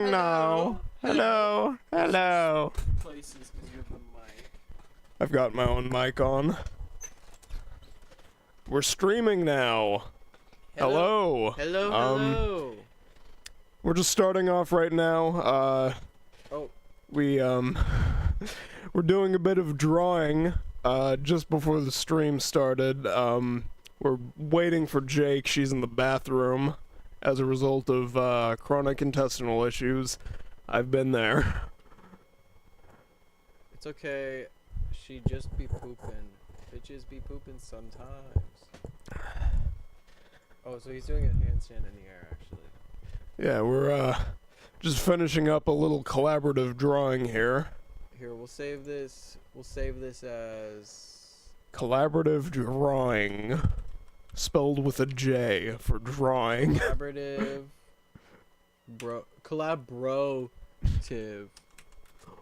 No. Hello. Hello. Places because you have the mic. I've got my own mic on. We're streaming now. Hello. Hello. We're just starting off right now. We're doing a bit of drawing, just before the stream started. We're waiting for Jake. She's in the bathroom as a result of, chronic intestinal issues. I've been there. It's okay. She just be pooping. Bitches be pooping sometimes. Oh, so he's doing a handstand in the air, actually. Yeah, we're, just finishing up a little collaborative drawing here. Here, we'll save this. We'll save this as... Collaborative drawing. Spelled with a J for drawing. Collaborative... Collaborative.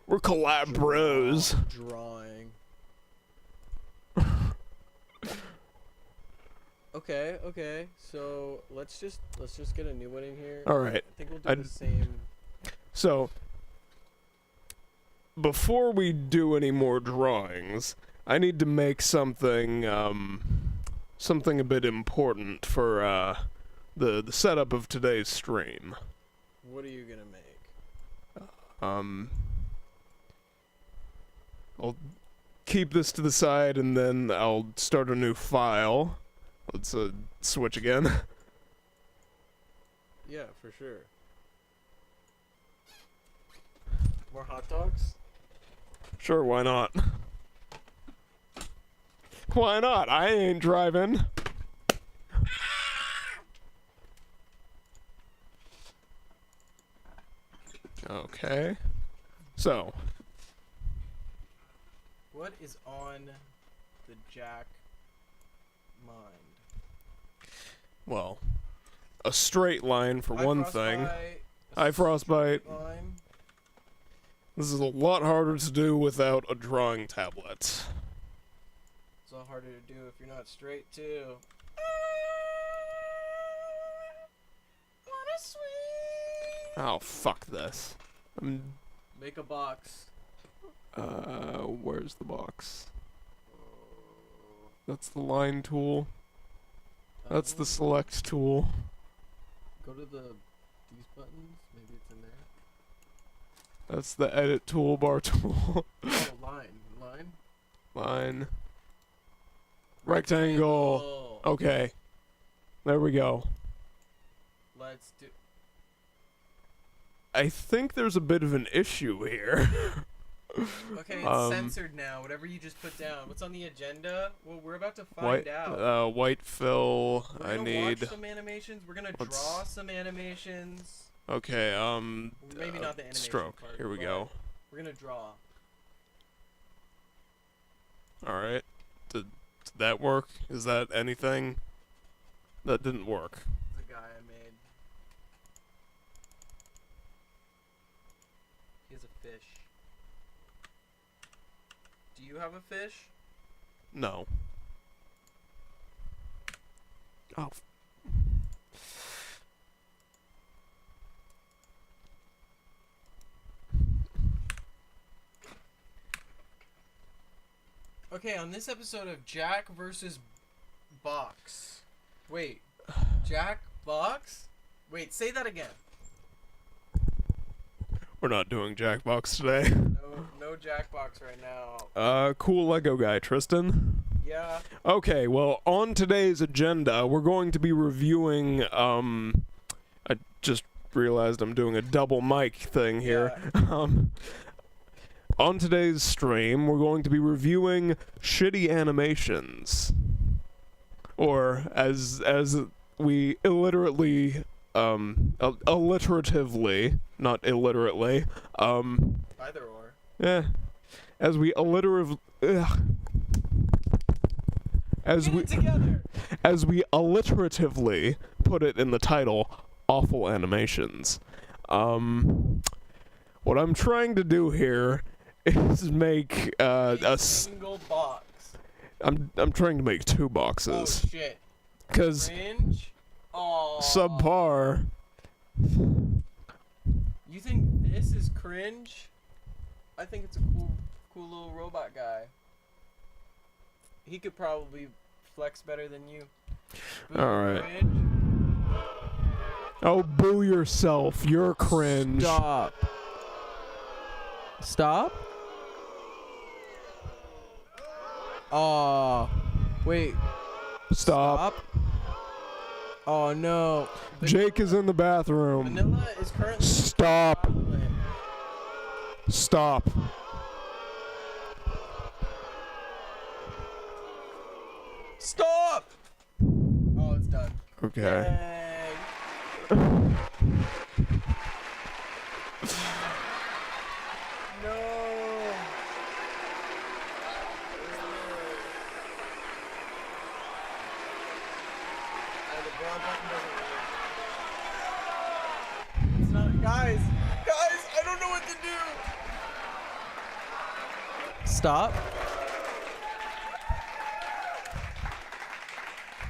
We're collab bros. Drawing. Okay. So let's just get a new one in here. All right. I think we'll do the same. So before we do any more drawings, I need to make something something a bit important for the setup of today's stream. What are you gonna make? I'll keep this to the side and then I'll start a new file. Let's switch again. Yeah, for sure. More hot dogs? Sure, why not? Why not? I ain't driving. Okay. So. What is on the Jack mind? Well, a straight line for one thing. High frostbite. Line. This is a lot harder to do without a drawing tablet. It's a lot harder to do if you're not straight too. Wanna swing? Oh, fuck this. Make a box. Where's the box? That's the line tool. That's the select tool. Go to these buttons. Maybe it's in there. That's the edit toolbar tool. Oh, line. Rectangle. Okay. There we go. Let's do. I think there's a bit of an issue here. Okay, it's censored now. Whatever you just put down. What's on the agenda? Well, we're about to find out. White fill. We're gonna watch some animations. We're gonna draw some animations. Okay, maybe not the animation stroke. part, Here we go. We're gonna draw. Alright. Did that work? Is that anything? That didn't work. The guy I made. He has a fish. Do you have a fish? No. Oh. Okay, on this episode of Jack versus Box. Wait. Jack Box? Wait, say that again. We're not doing Jackbox today. No Jackbox right now. Cool Lego guy, Tristan? Yeah. Okay, well, on today's agenda, we're going to be reviewing, I just realized I'm doing a double mic thing here. Yeah. On today's stream, we're going to be reviewing shitty animations. Or, as we illiteratively, alliteratively, not illiterately, Either or. yeah, as we alliteratively put it in the title, awful animations. What I'm trying to do here is make a single box. I'm trying to make two boxes. Oh shit. 'Cause Cringe? subpar You think this is cringe? I think it's a cool little robot guy. He could probably flex better than you. Boo, All right. cringe. Oh, boo yourself. You're cringe. Stop. Stop? Oh, wait. Stop. Oh no. Jake is in the bathroom. Vanilla is currently Stop. chocolate. Stop. Stop! Oh, it's done. Okay. Yay. No. Oh, the brown button doesn't work. It's not, guys, I don't know what to do. Stop.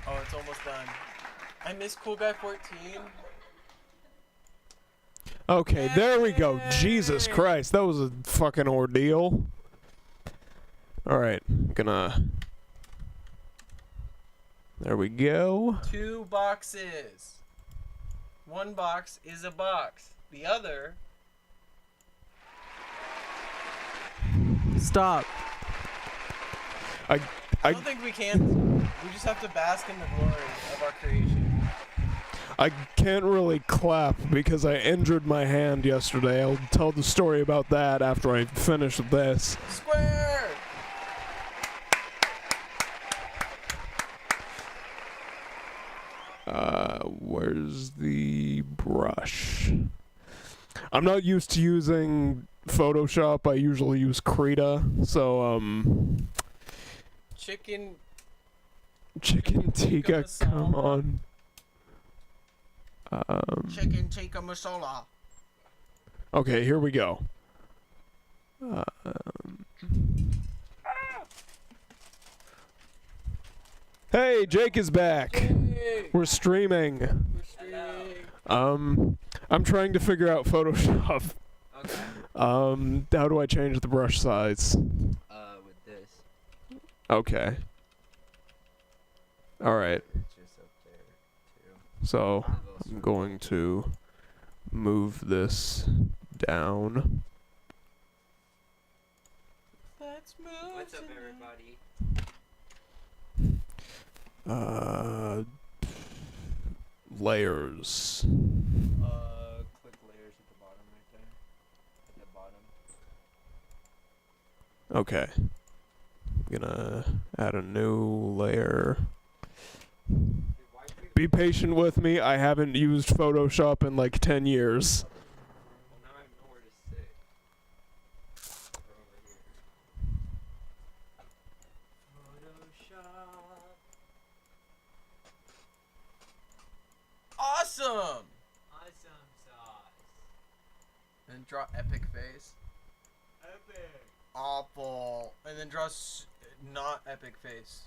Oh, it's almost done. I miss Cool Guy 14. Okay, there we go. Jesus Yay. Christ, that was a fucking ordeal. Alright, gonna... There we go. 2 boxes. 1 box is a box. The other... Stop. I don't think we can. We just have to bask in the glory of our creation. I can't really clap because I injured my hand yesterday. I'll tell the story about that after I finish with this. Square! Where's the brush? I'm not used to using Photoshop. I usually use Krita, so, Chicken Chicken tikka, masala. come on. Chicken tikka masala. Okay, here we go. Hey, Jake is back. Hey, We're streaming. we're streaming. I'm trying to figure out Photoshop. Okay. How do I change the brush size? With this. Okay. Alright, It's just up there, too. so I'm going to move this down. Let's move. What's up, tonight. everybody? Layers. Click layers at the bottom right there. At the bottom. Okay. I'm gonna add a new layer. Be patient with me. I haven't used Photoshop in like 10 years. Well, now I know where to sit. Over here. Photoshop. Awesome! Awesome sauce. And draw epic face. Epic. Awful. And then draw not epic face.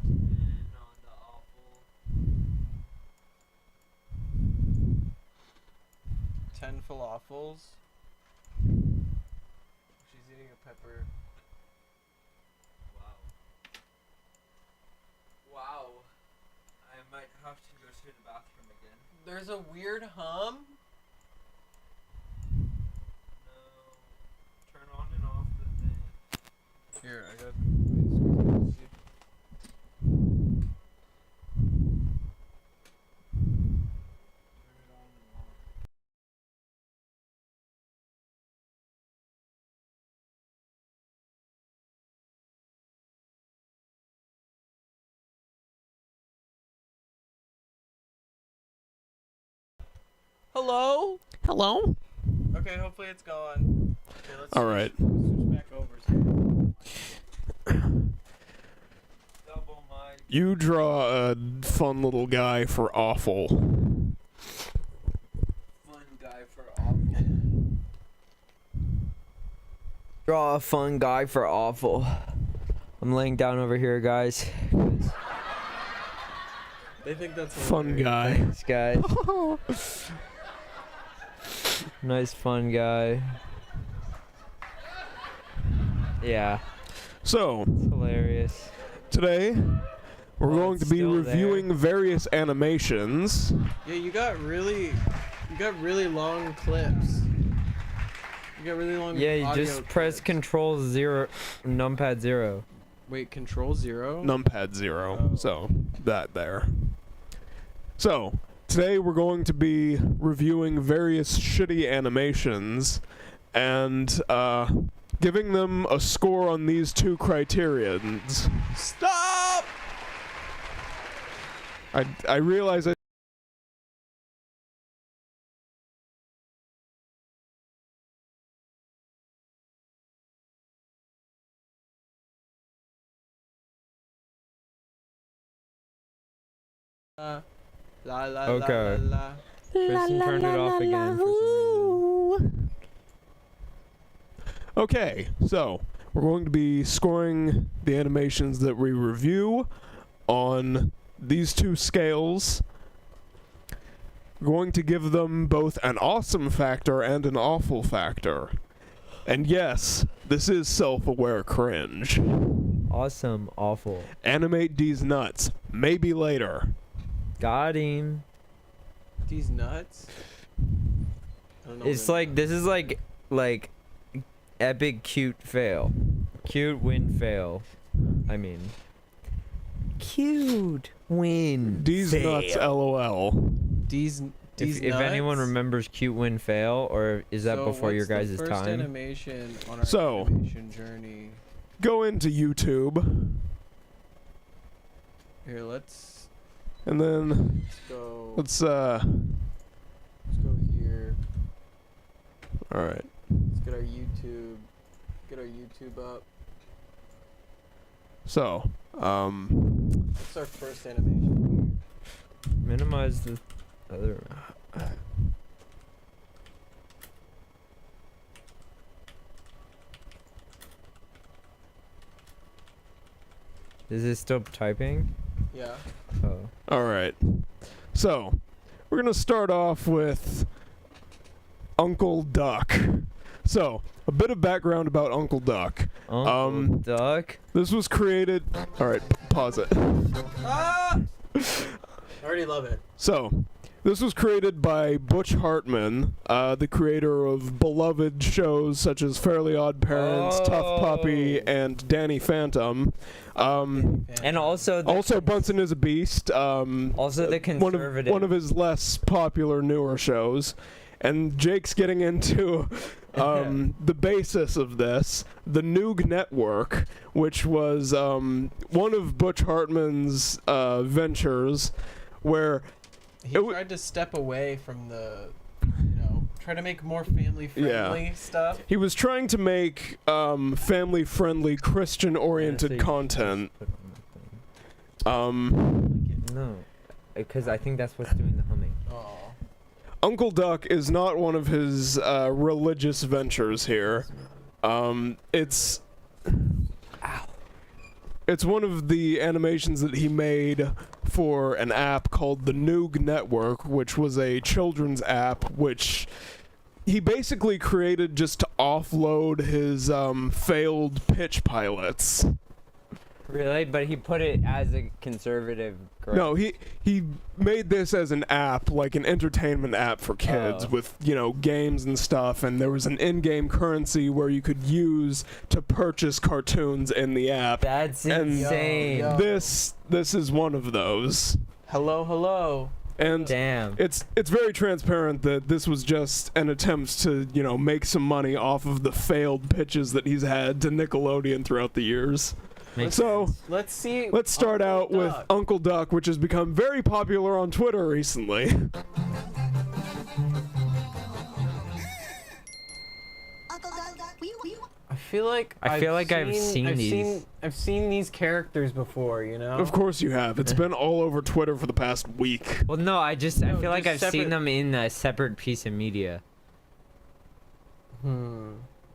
And on the awful. 10 falafels. She's eating a pepper. Wow. Wow. I might have to go to the bathroom again. There's a weird hum. No. Turn on and off the thing. Here, I got. Turn it on and off. Hello? Hello? Okay, hopefully it's gone. Okay, let's Alright. switch back over. Double my. You draw a fun little guy for awful. Fun guy for awful. Draw a fun guy for awful. I'm laying down over here, guys. They think that's Fun hilarious. guy. Thanks, guys. Nice fun guy. Yeah, So, it's hilarious. today we're Oh, going it's to be still reviewing various animations. Yeah, you got really long clips. You got really long. Yeah, you audio just press clips. Control 0, numpad 0. Wait, Control 0. Numpad 0. Oh. So, that there. So, today we're going to be reviewing various shitty animations and giving them a score on these two criterions. Stop! I realize La la Okay. la la. Tristan turned it off again for some reason. Okay, so we're going to be scoring the animations that we review on these two scales. We're going to give them both an awesome factor and an awful factor. And yes, this is self-aware cringe. Awesome, awful. Animate these nuts. Maybe later. Got him. These nuts. I don't know It's what like, this is like epic cute fail. Cute win fail. I mean. Cute win These nuts, lol. These If anyone nuts? remembers cute win fail, or is that So before your what's the guys' first time? animation on our So- animation journey. Go into YouTube, Here, let's and then go. let's Let's go here. alright. Let's get our YouTube. Get our YouTube up. So, What's our first animation Minimize the other. Is it still typing? here? Oh. alright. So, we're gonna start off with Uncle Duck. So, a bit of background about Uncle Duck. Uncle Duck? This was created. Alright, pause it. Yeah. Ah! I already love it. So, this was created by Butch Hartman, the creator of beloved shows such as Fairly Odd Parents, Tough Puppy, Oh. and Danny Phantom. And also the Also, Bunsen is a Beast. also the conservative. one of his less popular newer shows. And Jake's getting into the basis of this, the Noog Network, which was one of Butch Hartman's ventures, where He It w- tried to step away from the, try to make more family-friendly stuff. he was trying to make family-friendly, Christian-oriented Yeah, so you content. just put on the thing. Um, No, because I think that's what's doing the humming. Oh. Uncle Duck is not one of his religious ventures here. It's one of the animations that he made for an app called the Noog Network, which was a children's app, which he basically created just to offload his failed pitch pilots. Really? But he put it as a conservative. No, he made this as an app, like an entertainment app for kids Oh. with, games and stuff, and there was an in-game currency where you could use to purchase cartoons in the app. That's And- insane. Yo. This is one of those. Hello, hello. And Damn. it's very transparent that this was just an attempt to, make some money off of the failed pitches that he's had to Nickelodeon throughout the years. Makes So, Let's see. let's start Uncle out with Duck. Uncle Duck, which has become very popular on Twitter recently. I feel like I feel like I've seen these. I've seen these characters before, Of course you have. It's been all over Twitter for the past week. Well, no, I No, feel like just I've seen separate- them in a separate piece of media.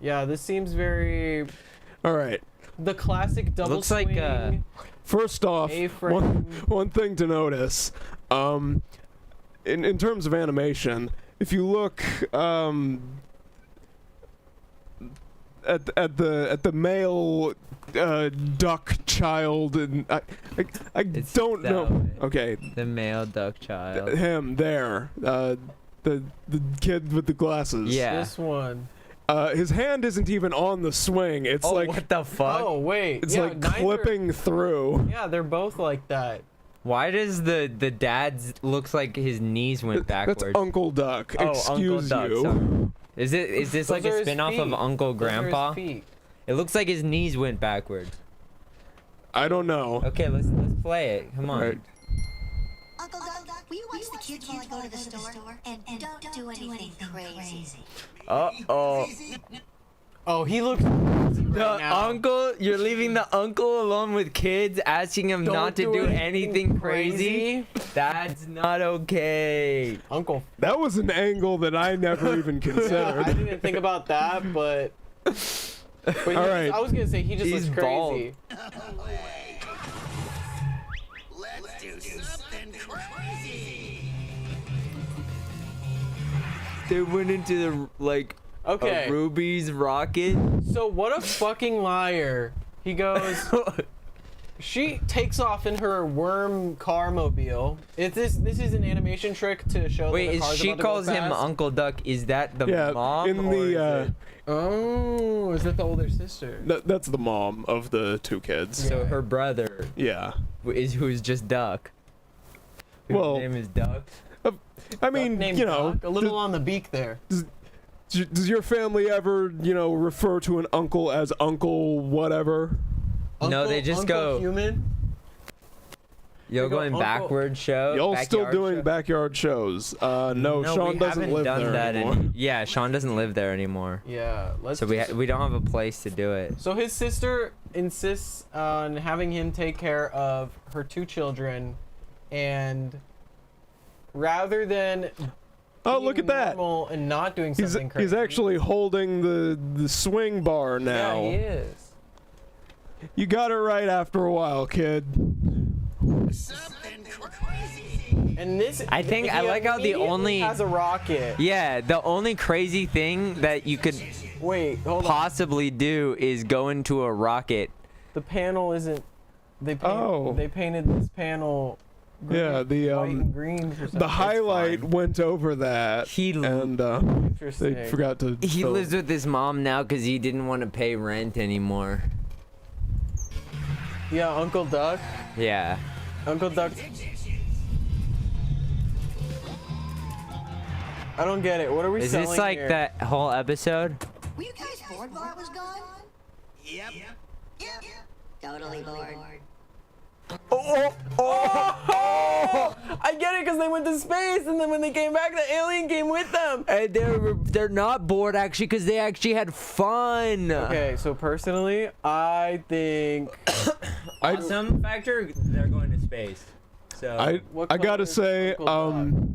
Yeah, this seems very All right. the classic double Looks like, swing. First off, A-frame. one thing to notice, in terms of animation, if you look at the male duck child, and I It's don't that know. way. Okay, The male duck child. him there, the kid with the glasses. Yeah. This one. His hand isn't even on the swing. It's Oh, like what the fuck? Oh wait. it's yeah, like neither- clipping through. Yeah, they're both like that. Why does the dad's looks like his knees went backwards? That's Uncle Duck. Oh, Excuse Uncle Duck, you. sorry. Is this Those like are a his spin-off of feet. Uncle Those are his Grandpa? feet. It looks like his knees went backwards. I don't know. Okay, let's play it. Come on. Alright. Uncle Doug, will you watch the kids while I go to the store? And don't do anything crazy. Uh-oh. Oh, he looks crazy The right now. uncle, you're leaving the uncle alone with kids, asking him Don't not to do anything crazy? That's not okay. Uncle. That was an angle that I never even Yeah, considered. I didn't think about that, but. All right. I was gonna say he just He's looks crazy. Let's do something crazy. They went into the, like, Okay. a Ruby's rocket. So what a fucking liar. He goes. She takes off in her worm car mobile. This is an animation trick to show that Wait, the is car's she about to go calls him fast. Uncle Duck? Is that the Yeah, mom? in or is the it- Oh, is that the older sister? that's the mom of the two kids. So her brother Yeah. who's just Duck. Whose Well- name is Duck. I mean, Named you know, Doc, a little on the beak there. does your family ever, refer to an uncle as Uncle whatever? No, they just Uncle go- human. Yo, They go, going Uncle- backward show. Y'all still backyard doing show? backyard shows? No, Sean we doesn't haven't live done there that anymore. Yeah, Sean doesn't live there anymore. Yeah, let's. So we don't have a place to do it. So his sister insists on having him take care of her two children, and rather than Oh, being look at that. normal and not doing He's something crazy. he's actually holding the swing bar now. Yeah, he is. You got it right after a while, kid. Something crazy. And this. I think- I he like how the immediately only- has a rocket. Yeah, the only crazy thing that you could Wait, hold on. possibly do is go into a rocket. The panel isn't. They Oh. They painted this panel. Green, Yeah, the white and green for some the highlight fine. went over that, He l- and Interesting. they forgot to. He fill- lives with his mom now because he didn't want to pay rent anymore. Yeah, Uncle Duck. Yeah. Uncle Duck. I don't get it. What are we Is selling this like here? that whole episode? Were you guys bored while I was gone? Yep. Yep. Totally bored. Oh! I get it because they went to space, and then when they came back, the alien came with them. And they're not bored actually because they actually had fun. Okay, so personally, I think Awesome factor. They're going to space. So What I gotta color is say, Uncle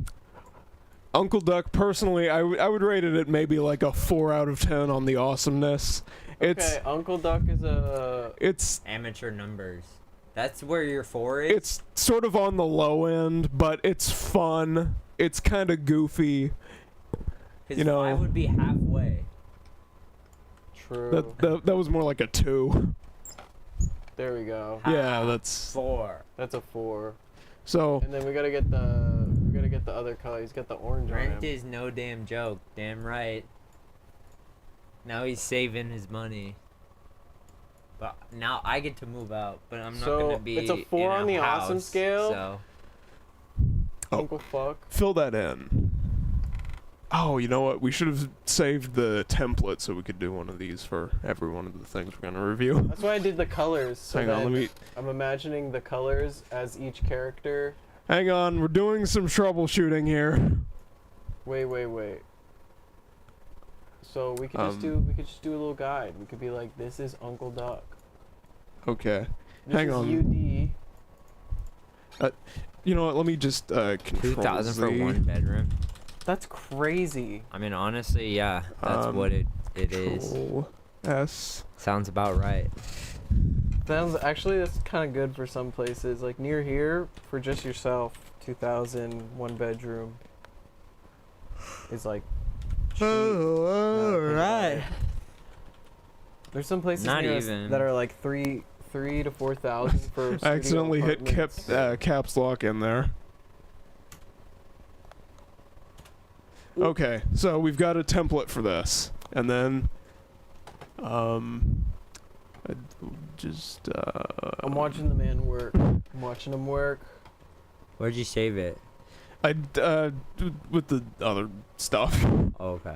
Uncle Duck. Personally, I would rate it at maybe like a 4 out of 10 on the awesomeness. okay, Uncle Duck is a. It's amateur numbers. That's where your 4 is. it's sort of on the low end, but it's fun. It's kind of goofy. 'Cause you know- 5 would be halfway. True. That was more like a 2. There we go. Yeah, that's 4. That's a 4. so. And then we gotta get the other color. He's got the orange on Rent him. is no damn joke. Damn right. Now he's saving his money. But now I get to move out, but I'm not So, gonna be. it's a 4 in on the house, awesome scale? So Oh. Uncle Fuck. Fill that in. Oh, you know what? We should have saved the template so we could do one of these for every one of the things we're gonna review. That's why I did the colors. So Hang on, then let me. I'm imagining the colors as each character. Hang on, we're doing some troubleshooting here. Wait. So we could just do a little guide. We could be like, this is Uncle Duck. Okay. This Hang is on. UD. You know what? Let me just control 2,000 for Z. 1 bedroom. That's crazy. I mean, honestly, yeah, that's what it is. Control S. Sounds about right. That's kind of good for some places. Like near here, for just yourself, 2,000, 1 bedroom is like. Cheap. Oh, alright. There's some places Not near us even. that are like 3 to 4,000 for. I studio accidentally hit apartments. caps lock in there. Okay, so we've got a template for this, and then, I just I'm watching the man work. I'm watching him work. Where'd you save it? with the other stuff. Oh, okay.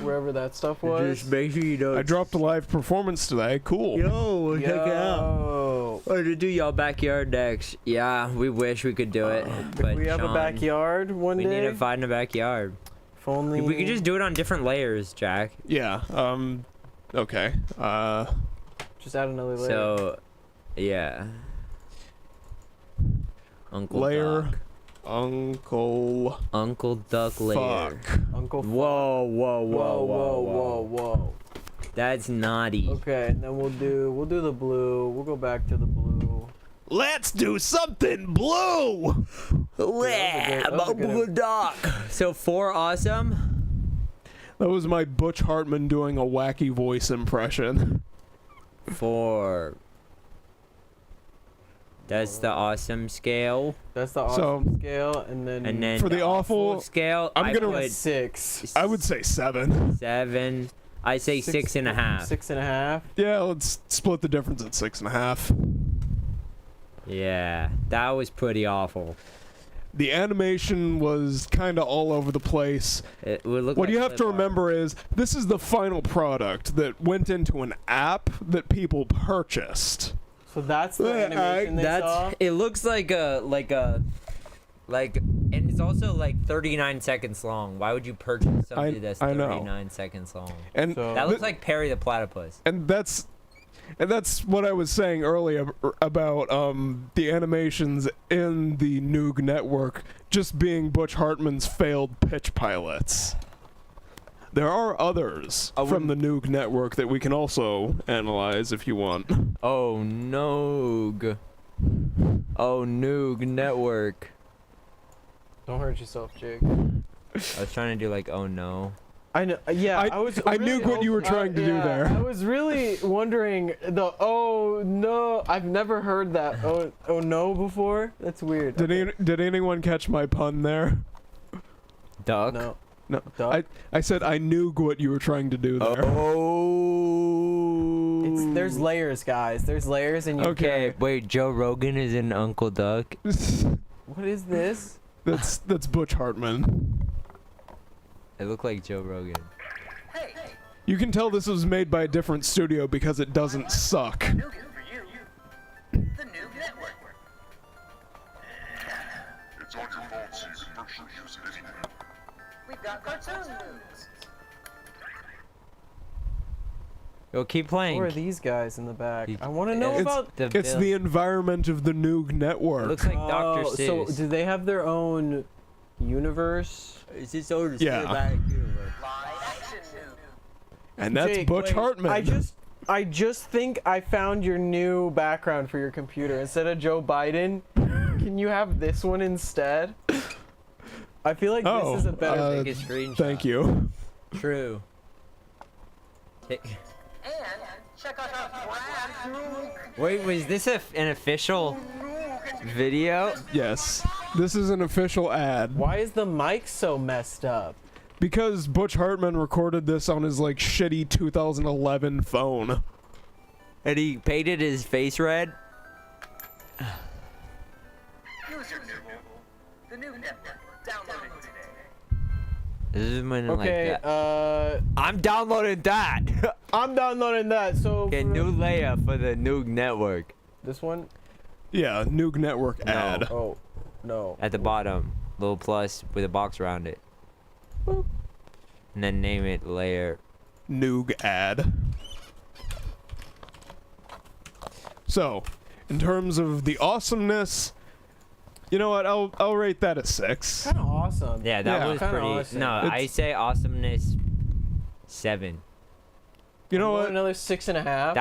Wherever that stuff was. Just make sure you don't. I dropped a live performance today. Cool. Yo, check it out. Yo. Or to do y'all backyard decks. Yeah, we wish we could do it. But If we have a Sean, backyard one we day. need to find a backyard. If only. We could just do it on different layers, Jack. Yeah. Okay. Just add another layer. So, yeah. Uncle Layer. Duck. Uncle Duck layer. Fuck. Uncle. Whoa, whoa, Whoa. That's naughty. Okay, and then we'll do the blue. We'll go back to the blue. Let's do something blue. Yeah, that was a good- Uncle Duck. So 4 awesome. That was my Butch Hartman doing a wacky voice impression. 4. That's the awesome scale. That's the awesome scale, and then For the awful, scale, I'm gonna- put 6. I would say 7. 7. I say 6.5. 6.5. Yeah, let's split the difference at 6.5. Yeah, that was pretty awful. The animation was kind of all over the place. It would look What like you have to clip art. remember is this is the final product that went into an app that people purchased. So that's the animation they saw. It looks like and it's also like 39 seconds long. Why would you purchase something that's I know. 39 seconds long? And So- That looks like Perry the Platypus. and that's what I was saying earlier about the animations in the Noog network just being Butch Hartman's failed pitch pilots. There are others from the Noog network that we can also analyze if you want. Oh, Noog. Oh, Noog Network. Don't hurt yourself, Jake. I was trying to do like, oh no. I know. Yeah, I knew what you were trying to do there. I was really wondering oh no. I've never heard that oh no before. That's weird. Did anyone catch my pun there? Duck? No. No. Duck? I said I knew what you were trying to do there. Oh. There's layers, guys. There's layers, and you. Okay, wait, Joe Rogan is in Uncle Duck? What is this? That's Butch Hartman. It looked like Joe Rogan. You can tell this was made by a different studio because it doesn't suck. Noogie for you. The Noog Network. It's not your fault she's virtually using anything. We've got cartoon news. Yo, keep playing. Who are these guys in the back? You- I want to know It's about. It's the environment of the Noog network. It looks like Dr. Oh, so Seuss. do they have their own universe? It's just old Yeah. Live action news. And that's Jake, Butch wait, Hartman. I just think I found your new background for your computer. Instead of Joe Biden, can you have this one instead? I feel like this is a better. Take a screenshot. Thank you. True. And check out our brand new Wait, was this an official video? Yes. This is an official ad. Why is the mic so messed up? Because Butch Hartman recorded this on his like shitty 2011 phone. And he painted his face red? user Noogle. The Noog Network. Download it today. This is when Okay, like that. I'm downloading that. I'm downloading that. So Okay, for new layer for the Noog Network. this one. Yeah, Noog network No. ad. Oh, no. At the bottom, little plus with a box around it. Boop. And then name it layer. Noog ad. So, in terms of the awesomeness, you know what? I'll rate that a 6. Kind of awesome. Yeah, that Yeah. was Kinda pretty. awesome. No, I It's- say awesomeness 7. You know what? Another 6.5.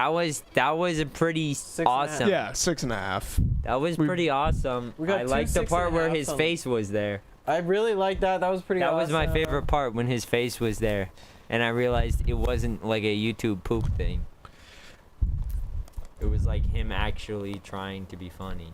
That was a pretty 6.5. awesome. Yeah, 6.5. That was We- pretty awesome. We got I two liked the part where 6.5 his on- face was there. I really like that. That was pretty That awesome. was my favorite part, when his face was there, and I realized it wasn't like a YouTube poop thing. It was like him actually trying to be funny.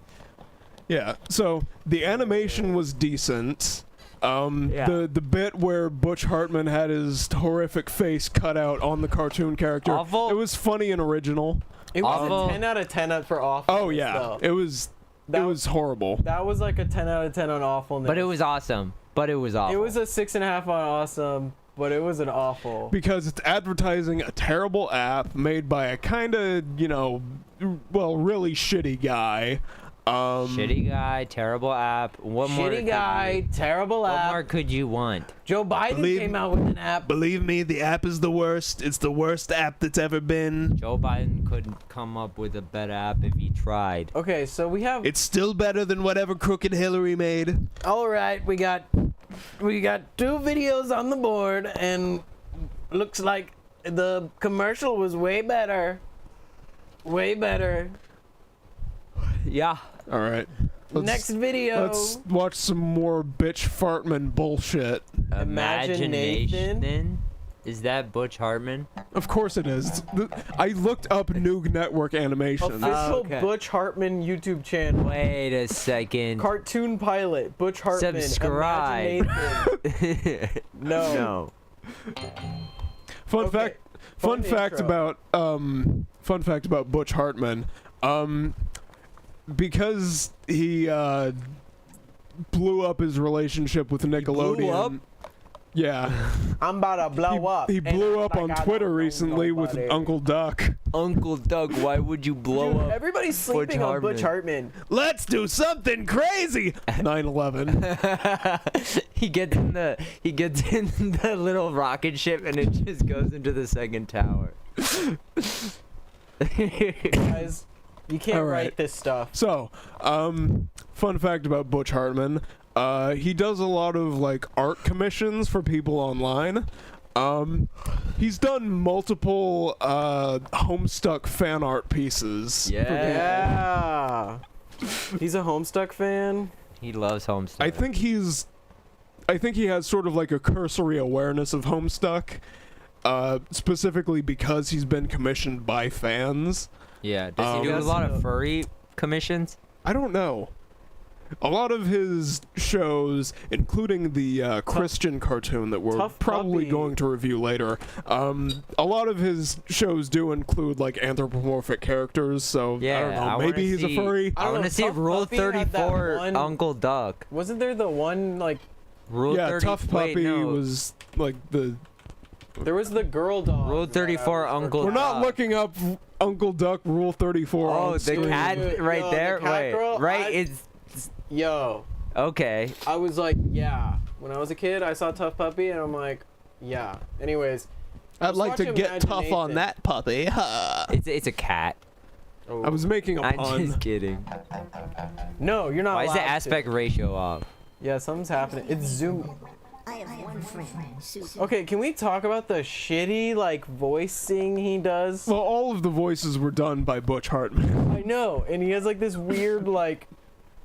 Yeah. So the animation was decent. Yeah. The bit where Butch Hartman had his horrific face cut out on the cartoon character. Awful. It was funny and original. It was Awful. a 10 out of 10 for awful. Oh yeah, it was. That- It was horrible. That was like a 10 out of 10 on awfulness. But it was awesome. But it was awful. It was a 6.5 on awesome, but it was an awful. Because it's advertising a terrible app made by a kind of, well, really shitty guy. Shitty guy, terrible app. What more? Shitty guy, terrible What app. more could you want? Joe Biden came out with an app. Believe me, the app is the worst. It's the worst app that's ever been. Joe Biden couldn't come up with a better app if he tried. Okay, so we have. It's still better than whatever crooked Hillary made. All right, we got 2 videos on the board, and looks like the commercial was way better. Way better. Yeah. All right. Next video. Let's watch some more bitch fartman bullshit. Imagination? Is that Butch Hartman? Of course it is. I looked up Noog Network animation. Official okay. Butch Hartman YouTube channel. Wait a second. Cartoon pilot. Butch Hartman. Subscribe. Imagination. No. Fun Okay, fact. fun Fact intro. about Butch Hartman. Because he blew up his relationship with Nickelodeon. up? Yeah. I'm about to blow up. He and blew I'm up like, on I Twitter don't know recently with nobody. Uncle Duck. Uncle Doug, why would you blow Dude, up? everybody's sleeping on Butch Hartman. Let's do something crazy. 9/11. He gets in the little rocket ship and it just goes into the second tower. Guys, you can't All right. write this stuff. So, fun fact about Butch Hartman. He does a lot of like art commissions for people online. He's done multiple Homestuck fan art pieces. Yeah. He's a Homestuck fan. He loves Homestuck. I think he has sort of like a cursory awareness of Homestuck, specifically because he's been commissioned by fans. Yeah. Does he do a Yes, lot no. of furry commissions? I don't know. A lot of his shows, including the Christian cartoon that we're Tough probably Puppy. going to review later, a lot of his shows do include like anthropomorphic characters. So Yeah. I don't know. wanna Maybe he's a see- furry. I I don't want know, to see Tough Rule Puppy had that 34 one- Uncle Duck. Wasn't there the one like Rule Yeah, 30 Tough wait, Puppy no. was like the. there was the girl dog? Rule that I 34 was Uncle We're working not Duck. looking up Uncle Duck Rule 34. Oh, on the screen. cat Dude, right yo, the there? cat Wait. girl, Right, I- it's... Yo, Okay. I was like, yeah. When I was a kid, I saw Tough Puppy, and I'm like, yeah. Anyways, I'd Let's like to watch get tough on Imagination. that puppy. It's a cat. oh. I was making a I'm pun. just kidding. No, you're not. Why is the allowed to. aspect ratio off? Yeah, something's happening. It's zoom. I have one friend, Susan. Okay, can we talk about the shitty like voicing he does? Well, all of the voices were done by Butch Hartman. I know, and he has like this weird like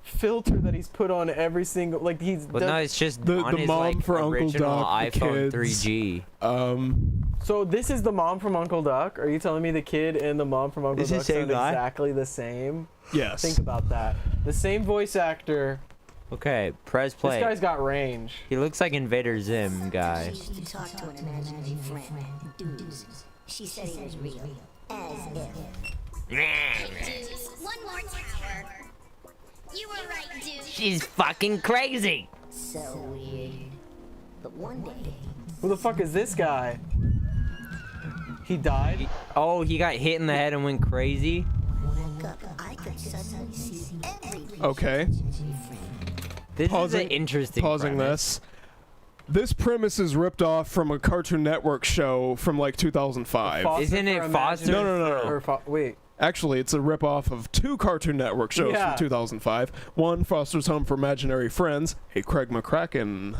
filter that he's put on every single like he's. But does- no, it's just The- on the his mom like for Uncle original Duck, the iPhone kids. 3G. So this is the mom from Uncle Duck. Are you telling me the kid and the mom from Uncle Is it Duck the same sound guy? exactly the same? Yes. Think about that. The same voice actor. Okay, press play. This guy's got range. He looks like Invader Zim guy. She used to talk to an imaginary friend, Deuce. She said he was real, as if. Deuce, one more tower. You were right, Deuce. She's fucking crazy. So weird. But one day, Who the fuck is this guy? He died? Oh, he got hit in the head and went crazy. when I woke up, I could suddenly see every Okay. This is Pausing- an interesting Pausing premise. this. This premise is ripped off from a Cartoon Network show from like 2005. Foster Isn't it for Foster? No, no, no, no. Or wait. Actually, it's a ripoff of two Cartoon Network shows Yeah. from 2005. One, Foster's Home for Imaginary Friends, a Craig McCracken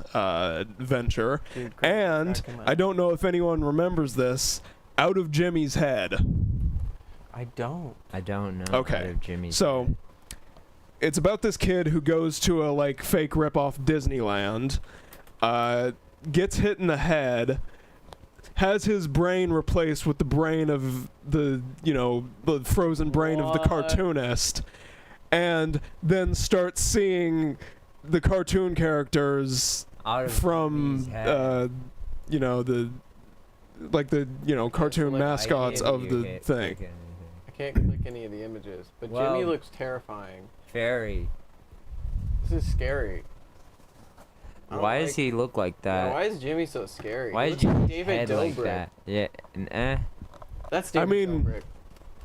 venture. Dude, Craig And McCracken, I don't know if anyone remembers this. out of Jimmy's head. I don't. I don't know. Okay, out of Jimmy's so head. it's about this kid who goes to a like fake rip-off Disneyland, gets hit in the head, has his brain replaced with the brain of the the frozen brain of the What? cartoonist, and then starts seeing the cartoon characters Out of from Jimmy's head. the cartoon like, mascots I of hate the you, hit- thing. click I can't click any of the images, but Well- Jimmy looks terrifying. Very. This is scary. I don't Why like- does he look like Yeah, that? why is Jimmy so scary? Why He is looks like Jimmy's David head Dobrik? like that? Yeah, That's David mean- Dobrik.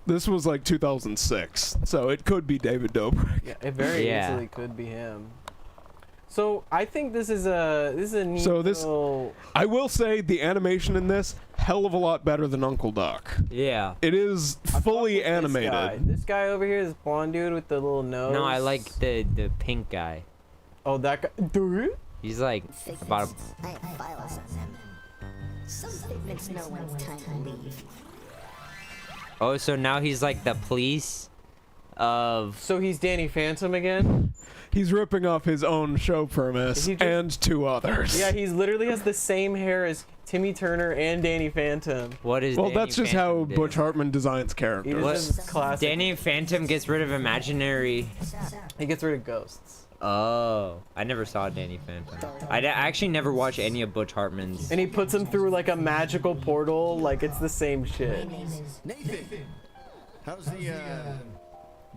This was like 2006, so it could be David Dobrik. Yeah, it very Yeah. easily could be him. So I think this is a neat So this- little- I will say the animation in this hell of a lot better than Uncle Duck. Yeah. It is I fuck fully with this animated. guy. This guy over here, this blonde dude with the little nose. No, I like the pink guy. Oh, that guy. Dude. He's like about I have files on them. Some statements know when it's time to leave. Oh, so now he's like the police of. So he's Danny Phantom again? He's ripping off his own show premise Is he just- and two others. Yeah, he's literally has the same hair as Timmy Turner and Danny Phantom. What is? Well, Danny that's just how Phantom do? Butch Hartman designs He characters. just What? has this classic. Danny Phantom gets rid of imaginary. He gets rid of ghosts. Oh, I never saw Danny Phantom. I actually never watched any of Butch Hartman's. And he puts him through like a magical portal, like it's the same shit. Nathan, how's the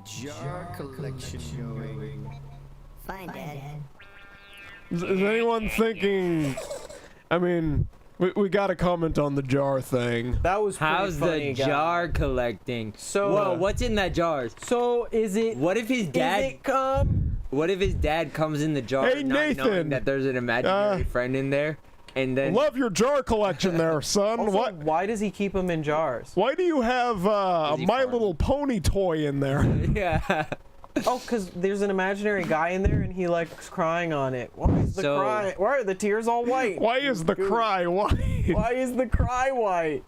jar collection going? Fine, Dad. Is anyone thinking? I mean, we got to comment on the jar thing. That was pretty How's funny, the guy. jar collecting? So- whoa, what's in that jar? So is it? What if his dad? Is it come? What if his dad comes in the jar Hey, not knowing Nathan. that there's an imaginary friend in there, and then Love your jar collection there, son. Also, What? why does he keep them in jars? Why do you have a he My farming? Little Pony toy in there? yeah. Oh, because there's an imaginary guy in there and he likes crying on it. Why is the So- cry? Why are the tears all white? Why is the cry white? Why is the cry white?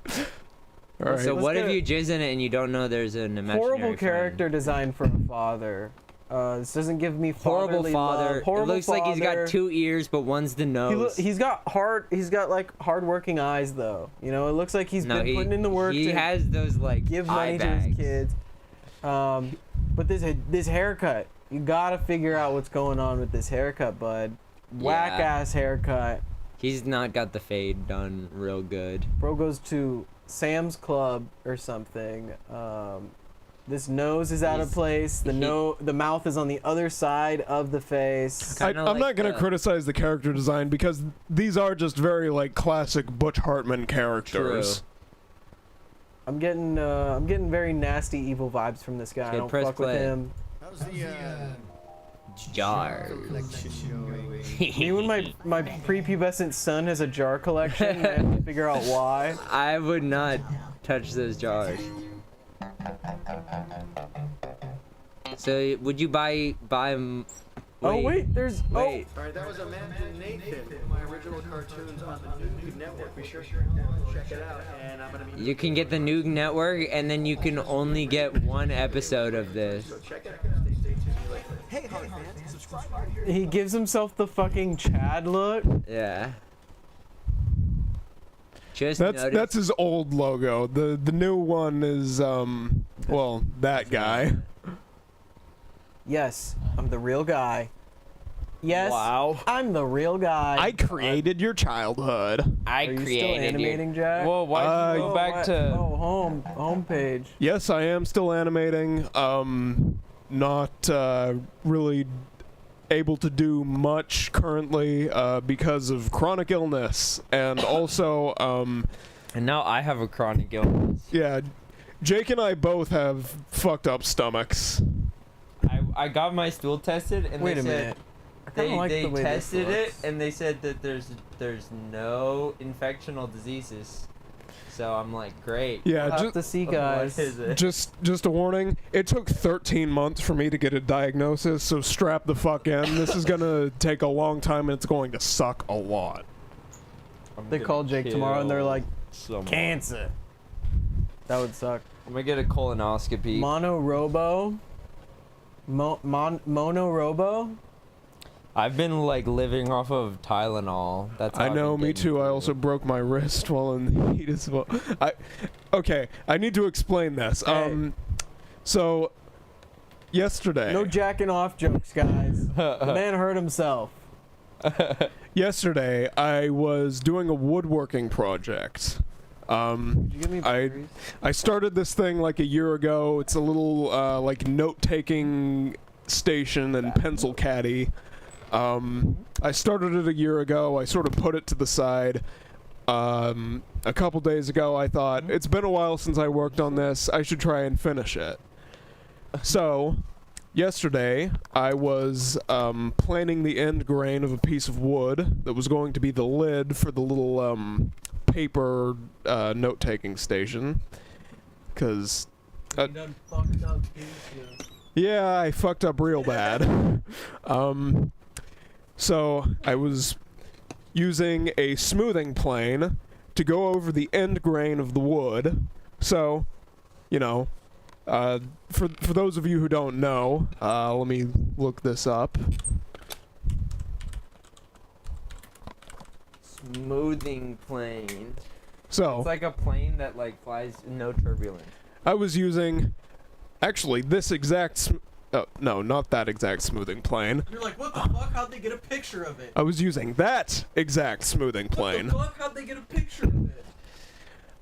All right. So Let's what get if it. you jizz in it and you don't know there's an imaginary Horrible character friend? design for a father. This doesn't give me Horrible fatherly father. love. Horrible it looks like he's father. got 2 ears, but one's the nose. He's got like hard-working eyes though. You know, it looks like he's no, been putting in the work He to has those like give eye money to his bags. kids. But this haircut, you gotta figure out what's going on with this haircut, bud. Whack Yeah. ass haircut. He's not got the fade done real good. Bro goes to Sam's Club or something. This nose is out of He's- place. The mouth is on the other side of the face. Kinda I'm like not gonna the- criticize the character design because these are just very like classic Butch Hartman characters. True. I'm getting very nasty evil vibes from this guy. I Okay, don't press fuck with play. him. How's the Jar. collection going? Me when my prepubescent son has a jar collection, I have to figure out why. I would not touch those jars. So would you buy Oh wait, there's wait. Alright, that was Imagine Nathan, my original cartoons on the Nude Network. Be sure to check it out, and I'm gonna be. You can get the Noog Network, and then you can only get one episode of this. Check it out. Stay tuned. Hey, hard fans, subscribe right here. he gives himself the fucking Chad look. Yeah. Just That's notice- his old logo. The new one is well, that guy. Yes, I'm the real guy. Yes, Wow. I'm the real guy. I created your childhood. I Are you still created you. animating, Jack? Whoa, why did you Uh, go back what? to? Oh, home page. Yes, I am still animating. Not really able to do much currently because of chronic illness, and also And now I have a chronic illness. yeah, Jake and I both have fucked up stomachs. I got my stool tested, and Wait they a said minute. I kinda they like the way this tested it, looks. and they said that there's no infectional diseases. So I'm like, great. Yeah, We'll have to see, guys. What is it? just a warning. It took 13 months for me to get a diagnosis, so strap the fuck in. This is gonna take a long time, and it's going to suck a lot. They call Jake tomorrow and they're like, Someone. Cancer. That would suck. I'm gonna get a colonoscopy. Monorobo. Monorobo. I've been like living off of Tylenol. That's how I I've know, been me getting too. I through. also broke my wrist while in the heat as well. Okay, I need to explain this. Hey. So yesterday. No jacking off jokes, guys. The man hurt himself. Yesterday, I was doing a woodworking project. Did you give me batteries? I started this thing like a year ago. It's a little like note-taking station and pencil caddy. I started it a year ago. I sort of put it to the side. A couple days ago, I thought, it's been a while since I worked on this. I should try and finish it. So, yesterday, I was planing the end grain of a piece of wood that was going to be the lid for the little paper note-taking station. Because... You done fucked up, didn't you? yeah, I fucked up real bad. So I was using a smoothing plane to go over the end grain of the wood. So, you know, for those of you who don't know, let me look this up. Smoothing plane. So It's like a plane that like flies no turbulence. I was using, actually, this exact. Oh, no, not that exact smoothing plane. You're like, what the fuck? How'd they get a picture of it? I was using that exact smoothing plane. What the fuck? How'd they get a picture of it?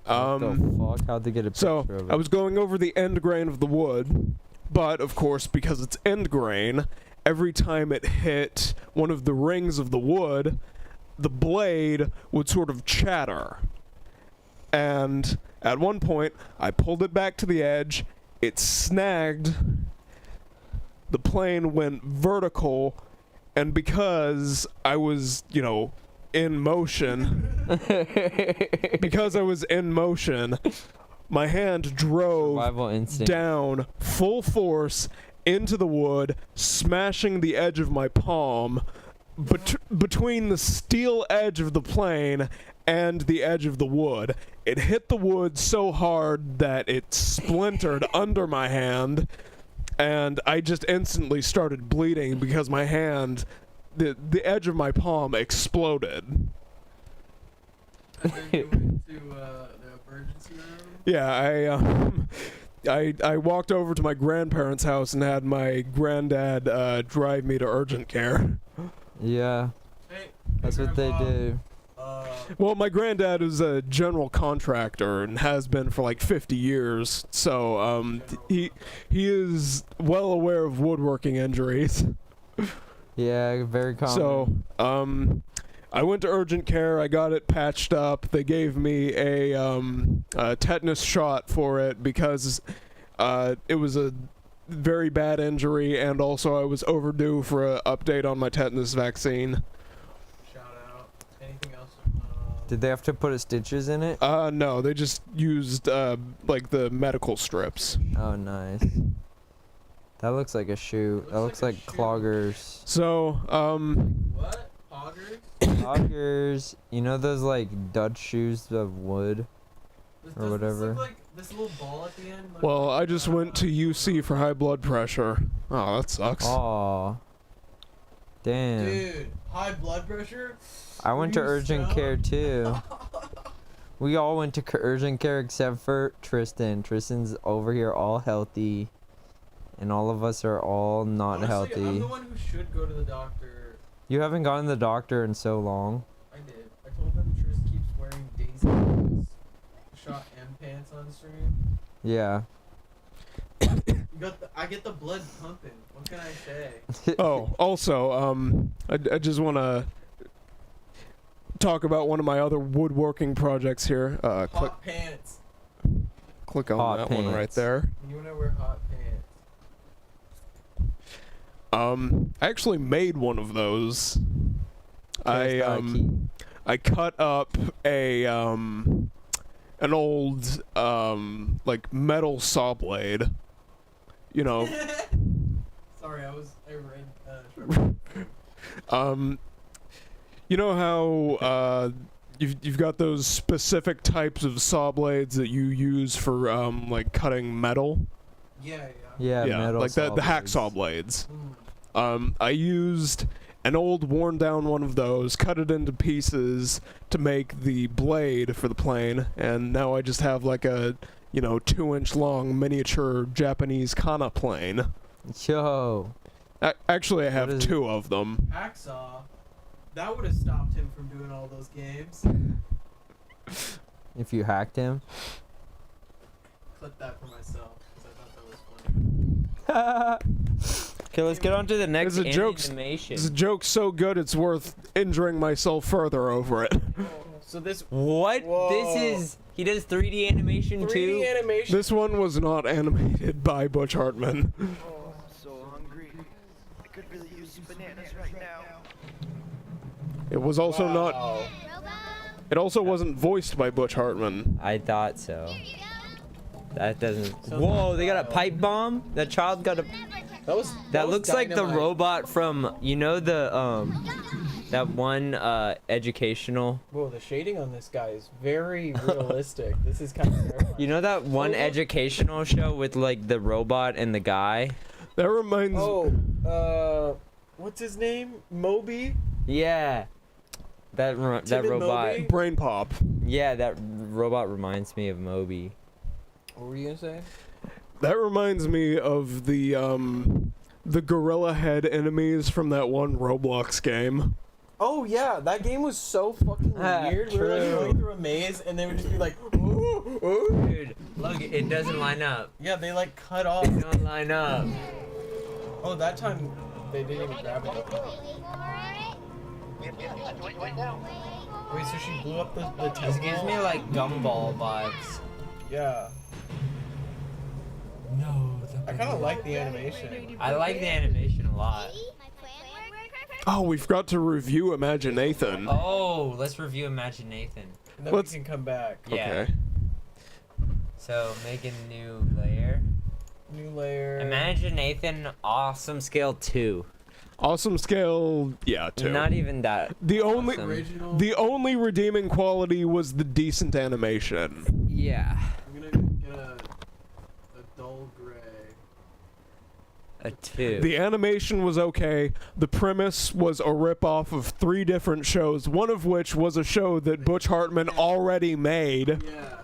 What the fuck? How'd they get a picture So, of it? I was going over the end grain of the wood, but, of course, because it's end grain, every time it hit one of the rings of the wood, the blade would sort of chatter. And at one point, I pulled it back to the edge, it snagged, the plane went vertical, and because I was, you know, in motion, my hand drove Survival instinct. down full force into the wood, smashing the edge of my palm between the steel edge of the plane and the edge of the wood. It hit the wood so hard that it splintered under my hand, and I just instantly started bleeding because my hand, the edge of my palm exploded. And then you went to the emergency room? Yeah, I walked over to my grandparents' house and had my granddad drive me to urgent care. Yeah, Hey, that's what they Grandpa, do. Well, my granddad is a general contractor and has been for like 50 years, so he is well aware of woodworking injuries. Yeah, very common. So, I went to urgent care. I got it patched up. They gave me a tetanus shot for it because it was a very bad injury, and also I was overdue for an update on my tetanus vaccine. shout out. Anything else? Did they have to put stitches in it? No, they just used like the medical strips. Oh, nice. That looks like a shoe. That looks like cloggers. So, What? Poggers? Cloggers. You know those like Dutch shoes of wood? Does Or this whatever. look like this little ball at the end? Look well, like, I just went to UC for high blood pressure. Oh, that sucks. Aw. Damn. Dude, high blood pressure? I went to Are you urgent stoned? care too. We all went to urgent care except for Tristan. Tristan's over here all healthy. And all of us are all not Honestly, healthy. I'm the one who should go to the doctor. You haven't gone to the doctor in so long. I did. I told them Tris keeps wearing Daisy pants. Shot M pants on stream. Yeah. I get the blood pumping. What can I say? Oh, also, I just want to talk about one of my other woodworking projects here. Hot pants. Click on Hot that one right pants. there. You wanna wear hot pants? I actually made one of those. I cut up an old like metal saw blade. You know, Sorry, I read. you know how you've got those specific types of saw blades that you use for like cutting metal. Yeah. Yeah, metal like saw the blades. hacksaw blades. I used an old worn down one of those, cut it into pieces to make the blade for the plane, and now I just have like a 2-inch long miniature Japanese kana plane. Yo. Actually, I have is 2 of them. Hacksaw. That would have stopped him from doing all those games. If you hacked him. Clip that for myself because I thought that was funny. Okay, let's get on to the next It's a joke. animation. It's a joke so good it's worth injuring myself further over it. So this What? Whoa. This is... He does 3D animation 3D too? animation. This one was not animated by Butch Hartman. Oh, I'm so hungry. I could really use some bananas right now. It was also not. Wow. It also wasn't voiced by Butch Hartman. I thought so. That doesn't... Sounds Whoa, like they got a wild. pipe bomb? That child got a... That was looks like the dynamite. robot from... You know the, that one, educational... Whoa, the shading on this guy is very realistic. This is kind of terrifying. You know that one educational show with, like, the robot and the guy? That reminds. What's his name? Moby? Yeah. That Tim and robot... Moby? Brain pop. Yeah, that robot reminds me of Moby. What were you gonna say? That reminds me of the gorilla head enemies from that one Roblox game. Oh yeah, that game was so fucking weird. We were like true. going through a maze and they would just be like, ooh, ooh. Dude, look, it doesn't line up. Yeah, they like cut off. It don't line up. Oh, that time they didn't even grab it. Wait, so she blew up the This temple? gives me like Gumball vibes. Yeah. No. I kind of like the animation. I like the animation a lot. Oh, we forgot to review Imaginathan. Oh, let's review Imagine Nathan. And then Let's- we can come back. Yeah. Okay. So make a new layer. New layer. Imagine Nathan, awesome scale 2. Awesome scale, yeah, 2. Not even that. The only awesome. Original. the only redeeming quality was the decent animation. Yeah. I'm gonna get a dull gray. A 2. The animation was okay. The premise was a ripoff of 3 different shows, one of which was a show that Butch Hartman already made. Yeah.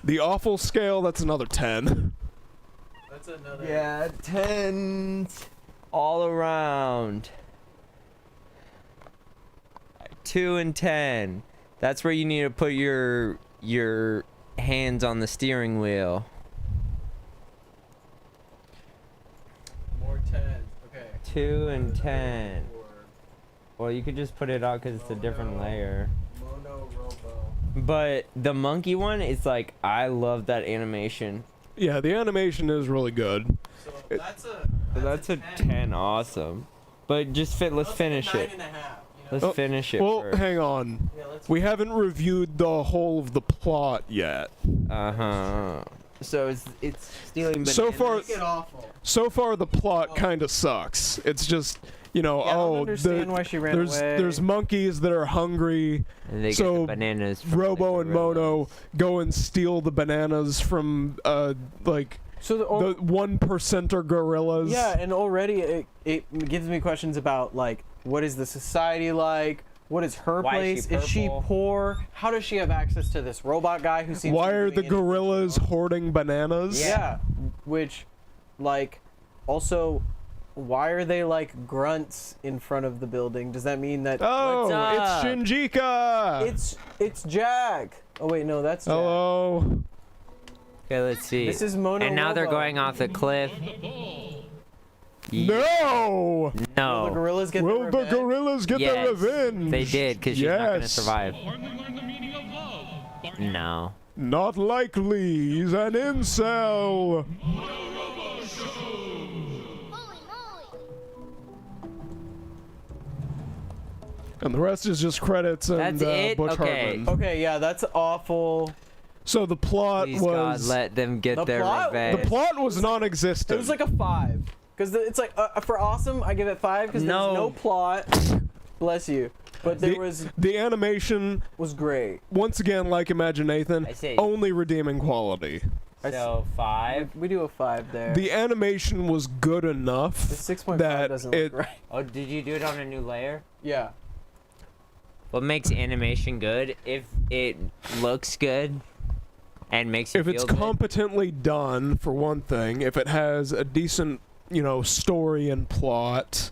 The awful scale, that's another 10. That's another. Yeah, 10 all around. 2 and 10. That's where you need to put your hands on the steering wheel. More 10. Okay. 2 and 10. 4. Well, you could just put it out because it's a different layer. Mono Robo. But the monkey one is like, I love that animation. Yeah, the animation is really good. So It- that's a 10 awesome. But just let's finish it. 9.5. Let's Oh, finish it Well, first. hang on. Yeah, let's. We haven't reviewed the whole of the plot yet. Uh-huh. So it's stealing bananas. So far, Make it awful. so far the plot kind of sucks. It's just, I don't oh, understand why she ran away. there's monkeys that are hungry. And they so get the bananas from Robo the and Mono gorillas. go and steal the bananas from like So the 1%er gorillas. Yeah, and already it gives me questions about like what is the society like? What is her Why is place? she Is she purple? poor? How does she have access to this robot guy who seems? Why to be are doing the anything gorillas wrong? hoarding bananas? Yeah, which, like, also, why are they like grunts in front of the building? Does that mean that? Oh, What's up? it's Shinjika. It's Jack. Oh wait, no, that's Jack. Hello. Okay, let's see. This is Mono. And now they're Robo. going off the cliff. No. Will the No. gorillas get Will their the revenge? gorillas get their Yes, revenge? they did, because she's not gonna Yes. survive. No. Not likely. He's an incel. And the rest is just credits and That's it? Butch Okay. Hartman. Okay, yeah, that's awful. So the plot Please, God, was let them get The their plot- the revenge. the plot was It non-existent. was like a 5. Because it's like, for awesome, I give it 5 because No. there's no plot. Bless you. but there was the animation great. once again, like Imagine Nathan, I say- only redeeming quality. So 5. We do a 5 there. The animation was good enough The 6.5 that doesn't it look right. Oh, did you do it on a new layer? Yeah. What makes animation good? If it looks good and makes you if it's feel good. competently done, for one thing, if it has a decent, story and plot.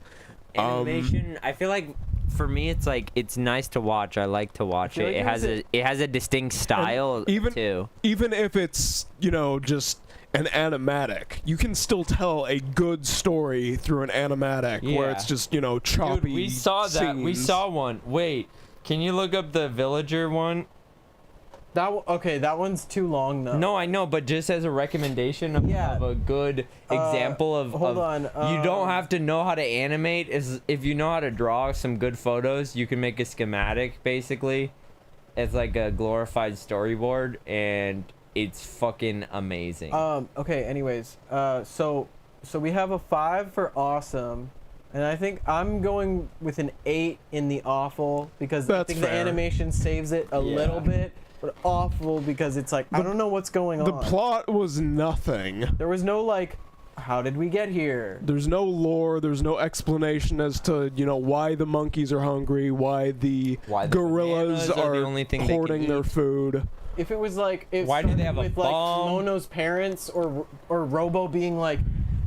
Animation, I feel like for me it's like it's nice to watch. I like to watch feel it. like It has a distinct style too. Even if it's, just an animatic, you can still tell a good story through an animatic where Yeah. it's just, choppy. Dude, we saw that. We scenes. saw one. Wait, can you look up the villager one? That one's too long though. No, I know, but just as a recommendation of a good example of. hold on, you don't have to know how to animate. If you know how to draw some good photos, you can make a schematic basically. It's like a glorified storyboard, and it's fucking amazing. Okay. Anyways, so we have a 5 for awesome, and I think I'm going with an 8 in the awful because I That's think fair. the animation saves it a little bit, but awful because it's like I don't know what's going on. The plot was nothing. There was no like, how did we get here? There's no lore. There's no explanation as to why the monkeys are hungry, why the Why the gorillas bananas are are the only thing they can hoarding their eat. food. If it was like, Why do they have a with bomb? like Mono's parents or Robo being like,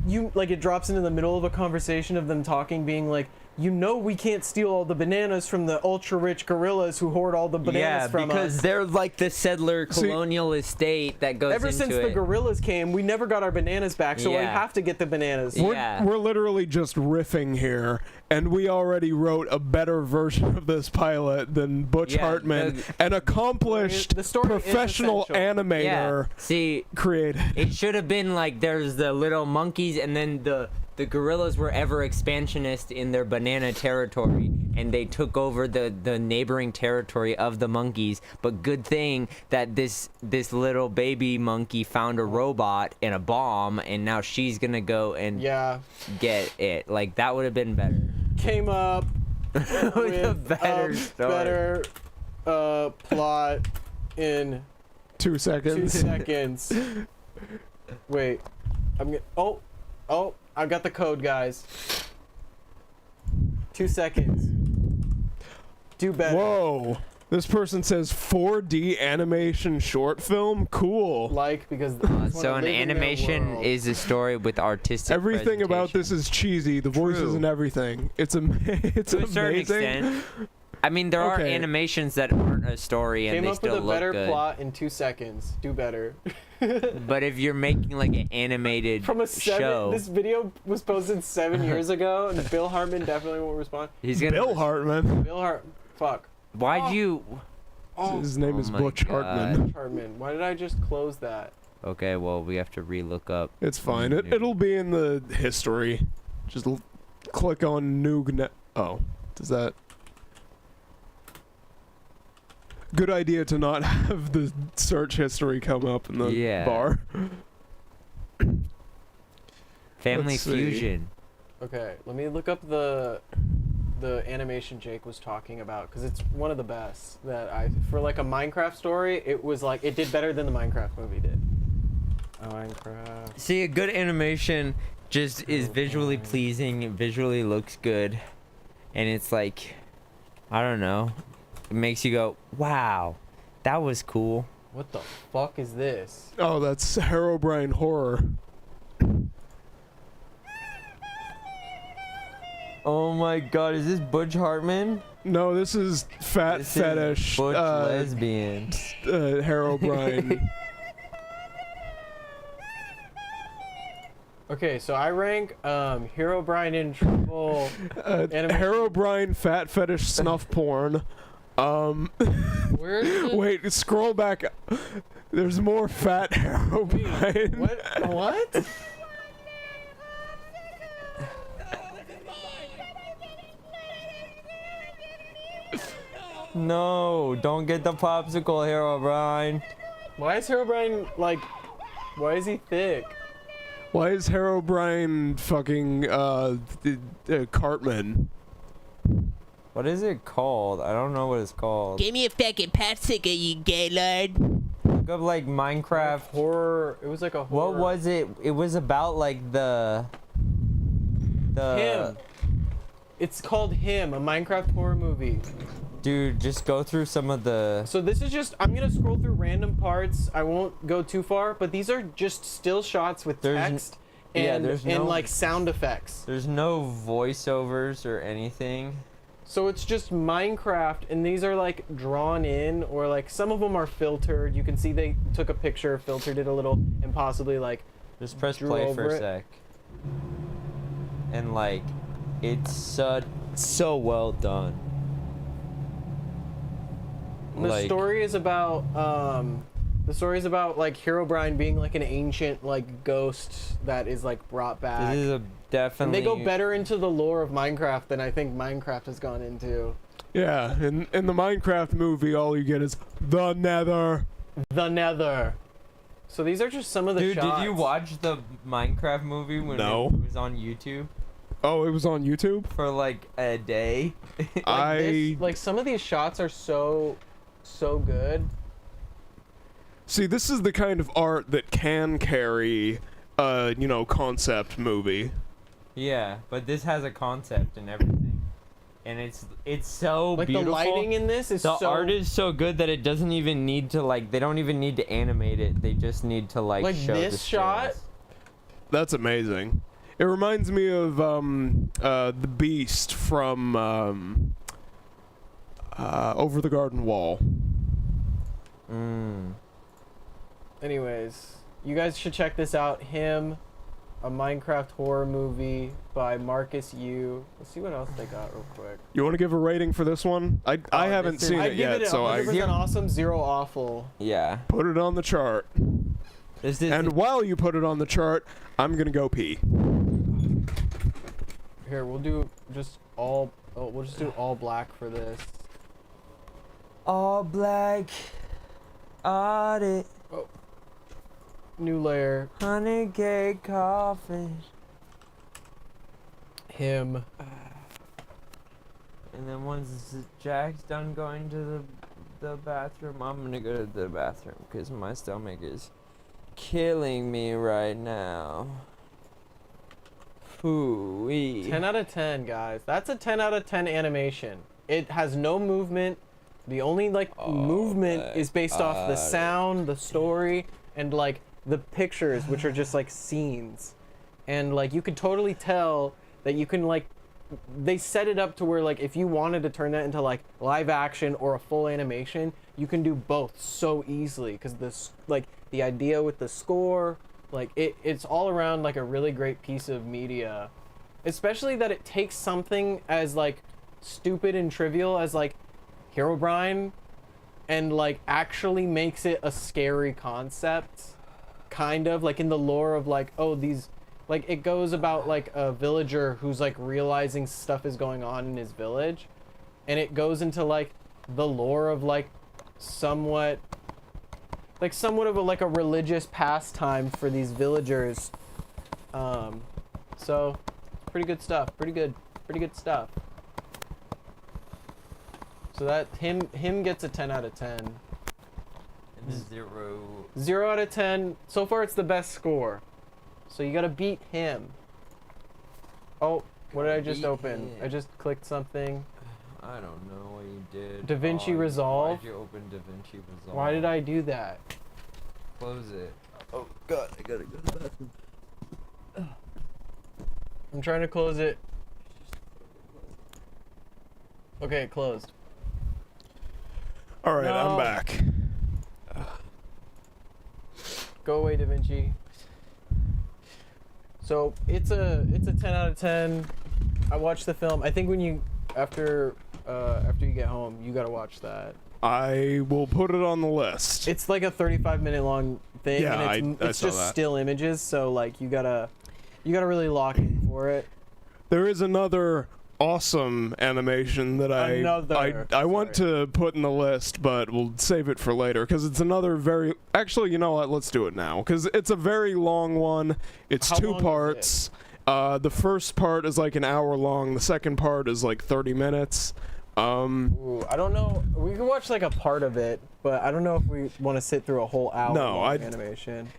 it drops into the middle of a conversation of them talking, being like, we can't steal all the bananas from the ultra rich gorillas who hoard all the bananas from because us. they're like the settler Colonial estate that goes Ever into since it. the gorillas came, we never got our bananas back, so we Yeah. have to get the bananas. We're literally just riffing here, and we already wrote a better version of this pilot than Butch Yeah, Hartman, an accomplished the story is professional essential. animator See, created. it should have been like there's the little monkeys, and then the gorillas were ever expansionist in their banana territory, and they took over the neighboring territory of the monkeys. But good thing that this little baby monkey found a robot and a bomb, and now she's gonna go and get it. Like that would have been better. Came up with a better story. better plot in 2 seconds. 2 seconds. Wait, I'm gonna. Oh, I've got the code, guys. 2 seconds. Do better. Whoa. This person says 4D animation short film? Cool. Because So an animation is a story with artistic Everything about this is cheesy. The voices True. and everything. It's it's to a amazing. certain extent. I mean, there are Okay. animations that aren't a story and Came they up still with a look better good. plot in 2 seconds. Do better. But if you're making like an animated From a 7, show, this video was posted 7 years ago, and Bill Hartman definitely won't respond. he's gonna. Bill Hartman. Bill Hartman. Fuck. Why'd you? His name is my Butch God. Hartman. Hartman. Why did I just close that? Okay, well we have to relook up. It's fine. It'll be in the history. Just click on Noog. Oh, does that? Good idea to not have the search history come up in the bar. Family Let's see. Fusion. Okay, let me look up the animation Jake was talking about, because it's one of the best that for like a Minecraft story, it was like it did better than the Minecraft movie did. Minecraft. See, a good animation just is visually pleasing, it visually looks good, and it's like, I don't know, it makes you go, wow, that was cool. What the fuck is this? Oh, that's Herobrine Horror. Oh my god, is this Butch Hartman? No, this is Fat This Fetish. is Butch Lesbian. Herobrine. Okay, so I rank Herobrine in Trouble. Herobrine Fat Fetish Snuff Porn. Where is it? Wait, scroll back. There's more Fat Herobrine. What? No, don't get the popsicle, Herobrine. Why is Herobrine like? Why is he thick? Why is Herobrine fucking Cartman? What is it called? I don't know what it's called. Give me a fucking popsicle, you gaylord. Look up like Minecraft. Horror. It was like a horror. What was it? It was about like the Him. It's called Him, a Minecraft horror movie. Dude, just go through some of the. So this is just, I'm gonna scroll through random parts. I won't go too far, but these are just still shots with text and, and like sound effects. There's no voiceovers or anything. So it's just Minecraft, and these are like drawn in, or like some of them are filtered. You can see they took a picture, filtered it a little, and possibly like just press drew play for over a it. sec. And like, it's so well done. And the Like- story is about like Herobrine being like an ancient like ghost that is like brought back. This is a And definitely. they go better into the lore of Minecraft than I think Minecraft has gone into. Yeah, in the Minecraft movie, all you get is the Nether. The Nether. So these are just some of the Dude, shots. did you watch the Minecraft movie when No. it was on YouTube Oh, it was on YouTube? for like a day? Like some of these shots are so good. See, this is the kind of art that can carry a, concept movie. Yeah, but this has a concept and everything, and it's so Like beautiful. the lighting in this is The so art is so good that it doesn't even need to like. They don't even need to animate it. They just need to like show this the shot. skills. That's amazing. It reminds me of the Beast from Over the Garden Wall. Anyways, you guys should check this out. Him, a Minecraft horror movie by Marcus Yu. Let's see what else they got real quick. You want to give a rating for this one? I haven't seen I'd it give yet, it so 100% awesome, 0 awful. Yeah. put it on the chart. This is And while you put it on the chart, I'm gonna go pee. Here, we'll do just all. Oh, we'll just do all black for this. all black. Audit. New layer. Honey cake coffee. Him. And then once Jack's done going to the bathroom, I'm gonna go to the bathroom because my stomach is killing me right now. Phooey. 10 out of 10, guys. That's a 10 out of 10 animation. It has no movement. The only movement is based off the sound, the story, and like the pictures, which are just like scenes. And like you could totally tell that you can like they set it up to where like if you wanted to turn that into like live action or a full animation, you can do both so easily because this like the idea with the score, like it's all around like a really great piece of media. Especially that it takes something as like stupid and trivial as like Herobrine and like actually makes it a scary concept, kind of like in the lore of like, oh, these like it goes about like a villager who's like realizing stuff is going on in his village, and it goes into like the lore of like somewhat of a like a religious pastime for these villagers. So pretty good stuff. Pretty good stuff. So that him gets a 10 out of 10. And 0. 0 out of 10. So far it's the best score. So you gotta beat him. Oh, what did I just open? I just clicked something. I don't know what you did. DaVinci Resolve? Why'd you open DaVinci Resolve? Why did I do that? Close it. Oh god, I gotta go to the bathroom. I'm trying to close it. Okay, it closed. All right, No. I'm back. Go away, DaVinci. So it's a 10 out of 10. I watched the film. I think when you after you get home, you gotta watch that. I will put it on the list. It's like a 35-minute long thing, Yeah, and I it's saw just that. still images. So like you gotta really lock in for it. There is another awesome animation that I want to put in the list, but we'll save it for later because it's another very. Actually, you know what? Let's do it now because it's a very long one. It's How 2 long is parts. The first part is like an hour long. The second part is like 30 minutes. Ooh, I don't know. We can watch like a part of it, but I don't know if we want to sit through a whole hour long animation.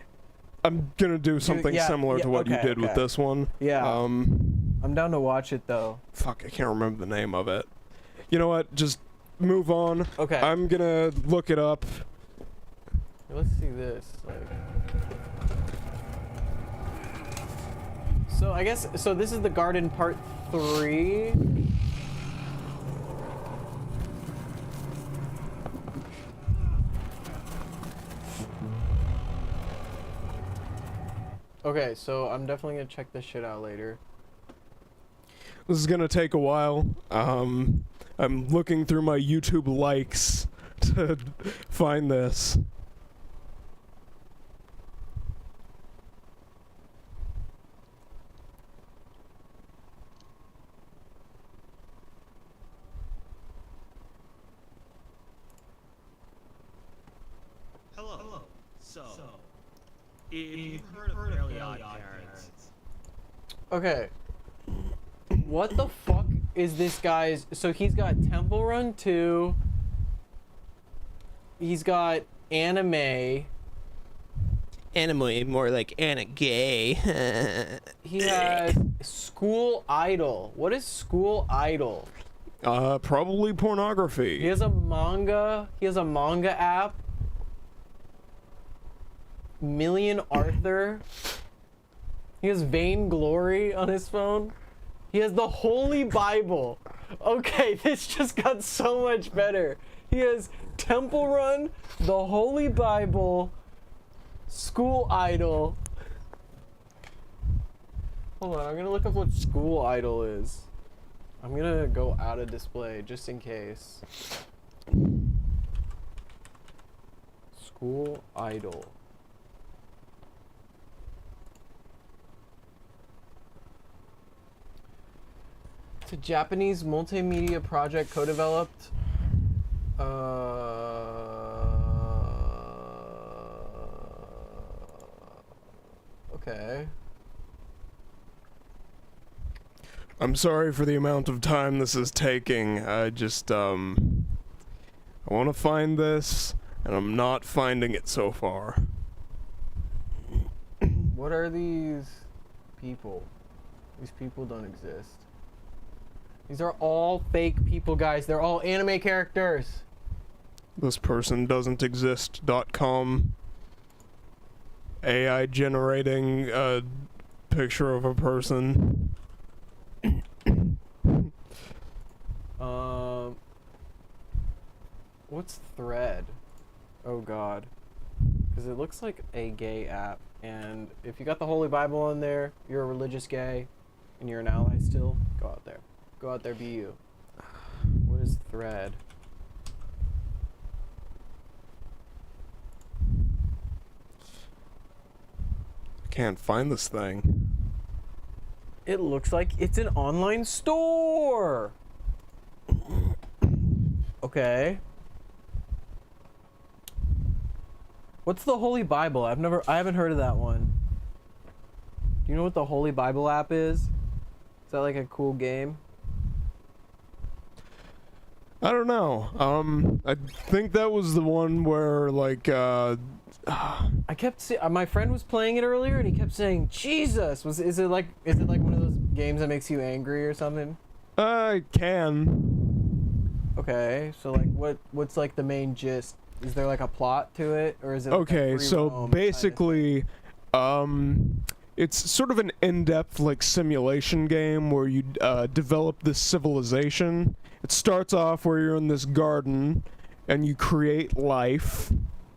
I'm gonna do something similar to what you did with this one. Yeah. I'm down to watch it though. Fuck, I can't remember the name of it. You know what? Just move on. Okay. I'm gonna look it up. Let's see this. So I guess this is the garden part 3. Okay, so I'm definitely gonna check this shit out later. This is gonna take a while. I'm looking through my YouTube likes to find this. Hello. So, if you've heard of Fairly Odd Parents. Okay. What the fuck is this guy's... So he's got Temple Run 2. He's got anime. Anime, more like Anna Gay. He has School Idol. What is School Idol? Probably pornography. He has a manga. He has a manga app. Million Arthur. He has Vainglory on his phone. He has the Holy Bible. Okay, this just got so much better. He has Temple Run, the Holy Bible, School Idol. Hold on, I'm gonna look up what School Idol is. I'm gonna go out of display just in case. School Idol. It's a Japanese multimedia project co-developed. Okay. I'm sorry for the amount of time this is taking. I just, I want to find this, and I'm not finding it so far. What are these people? These people don't exist. These are all fake people, guys. They're all anime characters. This person doesn't exist.com. AI generating a picture of a person. What's Thread? Oh god. Because it looks like a gay app. And if you got the Holy Bible on there, you're a religious gay, and you're an ally still, go out there. Go out there, be you. What is Thread? I can't find this thing. It looks like it's an online store! Okay. What's the Holy Bible? I haven't heard of that one. Do you know what the Holy Bible app is? Is that like a cool game? I don't know. I think that was the one where, like, I kept my friend was playing it earlier and he kept saying Jesus. Is it like one of those games that makes you angry or something? I can. Okay, so like what's like the main gist? Is there like a plot to it, or is it like okay, so basically it's sort of an in-depth like simulation game where you develop this civilization. It starts off where you're in this garden and you create life.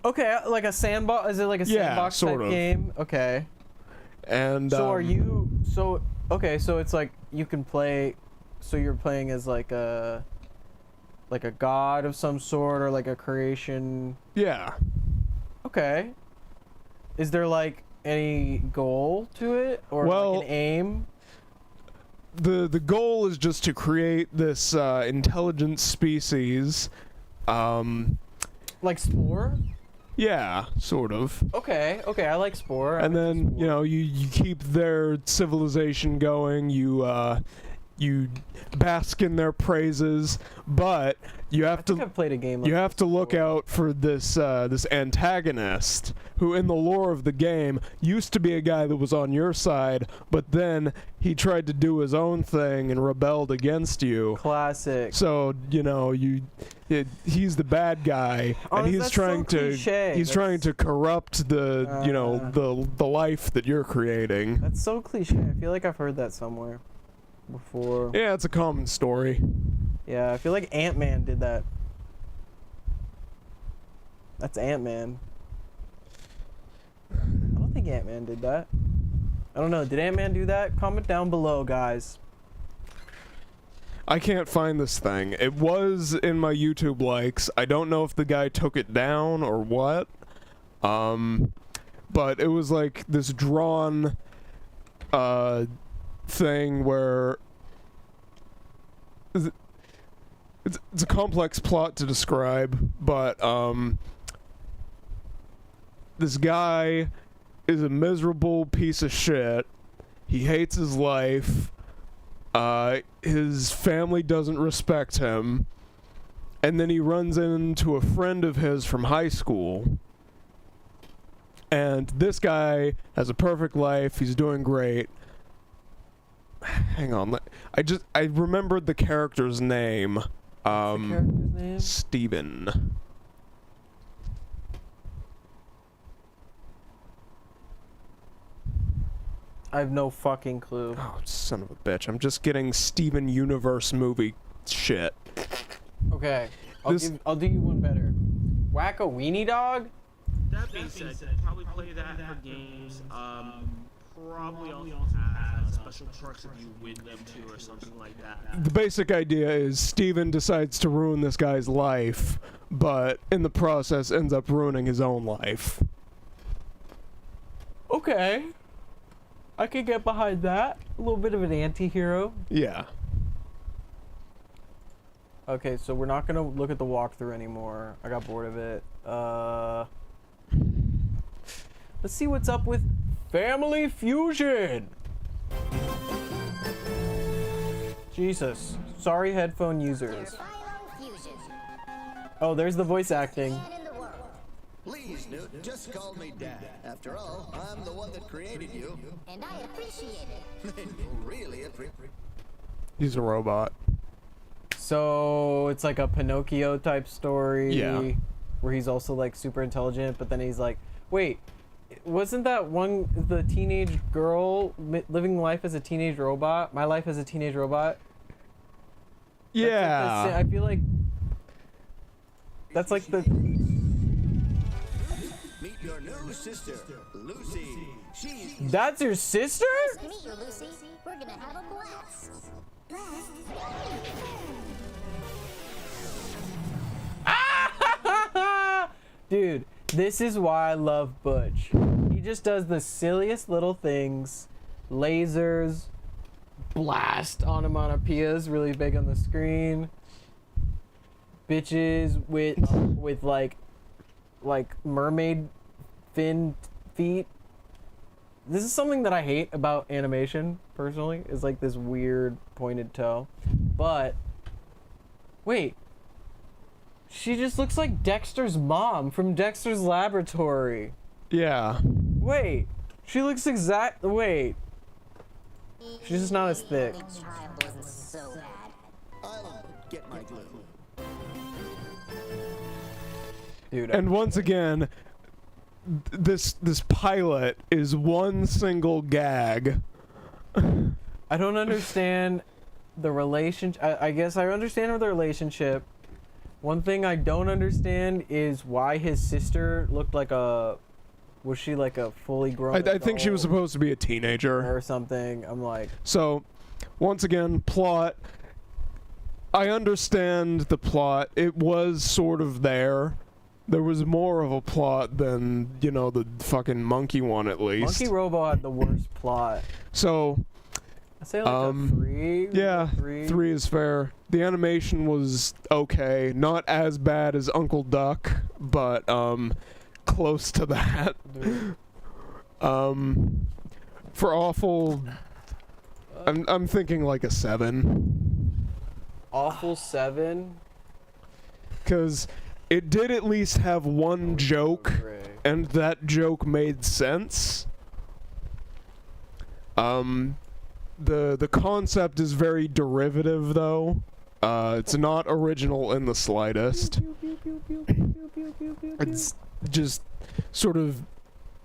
Okay, like a sandbox. Is it like a sandbox type game? Okay. And so are you okay, so it's like you can play, so you're playing as like a god of some sort, or like a creation. Yeah. Okay. Is there like any goal to it, or like an aim? The goal is just to create this intelligent species. Like Spore? Yeah, sort of. Okay, I like Spore. And then, you know, you keep their civilization going. You you bask in their praises, but you have to I've played a game like you have to look out for this this antagonist who in the lore of the game used to be a guy that was on your side, but then he tried to do his own thing and rebelled against you. Classic. So, you know, he's the bad guy, and he's trying trying to corrupt the you know the life that you're creating. That's so cliche. I feel like I've heard that somewhere before. Yeah, it's a common story. Yeah, I feel like Ant-Man did that. That's Ant-Man. I don't think Ant-Man did that. I don't know. Did Ant-Man do that? Comment down below, guys. I can't find this thing. It was in my YouTube likes. I don't know if the guy took it down or what. But it was like this drawn thing where it's a complex plot to describe, but this guy is a miserable piece of shit. He hates his life. His family doesn't respect him. And then he runs into a friend of his from high school. And this guy has a perfect life. He's doing great. Hang on. I remembered the character's name. What's the character's name? Steven. I have no fucking clue. Oh, son of a bitch. I'm just getting Steven Universe movie shit. Okay. I'll do you one better. Whack-a-weenie dog? That being said, probably play that for games. Probably also have special perks if you win them too or something like that. The basic idea is Steven decides to ruin this guy's life, but in the process ends up ruining his own life. Okay. I could get behind that. A little bit of an anti-hero. Yeah. Okay, so we're not gonna look at the walkthrough anymore. I got bored of it. Let's see what's up with Family Fusion. Jesus. Sorry, headphone users. Oh, there's the voice acting. Please, Newt, just call me Dad. After all, I'm the one that created you. And I appreciate it. Really appreciate. He's a robot. So it's like a Pinocchio type story. Yeah. Where he's also like super intelligent, but then he's like, wait, wasn't that one the teenage girl living life as a teenage robot? My life as a teenage robot. Yeah. I feel like that's like the. Meet your new sister, Lucy. She's. That's your sister? Nice to meet you, Lucy. We're gonna have a blast. Dude, this is why I love Butch. He just does the silliest little things. Lasers, blast onomatopoeias really big on the screen. Bitches with like mermaid fin feet. This is something that I hate about animation personally, is like this weird pointed toe. But wait, she just looks like Dexter's mom from Dexter's Laboratory. Yeah. Wait, she looks wait. She's just not as thick. I'll get my glue. Dude. And once again, this pilot is one single gag. I don't understand the relationship. I guess I understand the relationship. One thing I don't understand is why his sister looked like a. Was she like a fully grown? I think she was supposed to be a teenager or something. I'm like. So, once again, plot. I understand the plot. It was sort of there. There was more of a plot than, you know, the fucking monkey one, at least. Monkey Robo had the worst plot. So, I say like a 3. Yeah, 3 is fair. The animation was okay, not as bad as Uncle Duck, but close to that. For awful I'm thinking like a 7. Awful 7. Because it did at least have one joke, and that joke made sense. The concept is very derivative, though. It's not original in the slightest. It's just sort of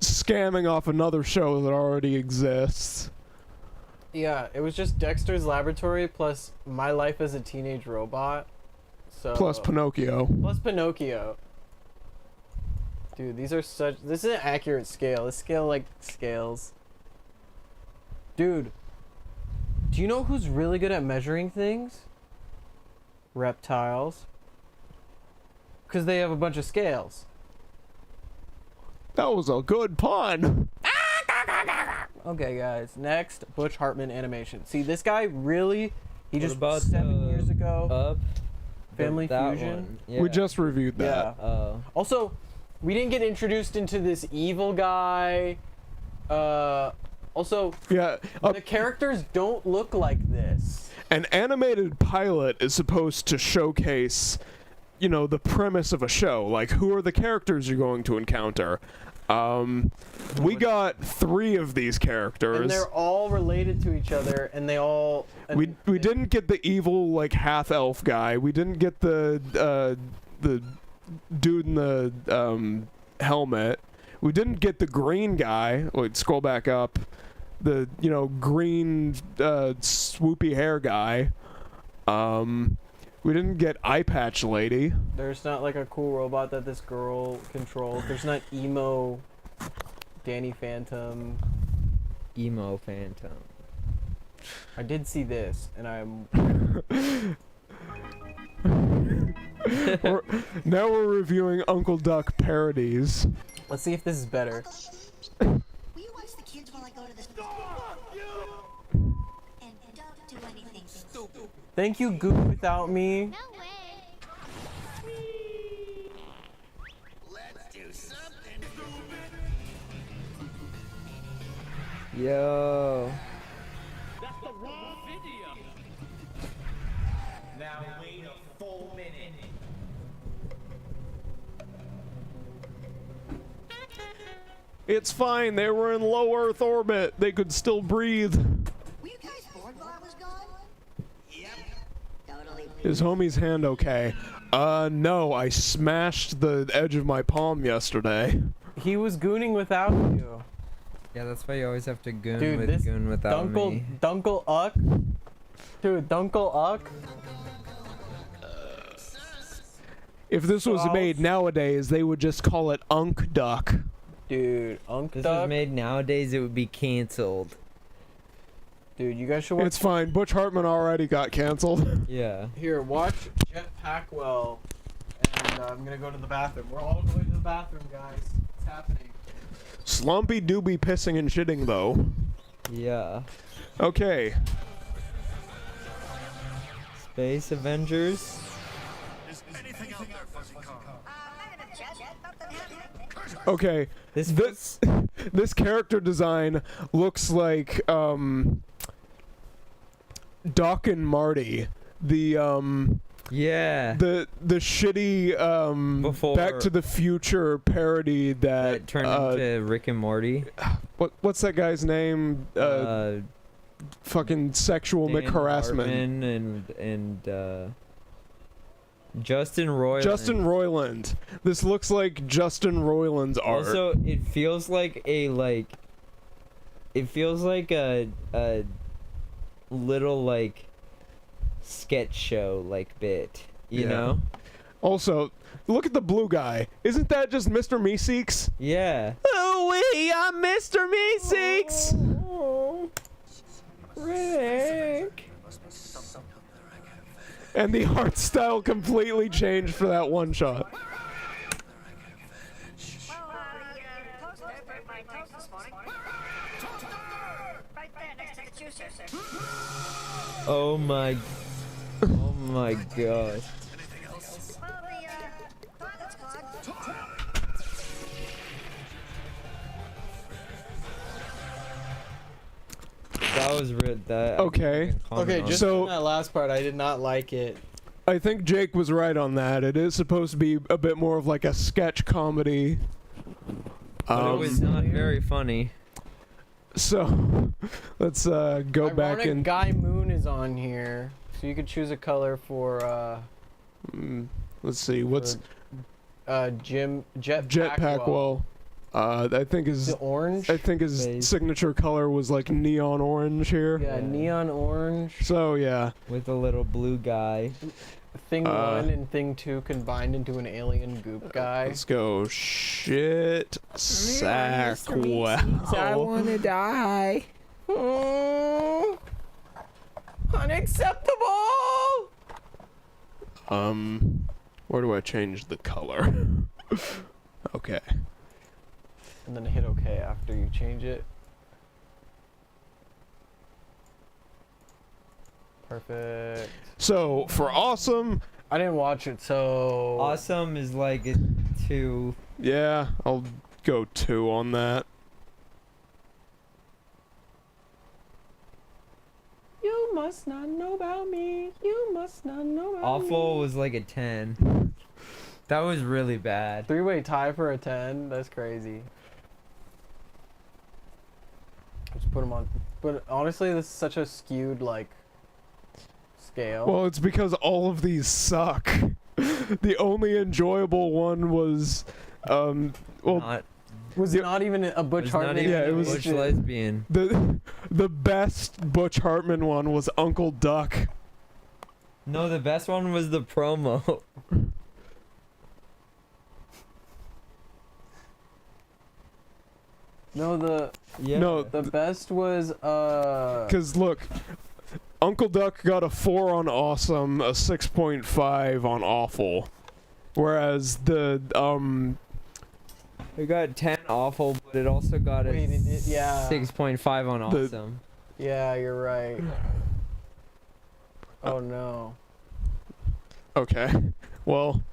scamming off another show that already exists. Yeah, it was just Dexter's Laboratory plus My Life as a Teenage Robot. So Plus Pinocchio. Plus Pinocchio. Dude, these are such... This is an accurate scale. This scale, like, scales. Dude. Do you know who's really good at measuring things? Reptiles. Because they have a bunch of scales. That was a good pun. Okay, guys. Next, Butch Hartman animation. See, this guy really... He just... about 7 years ago... Up? Family That Fusion. one. Yeah. We just reviewed that. Yeah. Also, we didn't get introduced into this evil guy. Also, yeah, the characters don't look like this. An animated pilot is supposed to showcase, you know, the premise of a show. Like, who are the characters you're going to encounter? We got 3 of these characters. And they're all related to each other, and they all... We didn't get the evil, like, half-elf guy. We didn't get the dude in the, helmet. We didn't get the green guy. Wait, scroll back up. The, you know, green, swoopy hair guy. We didn't get Eye Patch Lady. There's not, like, a cool robot that this girl controls. There's not Emo Danny Phantom. Emo Phantom. I did see this, and I'm... Now we're reviewing Uncle Duck parodies. Let's see if this is better. Will you watch the kids while I go to the store? And don't do anything stupid. Thank you, Goo Without Me. No way. Let's do something. Yo. That's the wrong video. Now wait a full minute. It's fine, they were in low Earth orbit. They could still breathe. Were you guys bored while I was gone? Yep. Totally. Is homie's hand okay? No, I smashed the edge of my palm yesterday. He was gooning without you. Yeah, that's why you always have to goon Dude, with this goon without me. Dunkle Uck. Dude, Dunkle Uck. If this was made nowadays, they would just call it Unk Duck. Dude, Unk This Duck. was made nowadays, it would be canceled. Dude, you guys should watch. It's fine. Butch Hartman already got canceled. Yeah. Here, watch Jet Packwell. And I'm gonna go to the bathroom. We're all going to the bathroom, guys. It's happening. Slompy do be pissing and shitting, though. Yeah. Okay. Space Avengers. Is anything out there, Fuzzy Car? Okay. This character design looks like Doc and Marty. The Yeah. The shitty Before- Back to the Future parody that turned into Rick and Morty. What's that guy's name? Fucking sexual Dan harassment. Hartman and Justin Roiland. Justin Roiland. This looks like Justin Roiland's art. Also, it feels like a little like sketch show like bit, you know? Also, look at the blue guy. Isn't that just Mr. Meeseeks? Yeah. Oh wait, I'm Mr. Meeseeks. Oh, Rick. And the art style completely changed for that one shot. Oh my god. That was real. That Okay. Okay, just So- on that last part, I did not like it. I think Jake was right on that. It is supposed to be a bit more of like a sketch comedy. But it was not very funny. So, let's go back Ironic and Guy Moon is on here, so you could choose a color for let's see what's Jetpack. Well, I think his The orange. I think his Base. signature color was like neon orange here. Yeah, neon orange. So yeah, With a little blue guy. Thing 1 and Thing 2 combined into an alien goop guy. let's go. Shit, sack. Wow. wanna die. Oh, unacceptable! Where do I change the color? Okay. And then hit OK after you change it. Perfect. So for awesome, I didn't watch it, so Awesome is like a 2. yeah, I'll go 2 on that. You must not know about me. You must not know about Awful me. was like a 10. That was really bad. 3-way tie for a 10. That's crazy. Just put them on. But honestly, this is such a skewed like scale. Well, it's because all of these suck. The only enjoyable one was, well, Not, was it not even a Butch was not Hartman? even Yeah, it a was- Butch lesbian. the best Butch Hartman one was Uncle Duck. No, the best one was the promo. No, the Yeah. No, best was because look, Uncle Duck got a 4 on awesome, a 6.5 on awful, whereas the It got 10 awful, but it also got a Wait, yeah. 6.5 on The- awesome. Yeah, you're right. Oh no. okay, well,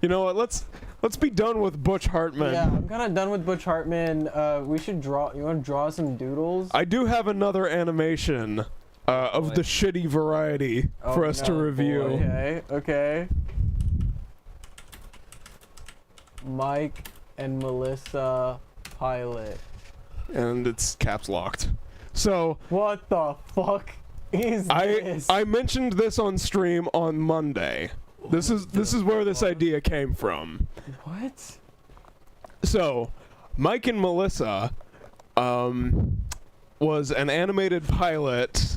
you know what? Let's be done with Butch Hartman. Yeah, I'm kind of done with Butch Hartman. We should draw. You want to draw some doodles? I do have another animation of the shitty variety for us to review. Okay, okay. Mike and Melissa pilot. And it's caps locked. So What the fuck is this? I mentioned this on stream on Monday. This is where this idea came from. What? So, Mike and Melissa was an animated pilot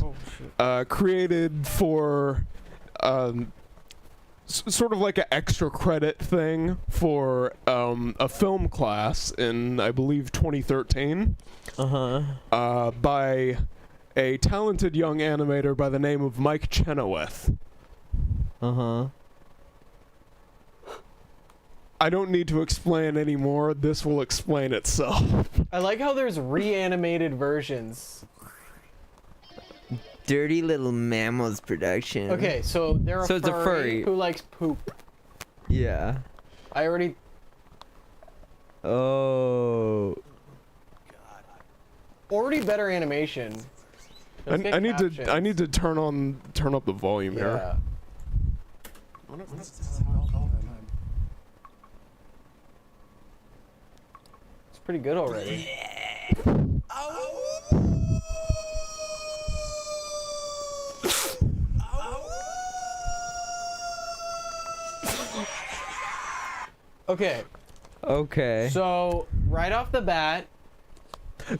created for sort of like an extra credit thing for a film class in, I believe, 2013 by a talented young animator by the name of Mike Chenoweth. I don't need to explain anymore. This will explain itself. I like how there's reanimated versions. Dirty Little Mammals production. Okay, so they're a So it's a furry. who likes poop. Yeah. I already. Oh. Already better animation. Let's get I need captions. to turn up the volume here. Yeah. It's pretty good already. Okay, Okay. so right off the bat,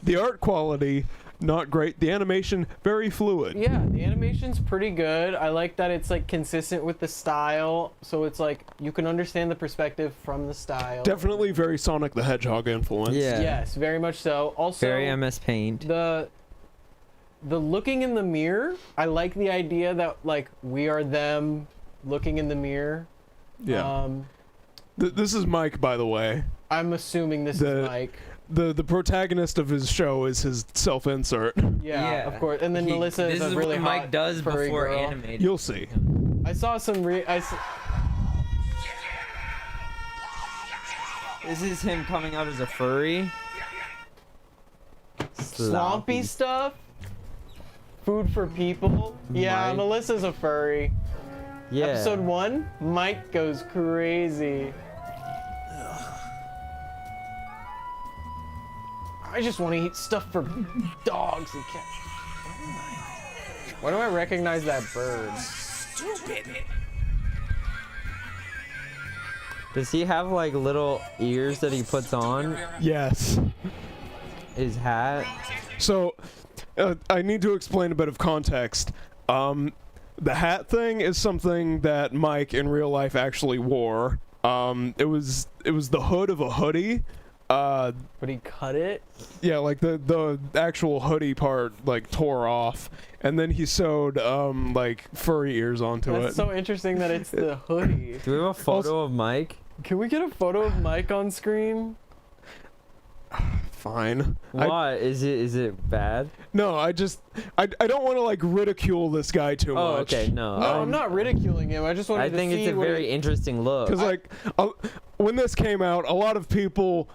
The art quality not great. The animation very fluid. yeah, the animation's pretty good. I like that it's like consistent with the style, so it's like you can understand the perspective from the style. Definitely very Sonic the Hedgehog influence. Yeah. Yes, very much so. Also, Very MS Paint. the looking in the mirror. I like the idea that like we are them looking in the mirror. Yeah. This is Mike, by the way. I'm assuming this is Mike. The protagonist of his show is his self-insert. Yeah, of course. And then Melissa This is is a really what Mike hot does furry before girl. animating. You'll see. I saw some This is him coming out as a furry. Slompy stuff. Food for people. Yeah, Mike. Melissa's a furry. Yeah. Episode 1, Mike goes crazy. I just want to eat stuff for dogs and cats. Why do I recognize that bird? Stupid. Does he have like little ears that he puts on Yes. his hat? So, I need to explain a bit of context. The hat thing is something that Mike in real life actually wore. It was the hood of a hoodie. But he cut it? Yeah, like the actual hoodie part like tore off, and then he sewed like furry ears onto it. That's so interesting that it's the hoodie. Do we have a photo of Mike? Can we get a photo of Mike on screen? Fine. Why? Is it bad? No, I don't want to like ridicule this guy too Oh, much. okay, no. No, I'm not ridiculing him. I just wanted I to think see it's a what very interesting look. Because like when this came out, a lot of people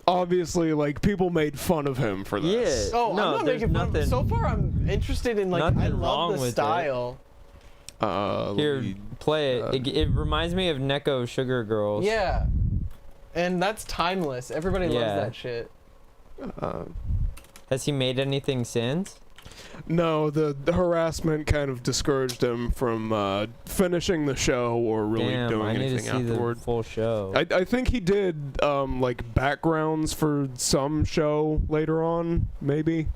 obviously like people made fun of him for this. Yeah. Oh, No, I'm not there's making fun of him. nothing- So far, I'm interested in like I nothing wrong love the with it. style. Here, play it. It reminds me of Neko Sugar Girls. Yeah, and that's timeless. Everybody loves Yeah. that shit. Has he made anything since? No, the harassment kind of discouraged him from finishing the show or really Damn, doing I need to anything see afterward. the full show. I think he did like backgrounds for some show later on, maybe.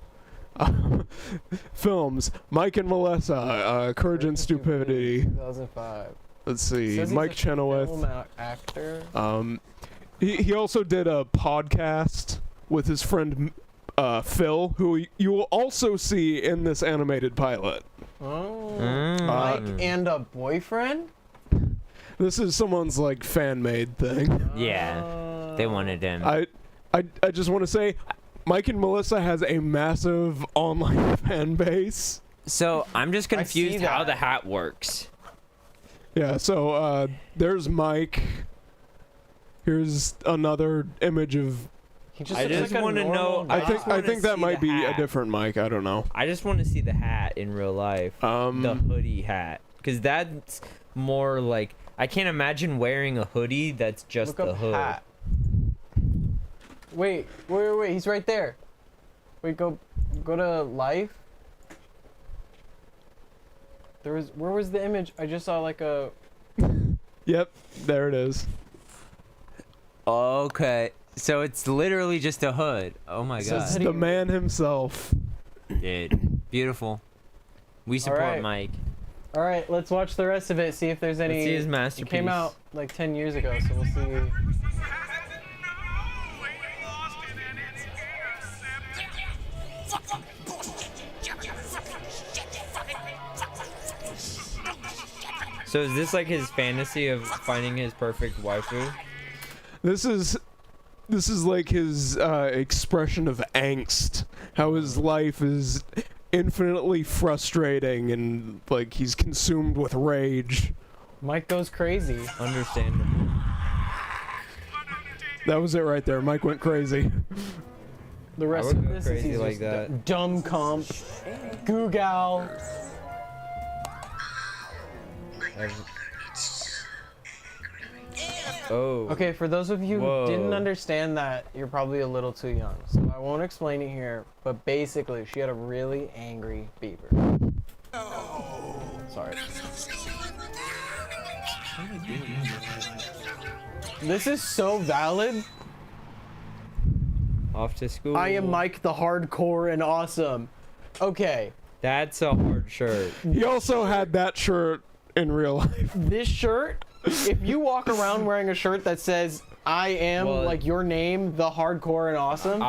Films: Mike and Melissa, Courage and Stupidity. 2005. Let's see, Says he's Mike a Chenoweth. film actor. He also did a podcast with his friend Phil, who you will also see in this animated pilot. Oh, Mm. Mike and a boyfriend? This is someone's like fan-made thing. Yeah, they wanted him. I just want to say, Mike and Melissa has a massive online fan base. So I'm just I see confused how that. the hat works. Yeah, so there's Mike. Here's another image of. He just I looks just like a want to normal know. guy. I think that might be a hat. different Mike. I don't know. I just want to see the hat in real life. The hoodie hat, because that's more like I can't imagine wearing a hoodie that's just Look the up hood. hat. Wait, he's right there. Wait, go to life. Where was the image? I just saw like a. Yep, there it is. Okay, so it's literally just a hood. Oh my So god, It's the man himself. dude, beautiful. We support right. Mike. All right, let's watch the rest of it. See if there's any. Let's see his It masterpiece. came out like 10 years ago, so we'll see. So is this like his fantasy of finding his perfect waifu? This is like his expression of angst. How his life is infinitely frustrating and like he's consumed with rage. Mike goes crazy. Understandable. That was it right there. Mike went crazy. The rest would of go this is crazy he's like just that. dumb comp, Google. Oh. Okay, for those of you Whoa. who didn't understand that, you're probably a little too young, so I won't explain it here. But basically, she had a really angry beaver. Sorry. This is so valid. Off to school. I am Mike the hardcore and awesome. Okay, That's a hard shirt. He also had that shirt in real life. this shirt, if you walk around wearing a shirt that says I am Well, like your name, the hardcore and awesome,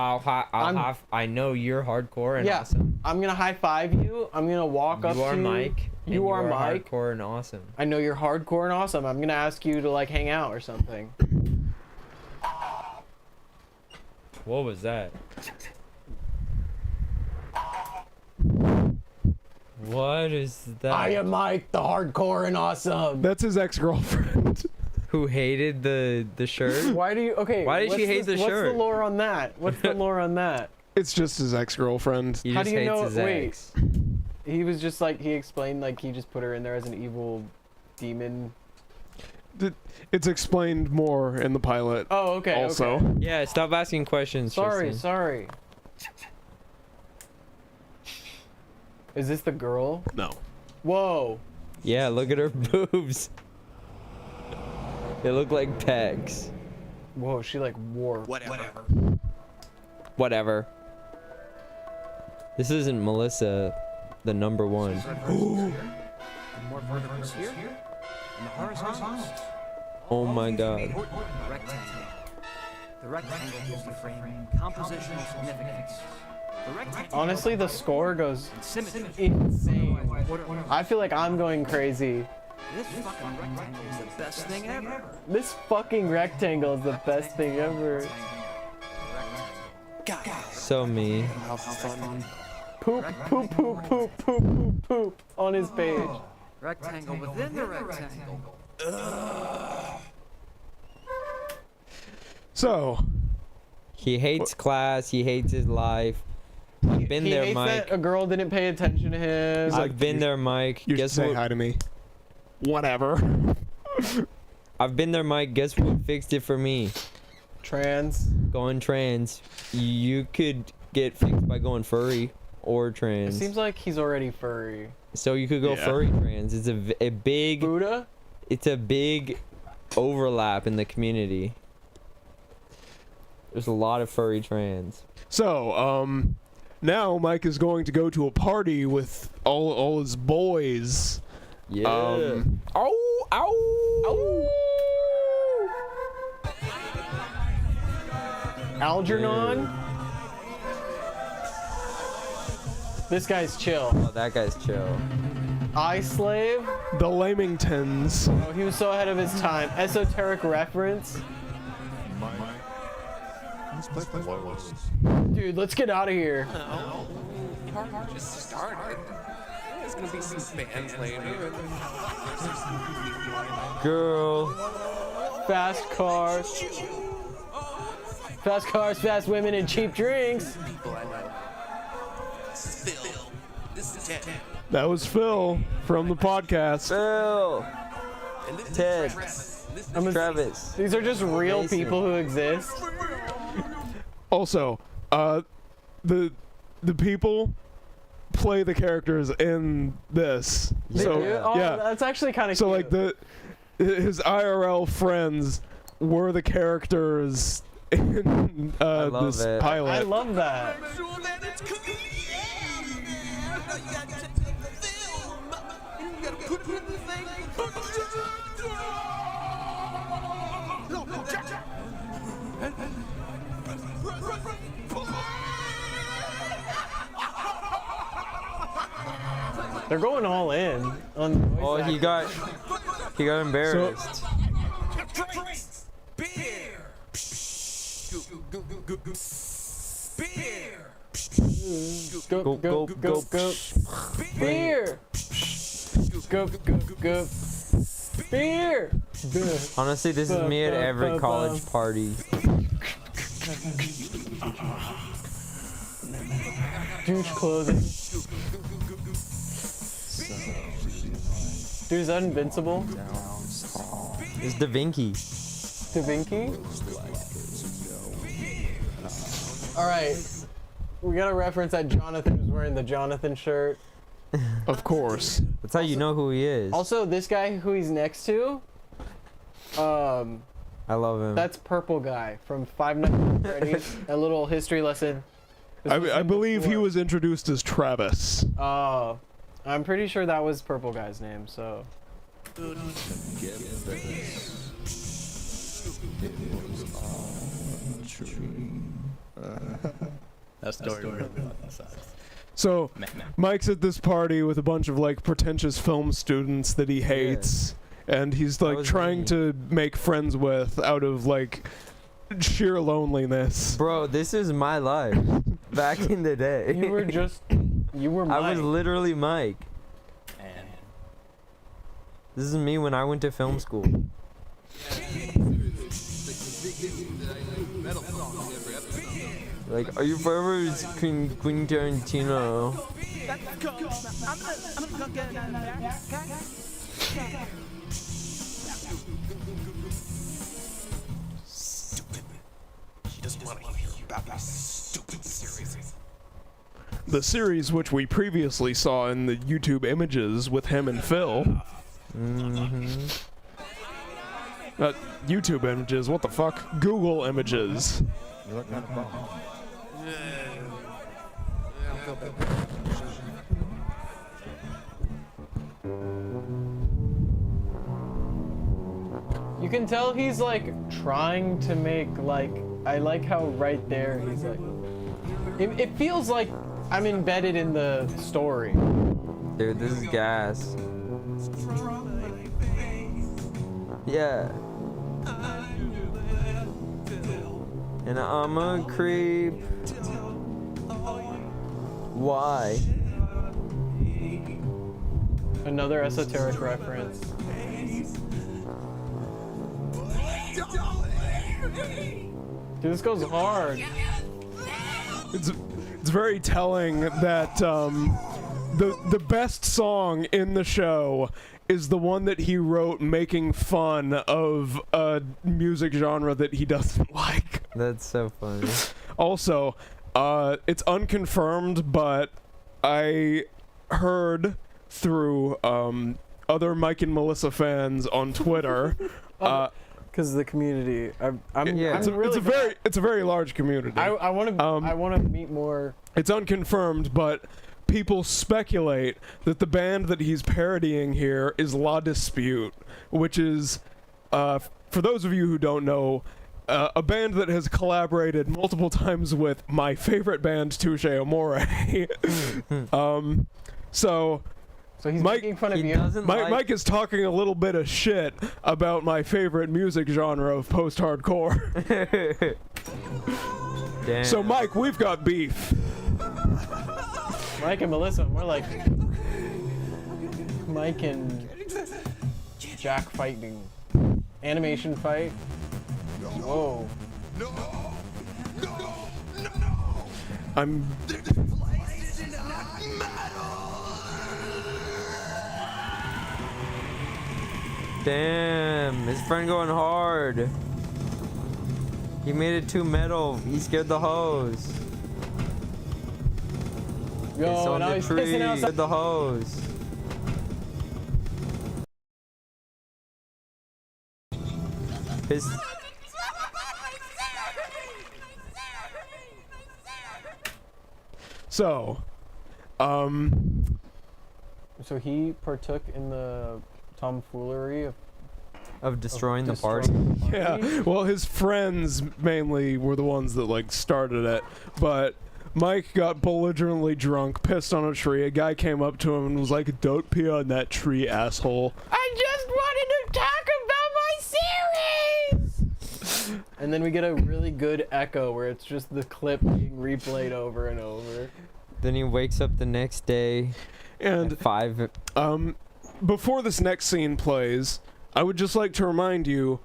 I know you're hardcore and yeah, awesome. I'm gonna high five you. I'm gonna walk up You to are you. Mike. and You are Mike. hardcore and awesome. I know you're hardcore and awesome. I'm gonna ask you to like hang out or something. What was that? What is that? I am Mike, the hardcore and awesome. That's his ex-girlfriend. Who hated the shirt? Why do you? Okay. Why did she what's hate the What's shirt? the lore on that? What's the lore on that? It's just his ex-girlfriend. He How just do you hates know? his Wait. ex. He was just like, he explained like he just put her in there as an evil demon. It's explained more in the pilot. Oh, okay. Also. Okay. Yeah, stop asking questions. Sorry, Tristan. sorry. Is this the girl? No. Whoa. Yeah, look at her boobs. They look like pecs. Whoa, she like wore. Whatever. This isn't Melissa, the number one. More verticals here, and the horizontals. Oh my god. The rectangle. The rectangle gives the frame compositional significance. The rectangle. Honestly, the score goes Symmetry. insane. I feel like I'm going crazy. This fucking rectangle is the best thing ever. This fucking rectangle is the best thing ever. So me. Poop, poop, poop, poop, poop, poop, poop on his page. Rectangle within the rectangle. So. He hates class. He hates his life. I've been He there, hates Mike. that a girl didn't pay attention to him. I've been there, Mike. You should Guess say what? hi to me. Whatever. I've been there, Mike. Guess what fixed it for me? Trans. Going trans. You could get fixed by going furry or It trans. seems like he's already furry. So you could go Yeah. furry trans. It's a big. Buddha? It's a big overlap in the community. There's a lot of furry trans. So, now Mike is going to go to a party with all his boys. Yeah. Ow! Ow! Algernon? This guy's chill. Oh, that guy's chill. Eye Slave? The Lamingtons. Oh, he was so ahead of his time. Esoteric reference? Dude, let's get out of here. No. Party just started. There's gonna be some bands later. Girl. Fast cars. Fast cars, fast women, and cheap drinks. People I know. This is Phil. This is Ted. That was Phil from the podcast. Phil. And this Ted. is Travis. This I'm is Travis. These are just real Mason. people who exist. Also, the people play the characters in this. Yeah. So Dude, oh, yeah. that's actually kind of So cute. like his IRL friends were the characters in love this it. pilot. I love that. They're going all in on the voice Oh, he acting. got embarrassed. beer. Beer. Go, go, go, go. Beer. Go, go, go. Beer. Honestly, this is me at every college party. Douche clothing. Dude, is that Invincible? It's Da Vinci. Da Vinci? Alright. We gotta reference that Jonathan was wearing the Jonathan shirt. Of course. That's how you know who he is. Also, this guy who he's next to, I love him. that's Purple Guy from Five Nights at Freddy's. A little history lesson. This was I him believe he before. was introduced as Travis. Oh. I'm pretty sure that was Purple Guy's name, so. That story really sucks. So Mike's at this party with a bunch of like pretentious film students that he hates, and he's like was trying me. to make friends with out of like sheer loneliness. Bro, this is my life. Back in the day. You were just. You were Mike. I was literally Mike. And This is me when I went to film school. Like, are you forever Queen Tarantino? I'm gonna get back. Stupid. He doesn't want to hear about my stupid series. The series which we previously saw in the YouTube images with him and Phil. YouTube images, what the fuck? Google images. You look kind of bummed. You can tell he's like trying to make like, I like how right there he's like, it feels like I'm embedded in the story. Dude, this is gas. Yeah. And I'm a creep. Why? Another esoteric reference. Dude, this goes hard. It's very telling that the best song in the show is the one that he wrote making fun of a music genre that he doesn't like. That's so funny. Also, it's unconfirmed, but I heard through other Mike and Melissa fans on Twitter. Because of the community, it's a very large community. I want to meet more. It's unconfirmed, but people speculate that the band that he's parodying here is La Dispute, which is, for those of you who don't know, a band that has collaborated multiple times with my favorite band, Touche Amore. So he's making fun of you. Mike is talking a little bit of shit about my favorite music genre of post-hardcore. Damn. So Mike, we've got beef. Mike and Melissa, more like Mike and Jack fighting. Animation fight. Whoa. I'm... Damn, his friend going hard. He made it too metal. He scared the hose. Yo, it's on now the he's tree. pissing outside. Scared the hose. His... So, So he partook in the tomfoolery of destroying the party. Yeah, well, his friends mainly were the ones that, like, started it, but Mike got belligerently drunk, pissed on a tree. A guy came up to him and was like, "Don't pee on that tree, asshole." I just wanted to talk about my series! And then we get a really good echo where it's just the clip being replayed over and over. Then he wakes up the next day and at 5. Before this next scene plays, I would just like to remind you,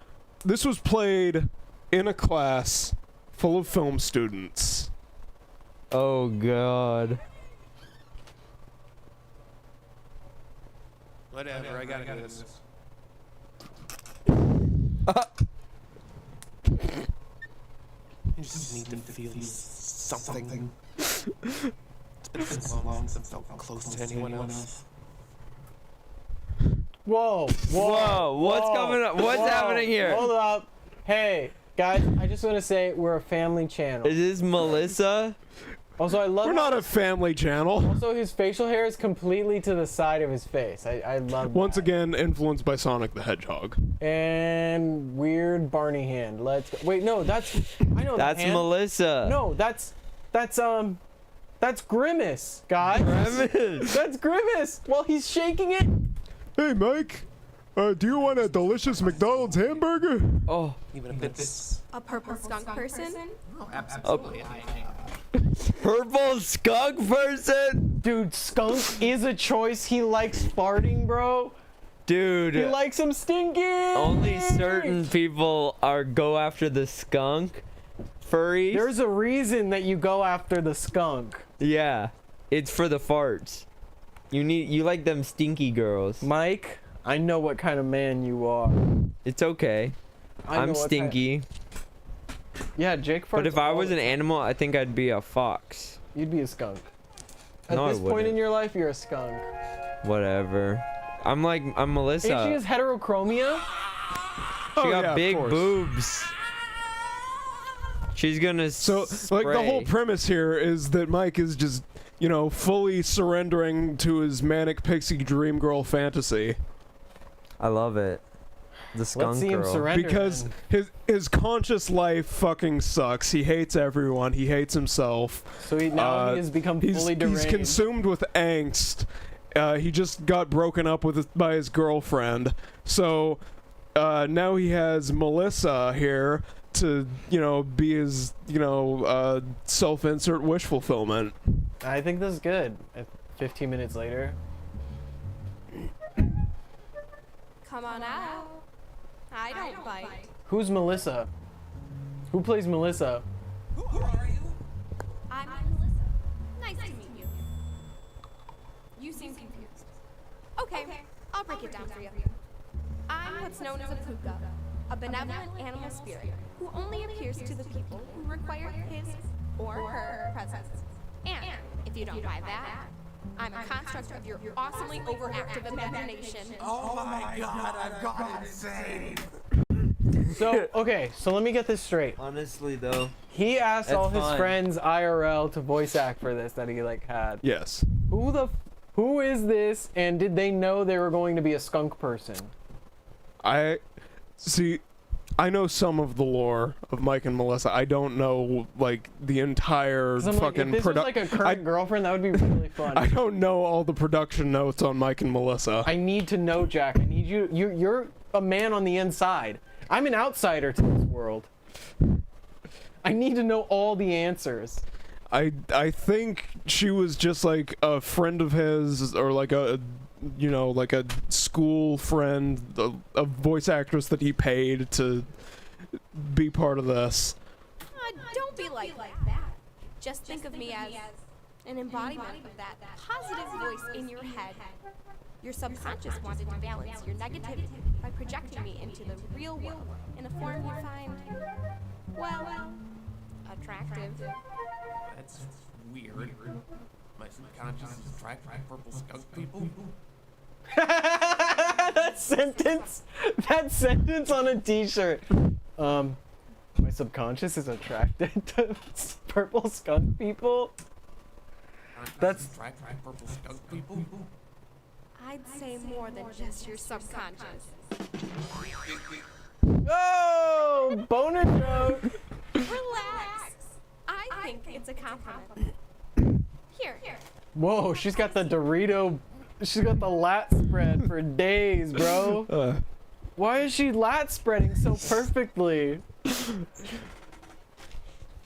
this was played in a class full of film students. Oh god. Whatever, I gotta do this. I just need to feel something. It's been so long since I felt close to anyone else. Whoa, Whoa, what's coming up? What's happening here? Hold up. Hey, guys, I just want to say we're a family channel. Is this Melissa? Also, I love We're not a family channel. Also, his facial hair is completely to the side of his face. I love Once again, influenced by Sonic the Hedgehog. And weird Barney hand. Let's go. Wait, no, that's... I know That's the hand. Melissa. No, that's Grimace, guys. Grimace. That's Grimace. Well, he's shaking it. Hey, Mike. Do you want a delicious McDonald's hamburger? Oh. Even if it's A purple skunk person? oh, absolutely. Purple skunk person? Dude, skunk is a choice. He likes farting, bro. Dude. He likes him stinking. Only certain people go after the skunk. furries. There's a reason that you go after the skunk. Yeah, it's for the farts. You like them stinky girls. Mike, I know what kind of man you are. It's okay. I'm stinky. Yeah, Jake farts. But if I was an animal, I think I'd be a fox. You'd be a skunk. No, At this I point in wouldn't. your life, you're a skunk. Whatever. I'm Melissa. Ain't she has heterochromia? She got yeah, of big course. boobs. She's gonna Like the whole premise here is that Mike is just, you know, fully surrendering to his manic pixie dream girl fantasy. I love it. The skunk see him girl. surrender. Because his conscious life fucking sucks. He hates everyone. He hates himself. So he has become fully deranged. He's consumed with angst. He just got broken up by his girlfriend. So now he has Melissa here to, you know, be his, you know, self-insert wish fulfillment. I think this is good. 15 minutes later. Come on out. I don't bite. Who's Melissa? Who plays Melissa? Who are you? I'm Melissa. Nice to meet you. You seem confused. Okay, I'll break it down for you. I'm what's known as a puka, a benevolent animal spirit who only appears to the people who require his or her presence. And if you don't buy that, I'm a construct of your awesomely overactive imagination. Oh my god, I've gone insane. So, okay, so let me get this straight. Honestly, though. He asked That's all his fine. friends IRL to voice act for this that he like had. Yes. Who is this, and did they know they were going to be a skunk person? I know some of the lore of Mike and Melissa. I don't know like the entire fucking if this was like a current girlfriend, that would be really fun. I don't know all the production notes on Mike and Melissa. I need to know, Jack. I need you're a man on the inside. I'm an outsider to this world. I need to know all the answers. I think she was just like a friend of his, or like a, you know, like a school friend, a voice actress that he paid to be part of this. Don't be like that. Just think of me as an embodiment of that positive voice in your head. Your subconscious wanted to balance your negativity by projecting me into the real world in a form you find, well, attractive. That's weird. My subconscious is attracted to purple skunk people. That sentence on a t-shirt. My subconscious is attracted to purple skunk people. That's attracted to purple skunk people. I'd say more than just your subconscious. Oh, boner joke. Relax. I think it's a compliment. Here. Whoa, she's got the Dorito. She's got the lat spread for days, bro. Why is she lat spreading so perfectly?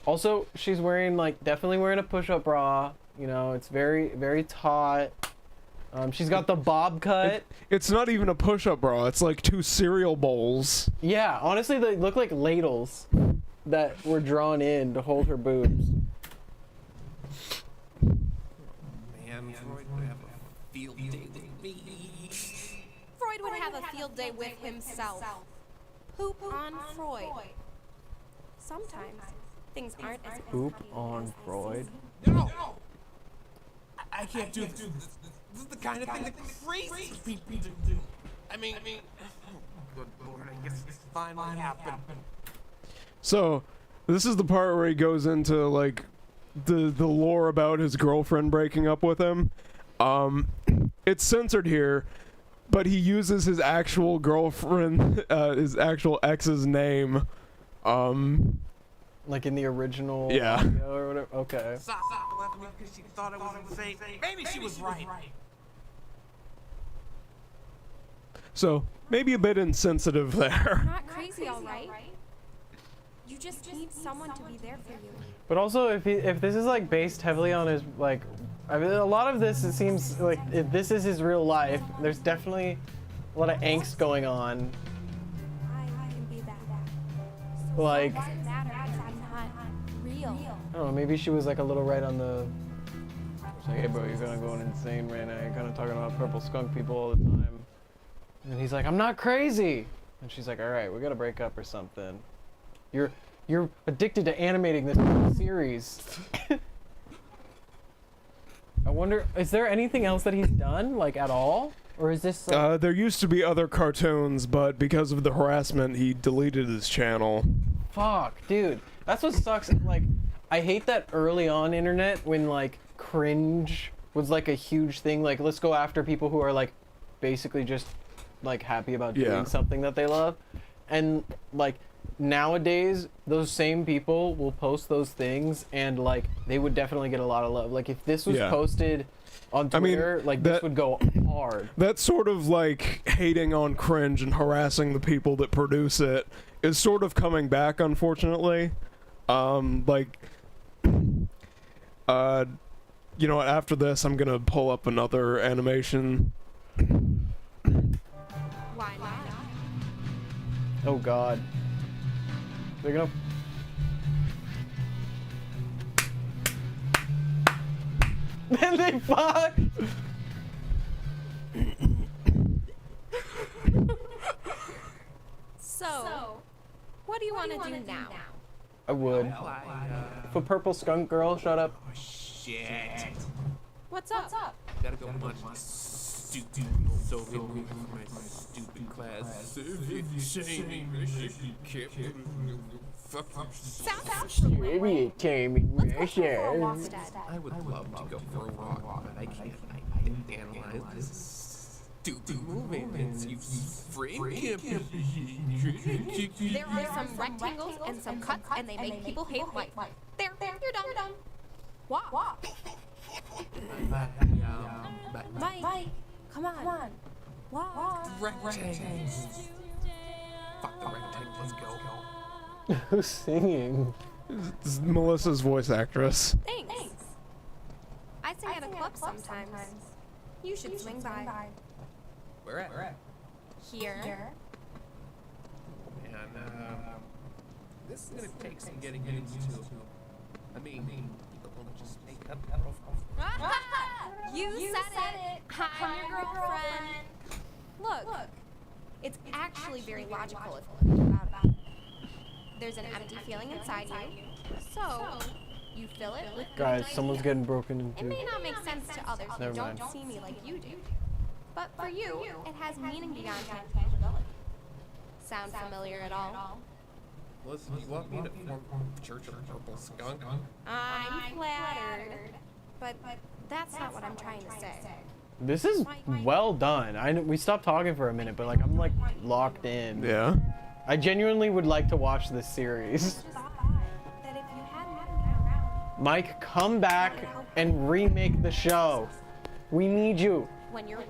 Also, she's wearing definitely wearing a push-up bra. You know, it's very, very taut. She's got the bob cut. It's not even a push-up bra. It's like 2 cereal bowls. Yeah, honestly, they look like ladles that were drawn in to hold her boobs. Man, Freud would have a field day with me. Freud would have a field day with himself. Poop on Freud. Sometimes things aren't as Poop on Freud. No! I can't do this. This is the kind of thing that crazy people do. I mean, good lord, I guess it's finally happened. So, this is the part where he goes into like the lore about his girlfriend breaking up with him. It's censored here, but he uses his actual girlfriend, his actual ex's name. Like in the original Yeah. audio or whatever. Okay. Stop left me because she thought I was insane. Maybe she was right. So, maybe a bit insensitive there. Not crazy, all right? You just need someone to be there for you. But also, if this is like based heavily on his I mean, a lot of this, it seems like if this is his real life, there's definitely a lot of angst going on. I can be that. Like, Doesn't matter because I'm not I don't know, maybe she was like a little right on the... It's like, hey bro, you're gonna go insane right now. You're kind of talking about purple skunk people all the time. And he's like, I'm not crazy. And she's like, all right, we gotta break up or something. You're addicted to animating this series. I wonder, is there anything else that he's done, like, at all? Or is this like... There used to be other cartoons, but because of the harassment, he deleted his channel. Fuck, dude. That's what sucks. Like, I hate that early on internet when, like, cringe was, like, a huge thing. Like, let's go after people who are, like, basically just, like, happy about doing something that they love. And, like, nowadays, those same people will post those things and, like, they would definitely get a lot of love. Like, if this was posted on Twitter, this would go hard. That sort of, like, hating on cringe and harassing the people that produce it is sort of coming back, unfortunately. You know what, after this, I'm gonna pull up another animation. Why not? Oh, God. They're gonna... Then they fuck! So, what do you want to do now? I would. If a purple skunk girl shut up. Oh, shit. What's up? Gotta go punch my stupid Soviet movie for my stupid class. Soviet shaming. Fuck you. Sounds familiar. Let's go for a walk instead. I would love to go for a walk, but I can't. I didn't analyze this stupid movie. It's you frame camping. There are some rectangles and some cuts, and they make people hate life. There, you're done. Walk. Mike, come on. Walk. Rectangles. Fuck the rectangles. Let's go. Who's singing? This is Melissa's voice actress. Thanks. I sing at a club sometimes. You should swing by. Where at? Here. Man, this is gonna take some getting used to. I mean, people don't just make up profiles. You said it. I'm your girlfriend. Look, it's actually very logical if you think about it. There's an empty feeling inside you, so you fill it with... Guys, someone's getting broken into. It may not make sense to others who don't see me like you do, but for you, it has meaning beyond tangibility. Sound familiar at all? Listen, you want me to form Church of Purple Skunk? I'm flattered, but that's not what I'm trying to say. This is well done. We stopped talking for a minute, but like I'm like locked in. Yeah. I genuinely would like to watch this series. Mike, come back and remake the show. We need you.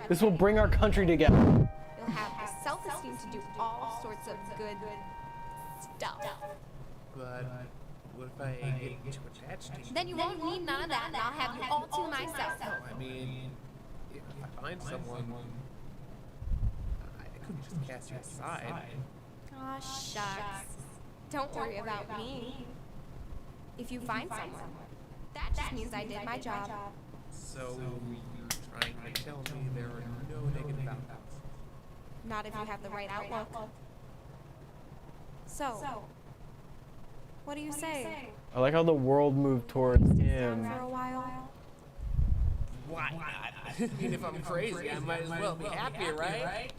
This will bring our country together. You'll have the self-esteem to do all sorts of good stuff. But what if I get too attached to you? Then you won't need none of that, and I'll have you all to myself. I mean, if I find someone, I couldn't just cast you aside. Aw, shucks. Don't worry about me. If you find someone, that just means I did my job. So you're trying to tell me there are no negative outcomes? Not if you have the right outlook. So, what do you say? I like how the world moved towards him. For a while? Why not? I mean, if I'm crazy, I might as well be happy, right?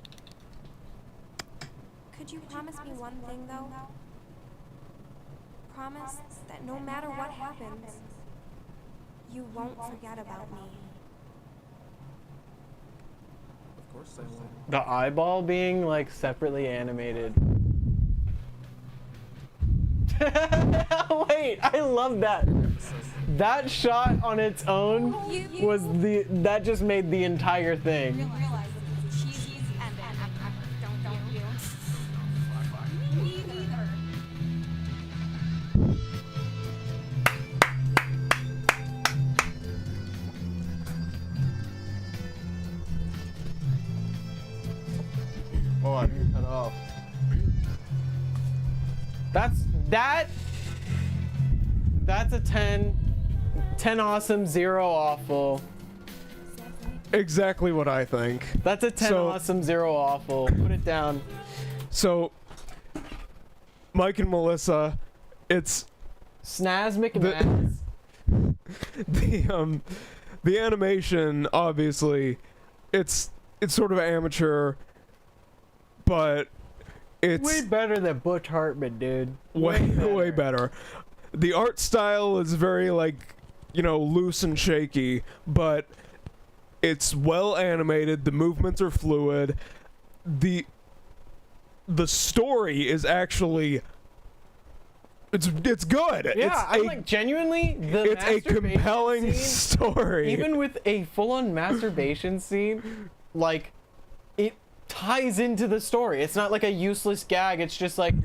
Could you promise me one thing, though? Promise that no matter what happens, you won't forget about me. Of course I won't. The eyeball being like separately animated. Wait, I love that. That shot on its own was that just made the entire thing. Oh, I didn't cut off. That's a 10. 10 awesome, 0 awful. Exactly what I think. That's a 10 awesome, 0 awful. Put it down. So, Mike and Melissa, it's Snaz McMahon. The animation, obviously, it's sort of amateur, but it's way better than Butch Hartman, dude. Way better. The art style is very, like, you know, loose and shaky, but it's well animated. The movements are fluid. The story is actually it's good. Yeah, I'm like genuinely it's a compelling story. Even with a full-on masturbation scene, like it ties into the story. It's not like a useless gag. It's just like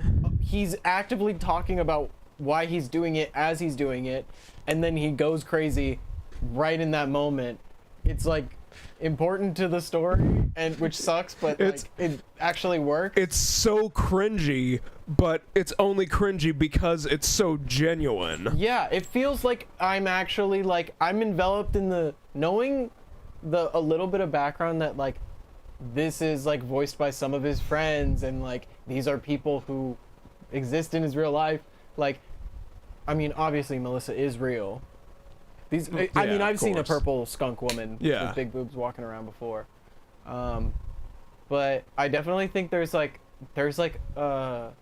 he's actively talking about why he's doing it as he's doing it, and then he goes crazy right in that moment. It's like important to the story, and which sucks, but like, it actually works. It's so cringy, but it's only cringy because it's so genuine. Yeah, it feels like I'm actually like I'm enveloped in the knowing a little bit of background that like this is like voiced by some of his friends, and like these are people who exist in his real life. Like, I mean, obviously Melissa is real. I mean, I've seen a purple skunk woman with big boobs walking around before. But I definitely think there's a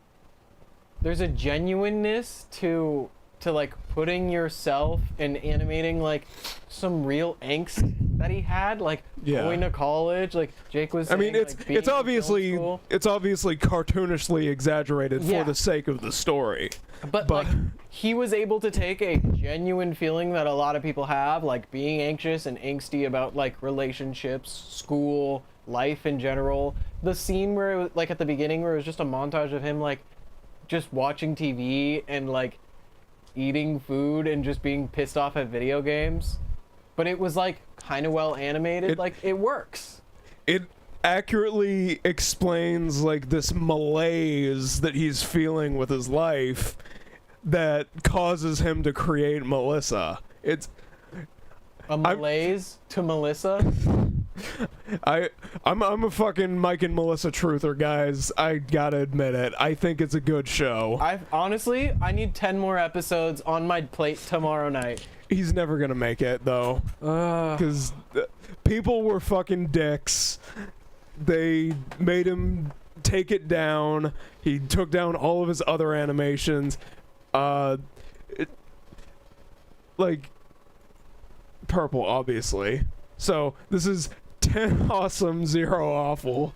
genuineness to like putting yourself and animating like some real angst that he had, like going to college, like Jake was saying, I mean, it's obviously cartoonishly exaggerated for the sake of the story. But like he was able to take a genuine feeling that a lot of people have, like being anxious and angsty about like relationships, school, life in general. The scene where it was like at the beginning where it was just a montage of him like just watching TV and like eating food and just being pissed off at video games. But it was like kind of well animated, like it works. It accurately explains like this malaise that he's feeling with his life that causes him to create Melissa. It's a malaise to Melissa. I'm a fucking Mike and Melissa truther, guys. I gotta admit it. I think it's a good show. I need 10 more episodes on my plate tomorrow night. He's never gonna make it though, because people were fucking dicks. They made him take it down. He took down all of his other animations. Like purple, obviously. So this is 10 awesome, 0 awful,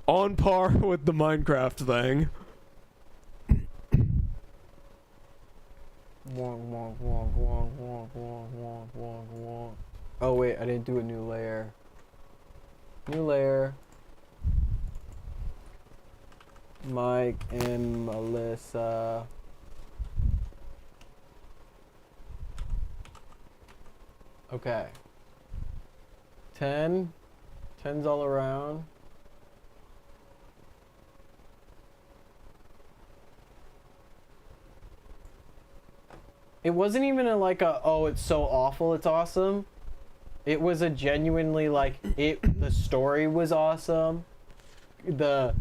on par with the Minecraft thing. Oh wait, I didn't do a new layer. New layer. Mike and Melissa. Okay. 10. 10's all around. It wasn't even oh, it's so awful, it's awesome. It was a genuinely the story was awesome. The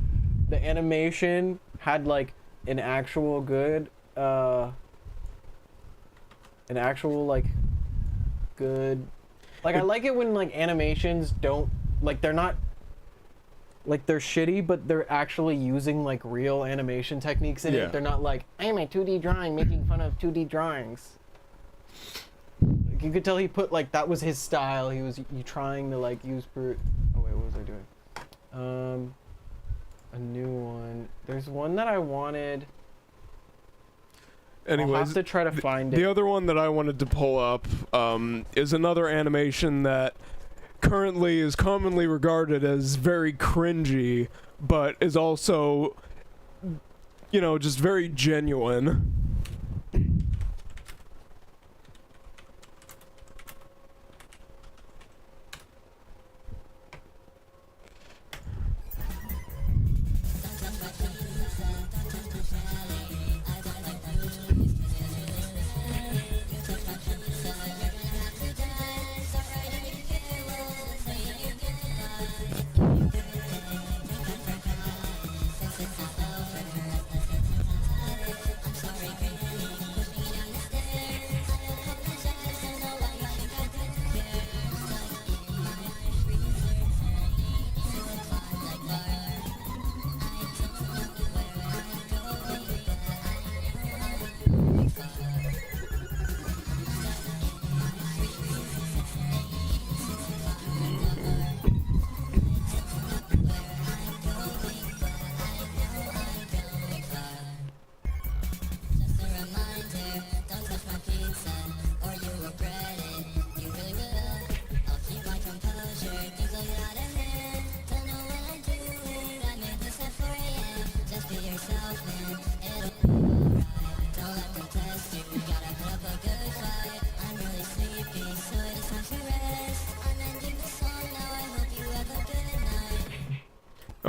animation had like an actual good good, like I like it when like animations don't like they're not like they're shitty, but they're actually using like real animation techniques in it. They're not like I'm a 2D drawing making fun of 2D drawings. Like, you could tell he put like that was his style. He was trying to like use oh wait, what was I doing? A new one. There's one that I wanted. Anyways, I'll have to try to find it. The other one that I wanted to pull up is another animation that currently is commonly regarded as very cringy, but is also, you know, just very genuine.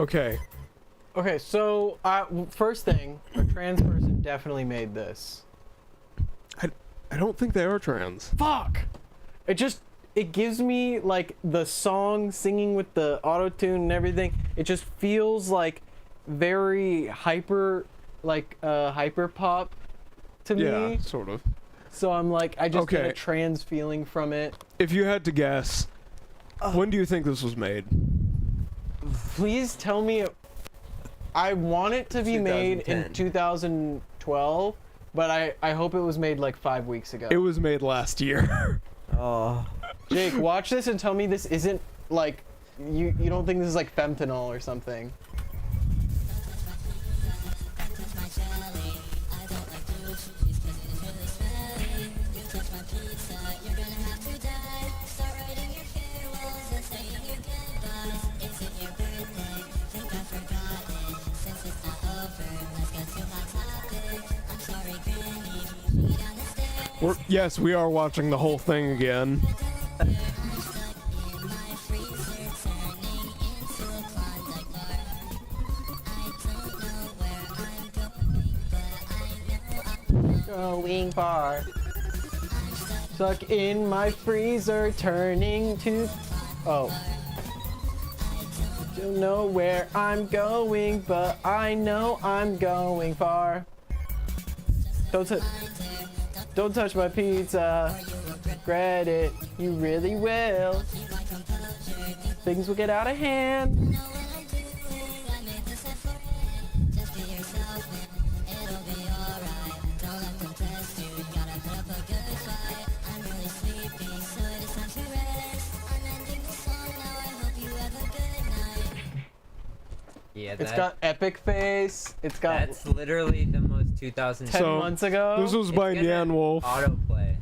Okay. Okay, so first thing, a trans person definitely made this. I don't think they are trans. Fuck! It gives me like the song singing with the auto-tune and everything. It just feels like very hyper pop to me. Yeah, sort of. So I'm like, I just get a Okay. trans feeling from it. If you had to guess, when do you think this was made? Please tell me. I want it to be made in 2012, but I hope it was made like 5 weeks ago. It was made last year. Oh. Jake, watch this and tell me this isn't like you don't think this is like fentanyl or something. Yes, we are watching the whole thing again. Going far. Stuck in my freezer, turning to. Oh. Don't know where I'm going, but I know I'm going far. Don't touch my pizza. Regret it, you really will. Things will get out of hand. Yeah, It's got epic face. It's got. That's literally the most 2000. 10 months ago. This was by Nyan Wolf. Autoplay.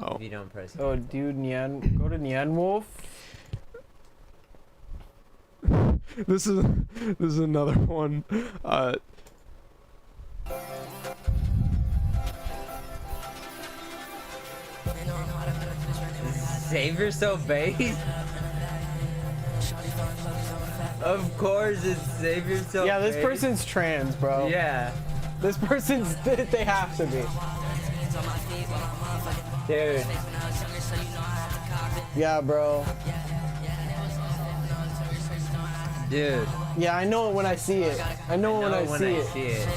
Oh. If you don't press it. Oh, dude, Nyan. Go to Nyan Wolf. This is another one. Xavier so base. Of course, it's Xavier so. Yeah, this base. person's trans, bro. Yeah. This person's. They have to be. Dude. Yeah, bro. Dude. Yeah, I know it when I see it. I know it when I see it.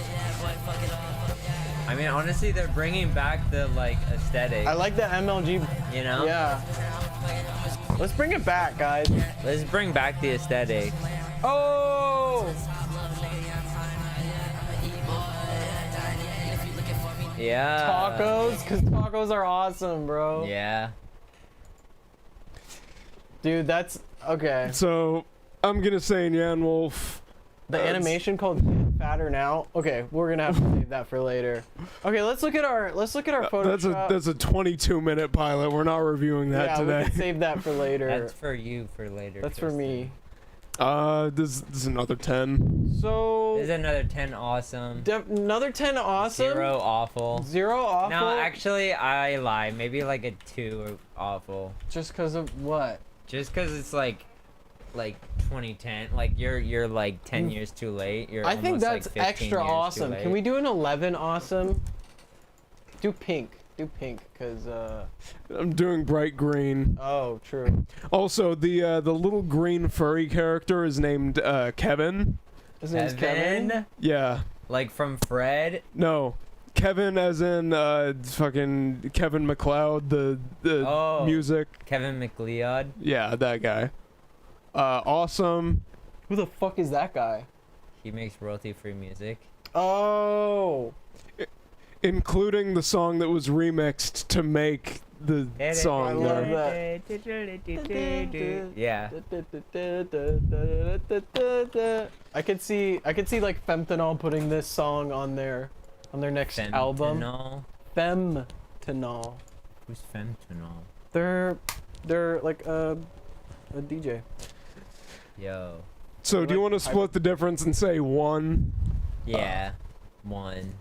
I mean, honestly, they're bringing back the like aesthetic. I like the MLG. You know? Yeah. Let's bring it back, guys. Let's bring back the aesthetic. Oh! Yeah. Tacos, because tacos are awesome, bro. Yeah. Dude, that's okay. So, I'm gonna say Nyan Wolf. The animation called Get Fatter Now. Okay, we're gonna have to save that for later. Okay, let's look at our Photoshop. That's a 22-minute pilot. We're not reviewing that yeah, today. we can save that for later. That's for you for later. That's for me. This is another 10. So. This is another 10 awesome. Another 10 awesome. 0 awful. 0 awful. No, actually, I lie. Maybe like a 2 awful. Just because of what? Just because it's like 2010. Like you're like 10 years too late. You're I think almost, that's like 15 extra years too awesome. late. Can we do an 11 awesome? Do pink. Do pink, cause I'm doing bright green. Oh, true. Also, the little green furry character is named Kevin. His name's Kevin. Yeah. Like from Fred? No. Kevin as in fucking Kevin MacLeod, the music. Kevin MacLeod? Yeah, that guy. Awesome. Who the fuck is that guy? He makes royalty-free music. Oh. Including the song that was remixed to make the song. I love that. Yeah. I could see like Fentanyl putting this song on their next album. Femtanol. Who's Fentanyl? They're like a DJ. Yo. So do you want to split the difference and say 1? Yeah. 1.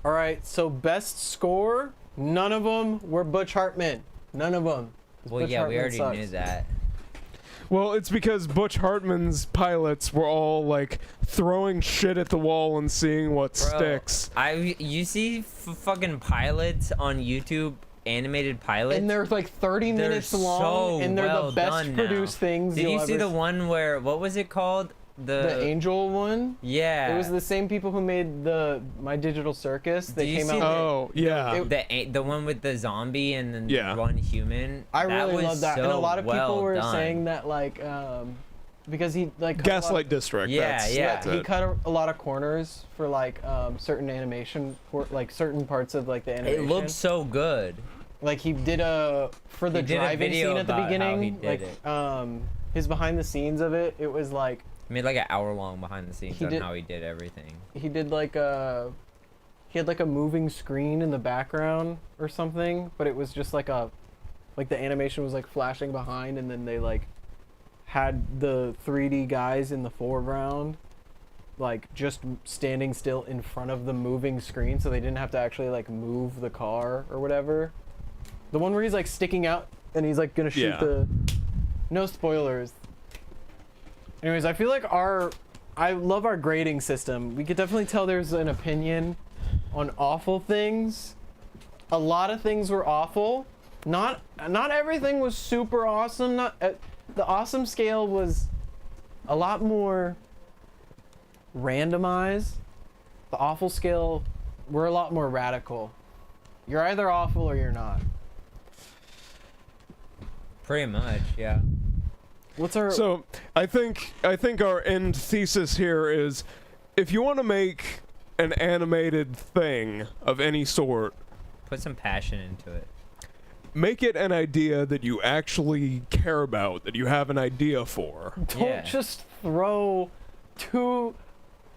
All right, so best score, none of them were Butch Hartman. None of them. Well, yeah, we already knew that. Well, it's because Butch Hartman's pilots were all like throwing shit at the wall and seeing what sticks. You see fucking pilots on YouTube, animated pilots, And they're like 30 minutes long, and they're the best produced things. Did you see the one where, what was it called? The Angel one? Yeah. It was the same people who made My Digital Circus. They came out. Oh, yeah. The one with the zombie and then Yeah. one human. I really love that, and a lot of people well were done. saying that like because he like cut Gaslight District. That's he it. cut a lot of corners for like certain animation, like certain parts of like the animation. It looks so good. Like he did for the He did a driving video scene at the about how beginning. he did like his behind the scenes of it, it was like He made like an hour-long behind the scenes He on did- how he did everything. he did like he had like a moving screen in the background or something, but it was just like the animation was like flashing behind, and then they like had the 3D guys in the foreground like just standing still in front of the moving screen, so they didn't have to actually like move the car or whatever. The one where he's like sticking out and he's like gonna shoot no spoilers. Anyways, I feel like I love our grading system. We could definitely tell there's an opinion on awful things. A lot of things were awful. Not everything was super awesome. The awesome scale was a lot more randomized. The awful scale, we're a lot more radical. You're either awful or you're not. Pretty much, yeah. What's our So I think our end thesis here is, if you want to make an animated thing of any sort, Put some passion into it. make it an idea that you actually care about, that you have an idea for. Don't just throw two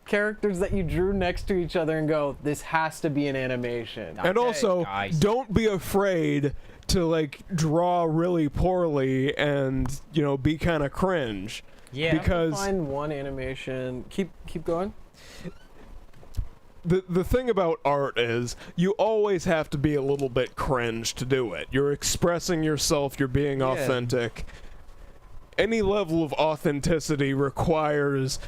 characters that you drew next to each other and go, this has to be an animation. And also, don't be afraid to like draw really poorly and, you know, be kind of cringe. Yeah. Because Find one animation. Keep going. the thing about art is you always have to be a little bit cringe to do it. You're expressing yourself, you're being authentic. Any level of authenticity requires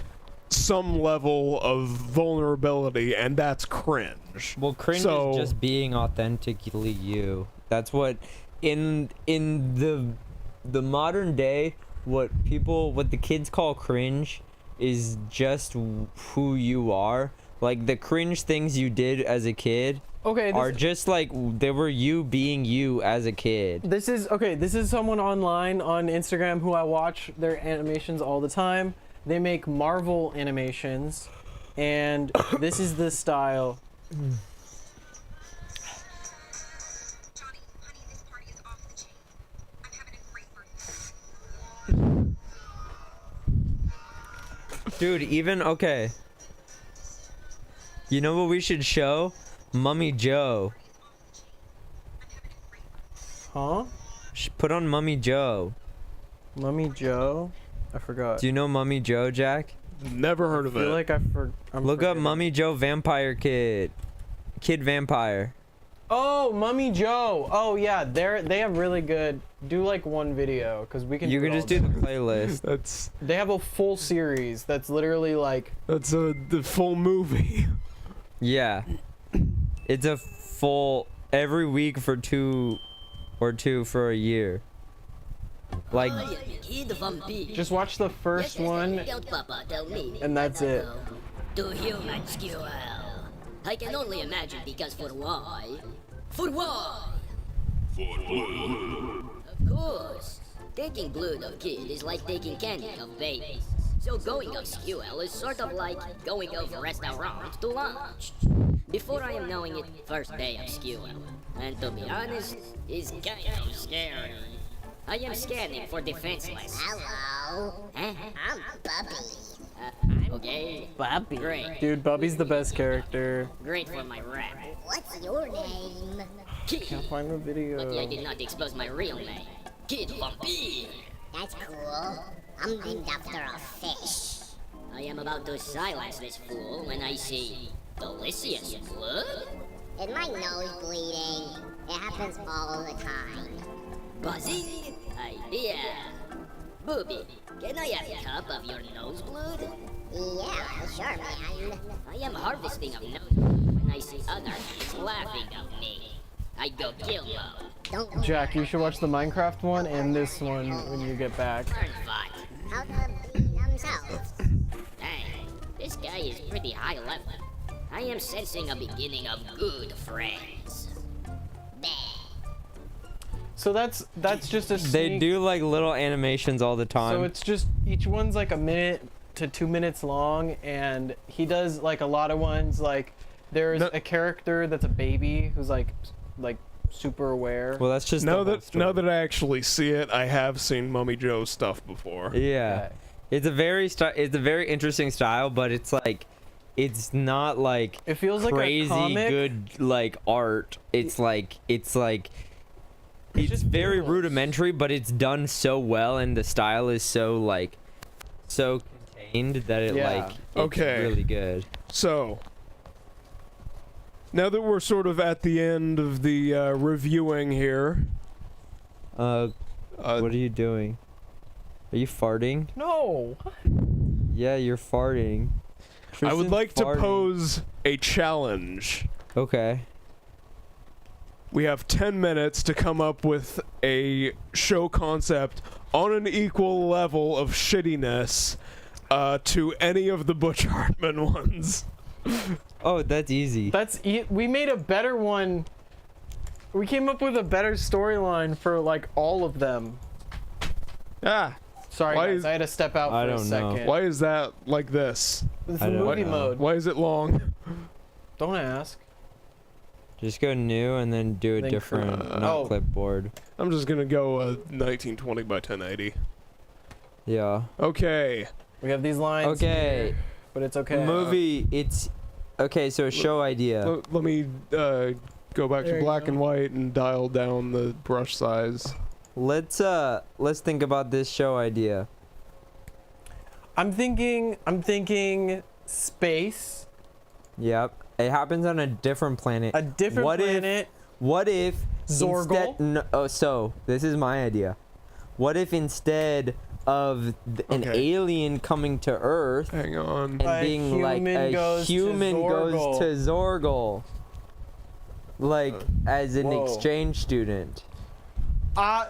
some level of vulnerability, and that's cringe. Well, cringe is just being authentically you. That's what in the modern day, what the kids call cringe is just who you are. Like the cringe things you did as a kid are just like they were you being you as a kid. This is someone online on Instagram who I watch their animations all the time. They make Marvel animations, and this is the style. Dude, even okay. You know what we should show? Mummy Joe. Huh? Put on Mummy Joe. Mummy Joe? I forgot. Do you know Mummy Joe, Jack? Never heard of I feel like I'm Look up forgetting. Mummy Joe Vampire Kid. Kid Vampire. Oh, Mummy Joe. Oh yeah, they have really good. Do like one video, because we can. You can just do the playlist. That's. They have a full series that's literally like. That's the full movie. Yeah. It's a full every week for 2 or 2 for a year. Like Just watch the first one, and that's it. To human SQL. I can only imagine because for why? For why? Of course. Taking blood of kid is like taking candy of babies. So going of SQL is sort of like going of restaurant to lunch. Before I am knowing it, first day of SQL. And to be honest, it's kind of scary. I am scanning for defenseless. Hello. Huh? I'm Bubby. Okay. Bobby. Great. Dude, Bubby's the best character. Great for my rap. What's your name? Can't find the video. Lucky I did not expose my real name. Kid Vampire. That's cool. I'm named after a fish. I am about to silence this fool when I see delicious blood. Is my nose bleeding? It happens all the time. Buzzing idea. Booby, can I have a cup of your noseblood? Yeah, sure, man. I am harvesting of noseblood when I see other kids laughing at me. I go kill mode. Jack, you should watch the Minecraft one and this one when you get back. Learn fun. How to be themselves. Hey, this guy is pretty high level. I am sensing a beginning of good friends. So that's just a They sneak. do like little animations all the time. So it's just each one's like a minute to 2 minutes long, and he does like a lot of ones. Like there's a character that's a baby who's like super aware. Well, that's just now the whole that story. I actually see it, I have seen Mummy Joe's stuff before. Yeah. It's a very interesting style, but it's like it's not like it feels like a crazy comic. good like art. It's very rudimentary, but it's done so well, and the style is so like so contained that it like it's really good. So now that we're sort of at the end of the reviewing here, what are you doing? Are you farting? No. Yeah, you're farting. I would Tristan's like to farting. pose a challenge. Okay. We have 10 minutes to come up with a show concept on an equal level of shittiness to any of the Butch Hartman ones. Oh, that's easy. We made a better one. We came up with a better storyline for like all of them. Ah. Sorry guys, I had to step out for a second. Why is that like this? It's movie mode. Why is it long? Don't ask. Just go new and then do a Then different, not clipboard. I'm just gonna go 1920 by 1080. Yeah. Okay. We have these lines. Okay. Here, but it's okay. Movie. It's okay. So a show idea. Let me go back There to you black go. and white and dial down the brush size. Let's think about this show idea. I'm thinking space. Yep. It happens on a different planet. A different planet. What if Zorgle? So this is my idea. What if instead of an alien coming to Earth, hang on, and being like a human goes to Zorgle, like as an exchange student?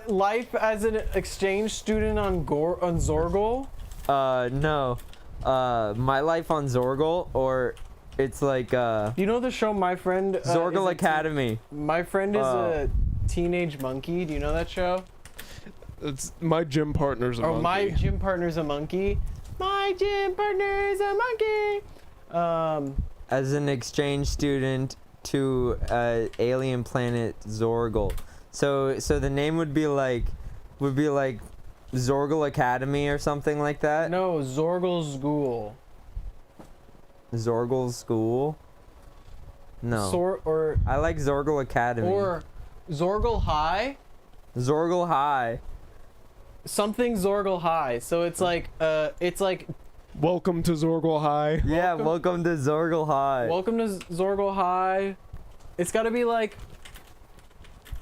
Life as an exchange student on Zorgle? No. My Life on Zorgle, or it's like you know the show My Friend Zorgle Academy. My Friend is a teenage monkey. Do you know that show? It's My Gym Partner's a monkey. My Gym Partner's a monkey. My Gym Partner's a monkey. As an exchange student to alien planet Zorgle. So the name would be like Zorgle Academy or something like that? No, Zorgle School. Zorgle School? No. I like Zorgle Academy. Or Zorgle High? Zorgle High. Something Zorgle High. So it's like Welcome to Zorgle High. Yeah, welcome to Zorgle High. Welcome to Zorgle High. It's gotta be like.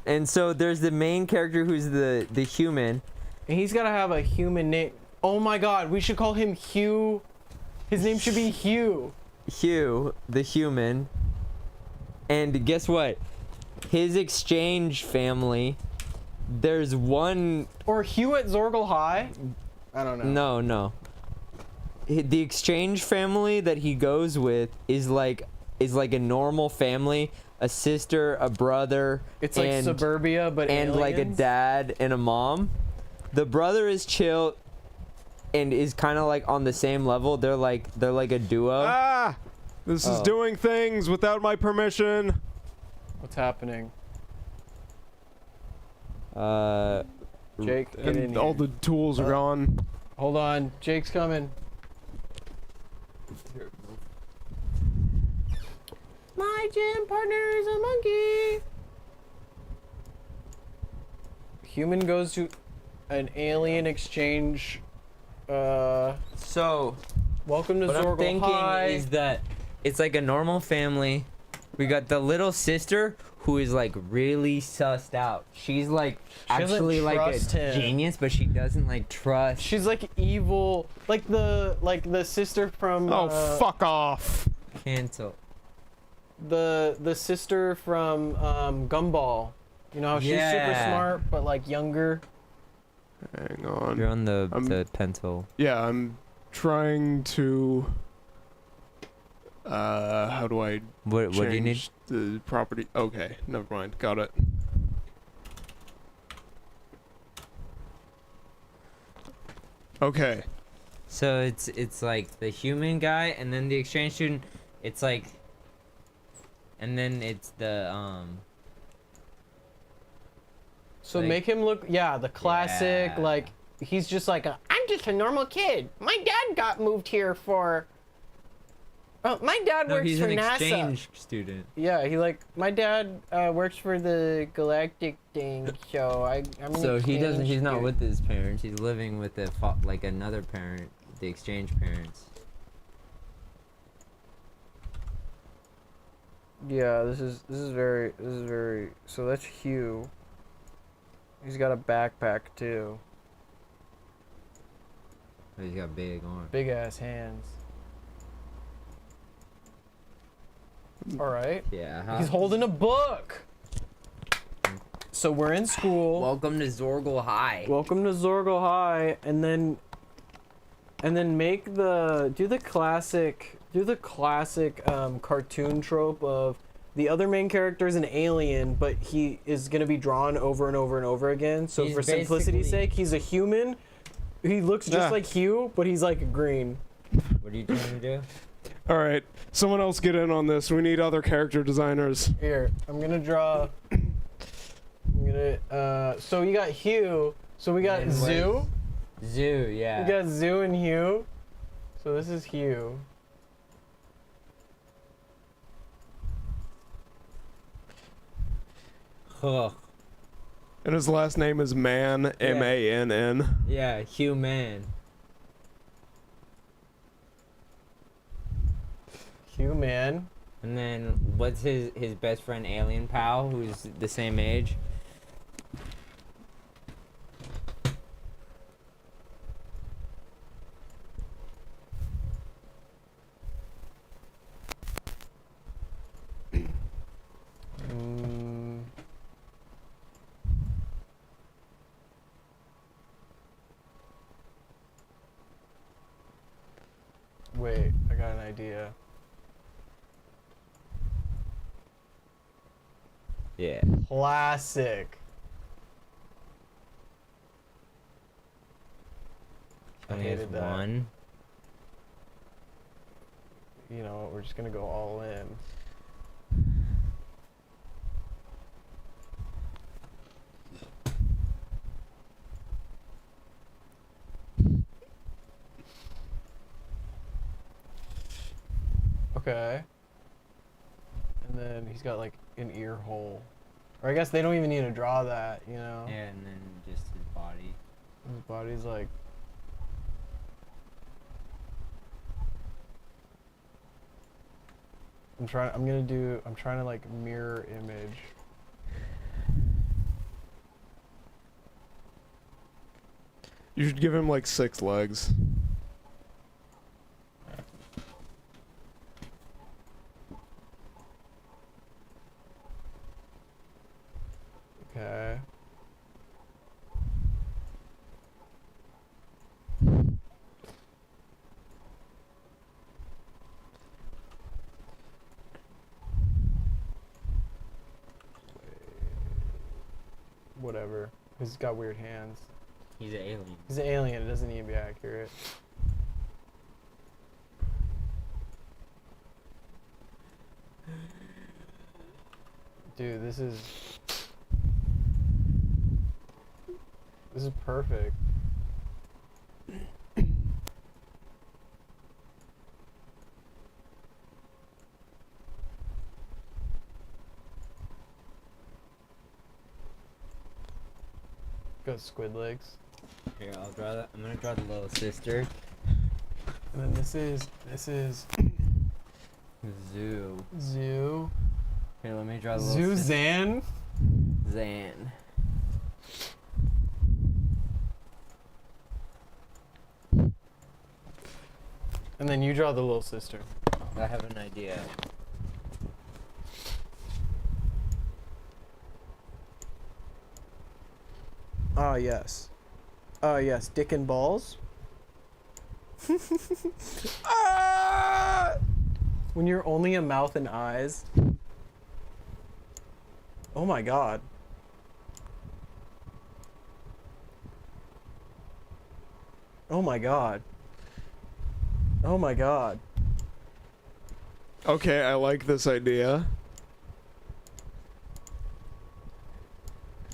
And so there's the main character who's the human. And he's gotta have a human name. Oh my god, we should call him Hugh. His name should be Hugh. Hugh, the human. And guess what? His exchange family, there's one... Or Hugh at Zorgle High? I don't know. No. The exchange family that he goes with is like a normal family. A sister, a brother, It's like suburbia, but and like a aliens? dad and a mom. The brother is chill and is kind of like on the same level. They're like a duo. Ah! This is doing things without my permission. What's happening? Jake, get and in here. all the tools are gone. Hold on, Jake's coming. My gym partner is a monkey. Human goes to an alien exchange. So, welcome to what Zorgle I'm thinking High. is that it's like a normal family. We got the little sister who is like really sussed out. She's like doesn't actually like a trust him. genius, but she doesn't like trust. She's like evil, like the sister from. Oh, fuck off. Cancel. The sister from Gumball. You know how she's super smart but like younger. Hang on. You're on the pencil. Yeah, I'm trying to. How do I? What do you need? change the property. Okay, never mind. Got it. Okay. So it's like the human guy, and then the exchange student. It's like, and then it's the So like- make him look, the classic, Yeah. like, he's just like, I'm just a normal kid. My dad got moved here for, my dad No, works he's for an NASA. exchange student. Yeah, my dad works for the galactic thing, so I'm an So he doesn't. exchange He's not student. with his parents. He's living with like another parent, the exchange parents. Yeah, this is very, so that's Hugh. He's got a backpack too. He's got big arms. Big ass hands. Alright. Yeah. He's holding a book. So we're in school. Welcome to Zorgle High. Welcome to Zorgle High, and then do the classic cartoon trope of the other main character is an alien, but he is gonna be drawn over and over and over again. So He's for simplicity's basically- sake, he's a human. He looks just like Hugh, but he's like green. What are you trying to do? All right. Someone else get in on this. We need other character designers. Here, I'm gonna draw. So you got Hugh. So we got And Zoo. Zoo, yeah. We got Zoo and Hugh. So this is Hugh. Ugh. And his last name is Mann, M-A-N-N. Yeah, human. Human. And then what's his best friend alien pal who's the same age? Wait, I got an idea. Yeah. Classic. I Only has hated that. one. You know what, we're just gonna go all in. Okay. And then he's got like an ear hole. Or I guess they don't even need to draw that, you know? Yeah, and then just his body. His body's like... I'm trying to like mirror image. You should give him like 6 legs. Okay. Whatever. He's got weird hands. He's an alien. He's an alien. It doesn't need to be accurate. Dude, this is perfect. Got squid legs. Here, I'll draw that. I'm gonna draw the little sister. And then this is Zoo. Zoo. Here, let me draw the little Zan. Zan. And then you draw the little sister. I have an idea. Ah, yes. Yes, dick and balls. Ah! When you're only a mouth and eyes. Oh my god. Oh my god. Oh my god. Okay, I like this idea.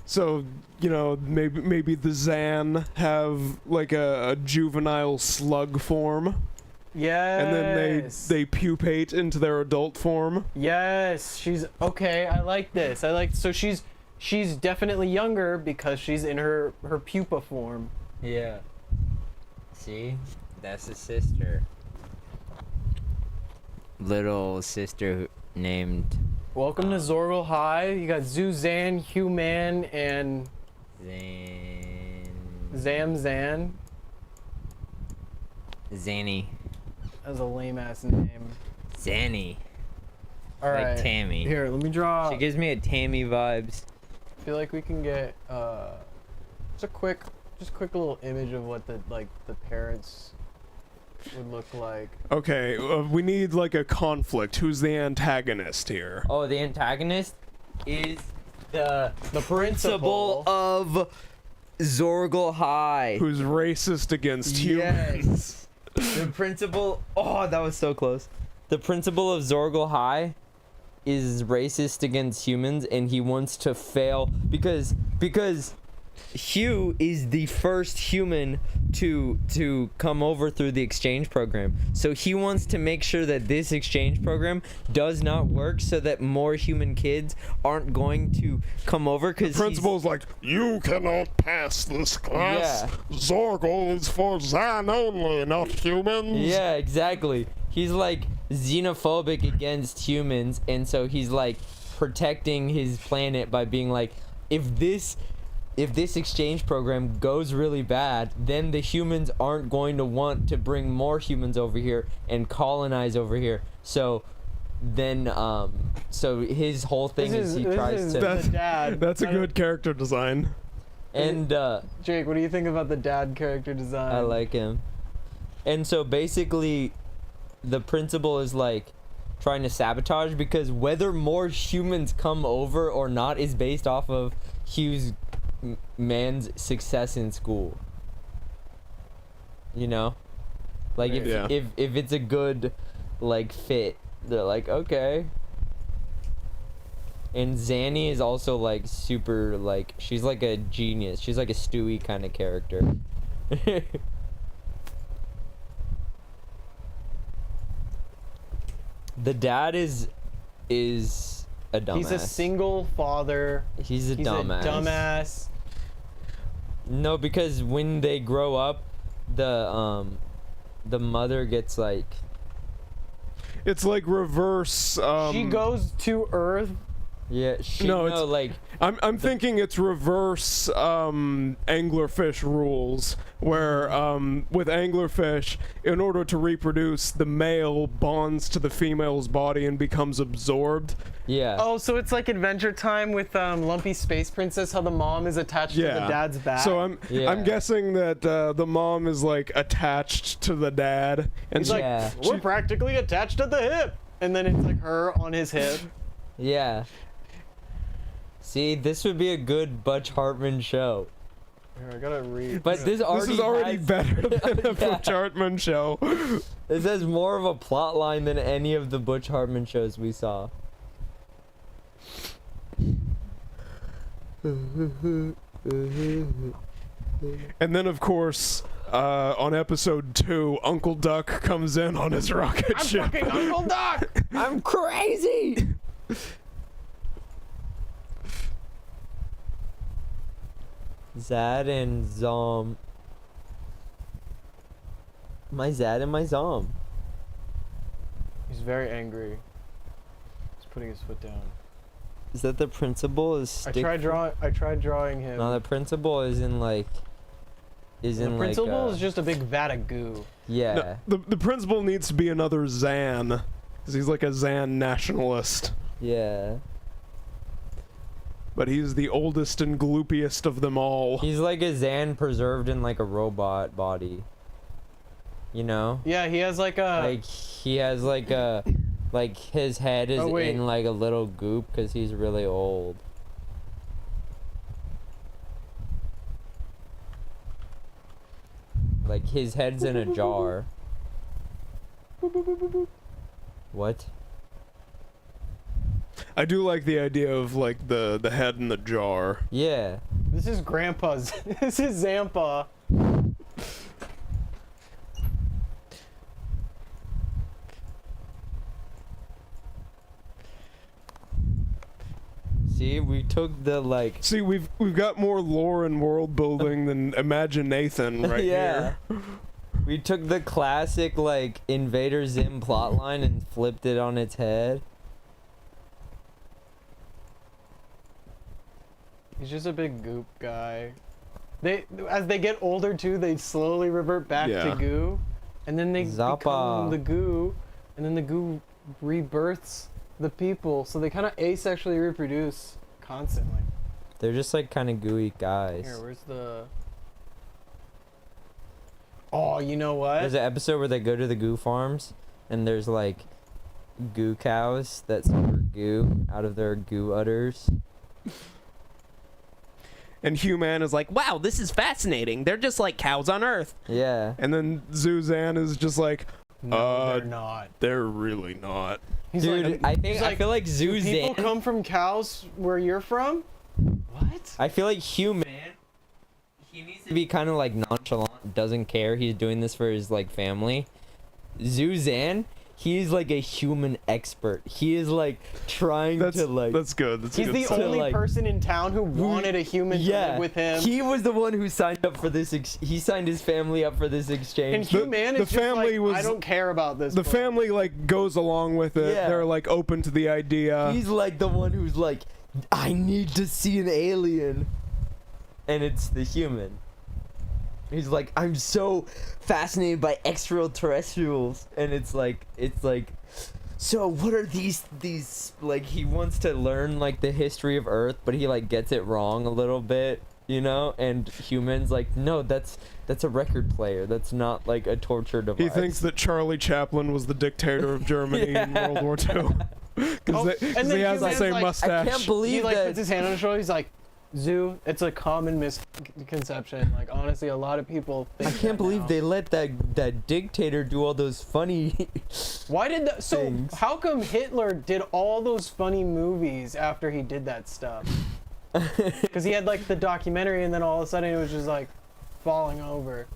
So, you know, maybe the Zan have like a juvenile slug form. Yes. And then they pupate into their adult form. Yes, she's okay. I like this. So she's definitely younger because she's in her pupa form. Yeah. See? That's a sister. Little sister named... Welcome to Zorgal High. You got Zan, Human, and... Zan. Zanny. That was a lame-ass name. Zanny. Alright. Like Tammy. Here, let me draw... She gives me a Tammy vibes. I feel like we can get, just a quick little image of what the parents would look like. Okay, we need like a conflict. Who's the antagonist here? Oh, the antagonist is the principal of Zorgal High. Who's racist against humans. The principal... Oh, that was so close. The principal of Zorgal High is racist against humans, and he wants to fail because Hugh is the first human to come over through the exchange program. So he wants to make sure that this exchange program does not work so that more human kids aren't going to come over. The principal's like, you cannot pass this class. Yeah. Zorgal is for Zan only, not humans. Yeah, exactly. He's like xenophobic against humans, and so he's like protecting his planet by being like, if this exchange program goes really bad, then the humans aren't going to want to bring more humans over here and colonize over here. So then so his whole thing is he tries to... The dad. That's a good character design. And Jake, what do you think about the dad character design? I like him. And so basically the principal is like trying to sabotage, because whether more humans come over or not is based off of Hugh's man's success in school. You know, like if it's a good like fit, they're like, okay. And Zanny is also like super, like she's like a genius. She's like a Stewie kind of character. The dad is a dumbass. He's a single father. He's a dumbass. No, because when they grow up, the mother gets like... It's like reverse... she goes to Earth. Yeah, like... I'm thinking it's reverse anglerfish rules, where with anglerfish, in order to reproduce, the male bonds to the female's body and becomes absorbed. Yeah. Oh, so it's like Adventure Time with Lumpy Space Princess, how the mom is attached to the dad's back. So I'm guessing that the mom is like attached to the dad, and he's like, we're practically attached at the hip, and then it's like her on his hip. Yeah. See, this would be a good Butch Hartman show. Here, I gotta read. But this is already better than a Butch Hartman show. This has more of a plot line than any of the Butch Hartman shows we saw. And then, of course, on episode 2, Uncle Duck comes in on his rocket ship. I'm fucking Uncle Duck! I'm crazy! Zad and Zom. My Zad and my Zom. He's very angry. He's putting his foot down. Is that the principal? Is I tried drawing him. No, the principal is in like. The principal is just a big vat of goo. Yeah. No, the principal needs to be another Zan, because he's like a Zan nationalist. Yeah. But he's the oldest and gloopiest of them all. He's like a Zan preserved in like a robot body. You know? Yeah, he has like a. Like he has like a, like his head is in like a little goop because he's really old. Like his head's in a jar. What? I do like the idea of like the head in the jar. Yeah. This is Grandpa's. This is Zampa. See, we took the like. See, we've got more lore and world building than Imagine Nathan right Yeah. here. We took the classic like Invader Zim plotline and flipped it on its head. He's just a big goop guy. As they get older too, they slowly revert back to goo, and then they become the goo, and then the goo rebirths the people, so they kind of asexually reproduce constantly. They're just like kind of gooey guys. Here, where's the? Oh, you know what? There's an episode where they go to the goo farms, and there's like goo cows that squirt goo out of their goo udders. And Human is like, wow, this is fascinating. They're just like cows on Earth. Yeah. And then Zuzan is just like, no, they're not. They're really not. He's Dude, like, I feel like "Do Zuzan. people come from cows where you're from? What? I feel like Human. He needs to be kind of like nonchalant, doesn't care. He's doing this for his like family. Zuzan, he's like a human expert. He is like trying to like. That's good. That's He's good the stuff. only person in town who wanted a human to live with him. He was the one who signed up for this. He signed his family up for this exchange. And Human is just like, I don't care about this. The family like goes along with it. Yeah. They're like open to the idea. He's like the one who's like, I need to see an alien. And it's the Human. He's like, I'm so fascinated by extraterrestrials. And it's like, so what are these, like, he wants to learn, like, the history of Earth, but he, like, gets it wrong a little bit, you know? And Human's like, no, that's a record player. That's not, like, a torture device. He thinks that Charlie Chaplin was the dictator of Germany in World War II. Because he has the same mustache. I can't believe he, like, that. puts his hand on his shoulder. He's like, Zoo, it's a common misconception. Like, honestly, a lot of people think I can't believe they let that dictator do all those funny Why did that? So, things. how come Hitler did all those funny movies after he did that stuff? Because he had, like, the documentary, and then all of a sudden it was just, like, falling over.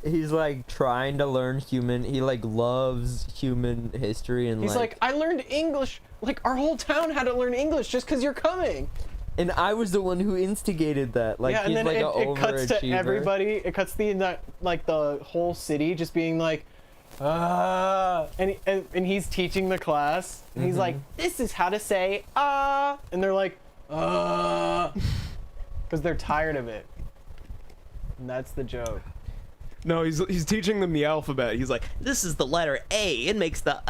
He's like trying to learn human. He like loves human history and He's like, I learned English. Like, our whole town had to learn English just because you're coming. And I was the one who instigated that. Like, yeah, and he's then like an it cuts to overachiever. everybody. It cuts like the whole city just being like, and he's teaching the class. And he's like, this is how to say and they're like, because they're tired of it. And that's the joke. No, he's teaching them the alphabet. He's like, this is the letter A. It makes the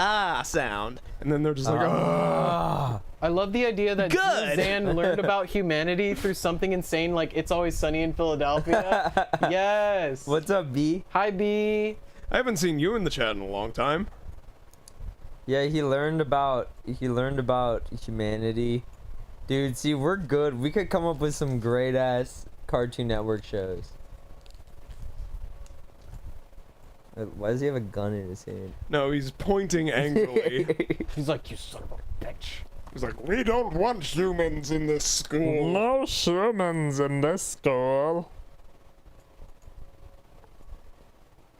sound. And then they're just like, I love the idea that Zan learned about humanity through something insane like It's Always Sunny in Philadelphia. Yes. What's up, B? Hi, B. I haven't seen you in the chat in a long time. Yeah, he learned about humanity. Dude, see, we're good. We could come up with some great ass Cartoon Network shows. Why does he have a gun in his hand? No, he's pointing angrily. He's like, you son of a bitch. He's like, we don't want humans in this school. No humans in this school.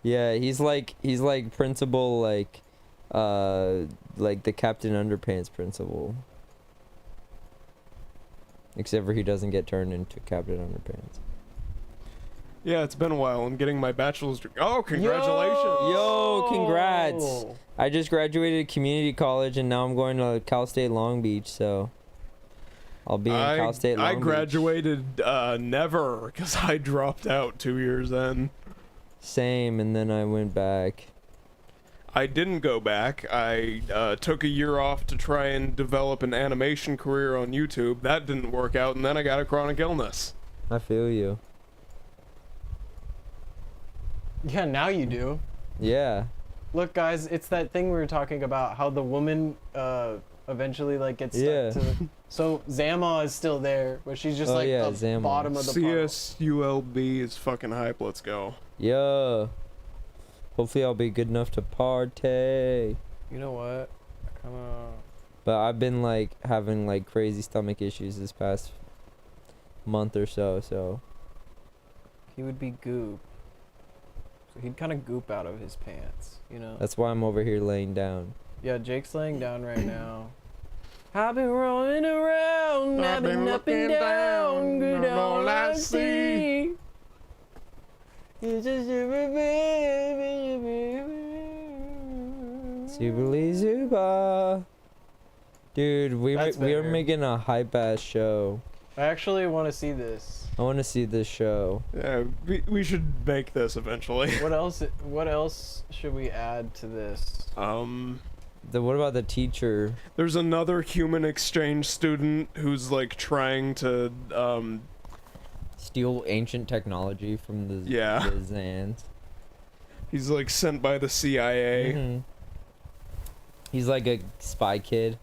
Yeah, he's like principal, like the Captain Underpants principal. Except for he doesn't get turned into Captain Underpants. Yeah, it's been a while. I'm getting my bachelor's degree. Oh, congratulations! Yo, congrats! Oh. I just graduated community college and now I'm going to Cal State Long Beach, so I'll be in Cal State Long I Beach. graduated never because I dropped out 2 years in. Same, and then I went back. I didn't go back. I took a year off to try and develop an animation career on YouTube. That didn't work out, and then I got a chronic illness. I feel you. Yeah, now you do. Yeah. Look, guys, it's that thing we were talking about, how the woman eventually like gets stuck to. So Zama is still there, but she's just like the bottom of the puddle. CSULB is fucking hype. Let's go. Yeah. Hopefully I'll be good enough to party. You know what? Come on. But I've been like having like crazy stomach issues this past month or so. He would be goop. So he'd kind of goop out of his pants, you know? That's why I'm over here laying down. Yeah, Jake's laying down right now. I've been rolling around, I've been up and down, good all I see. It's just Zubily Zuba. Dude, we are making a hype ass show. I actually want to see this. I want to see this show. Yeah, we should make this eventually. What else should we add to this? What about the teacher? There's another human exchange student who's like trying to steal ancient technology from the yeah. the Zans. He's like sent by the CIA. Mm-hmm. He's like a spy kid.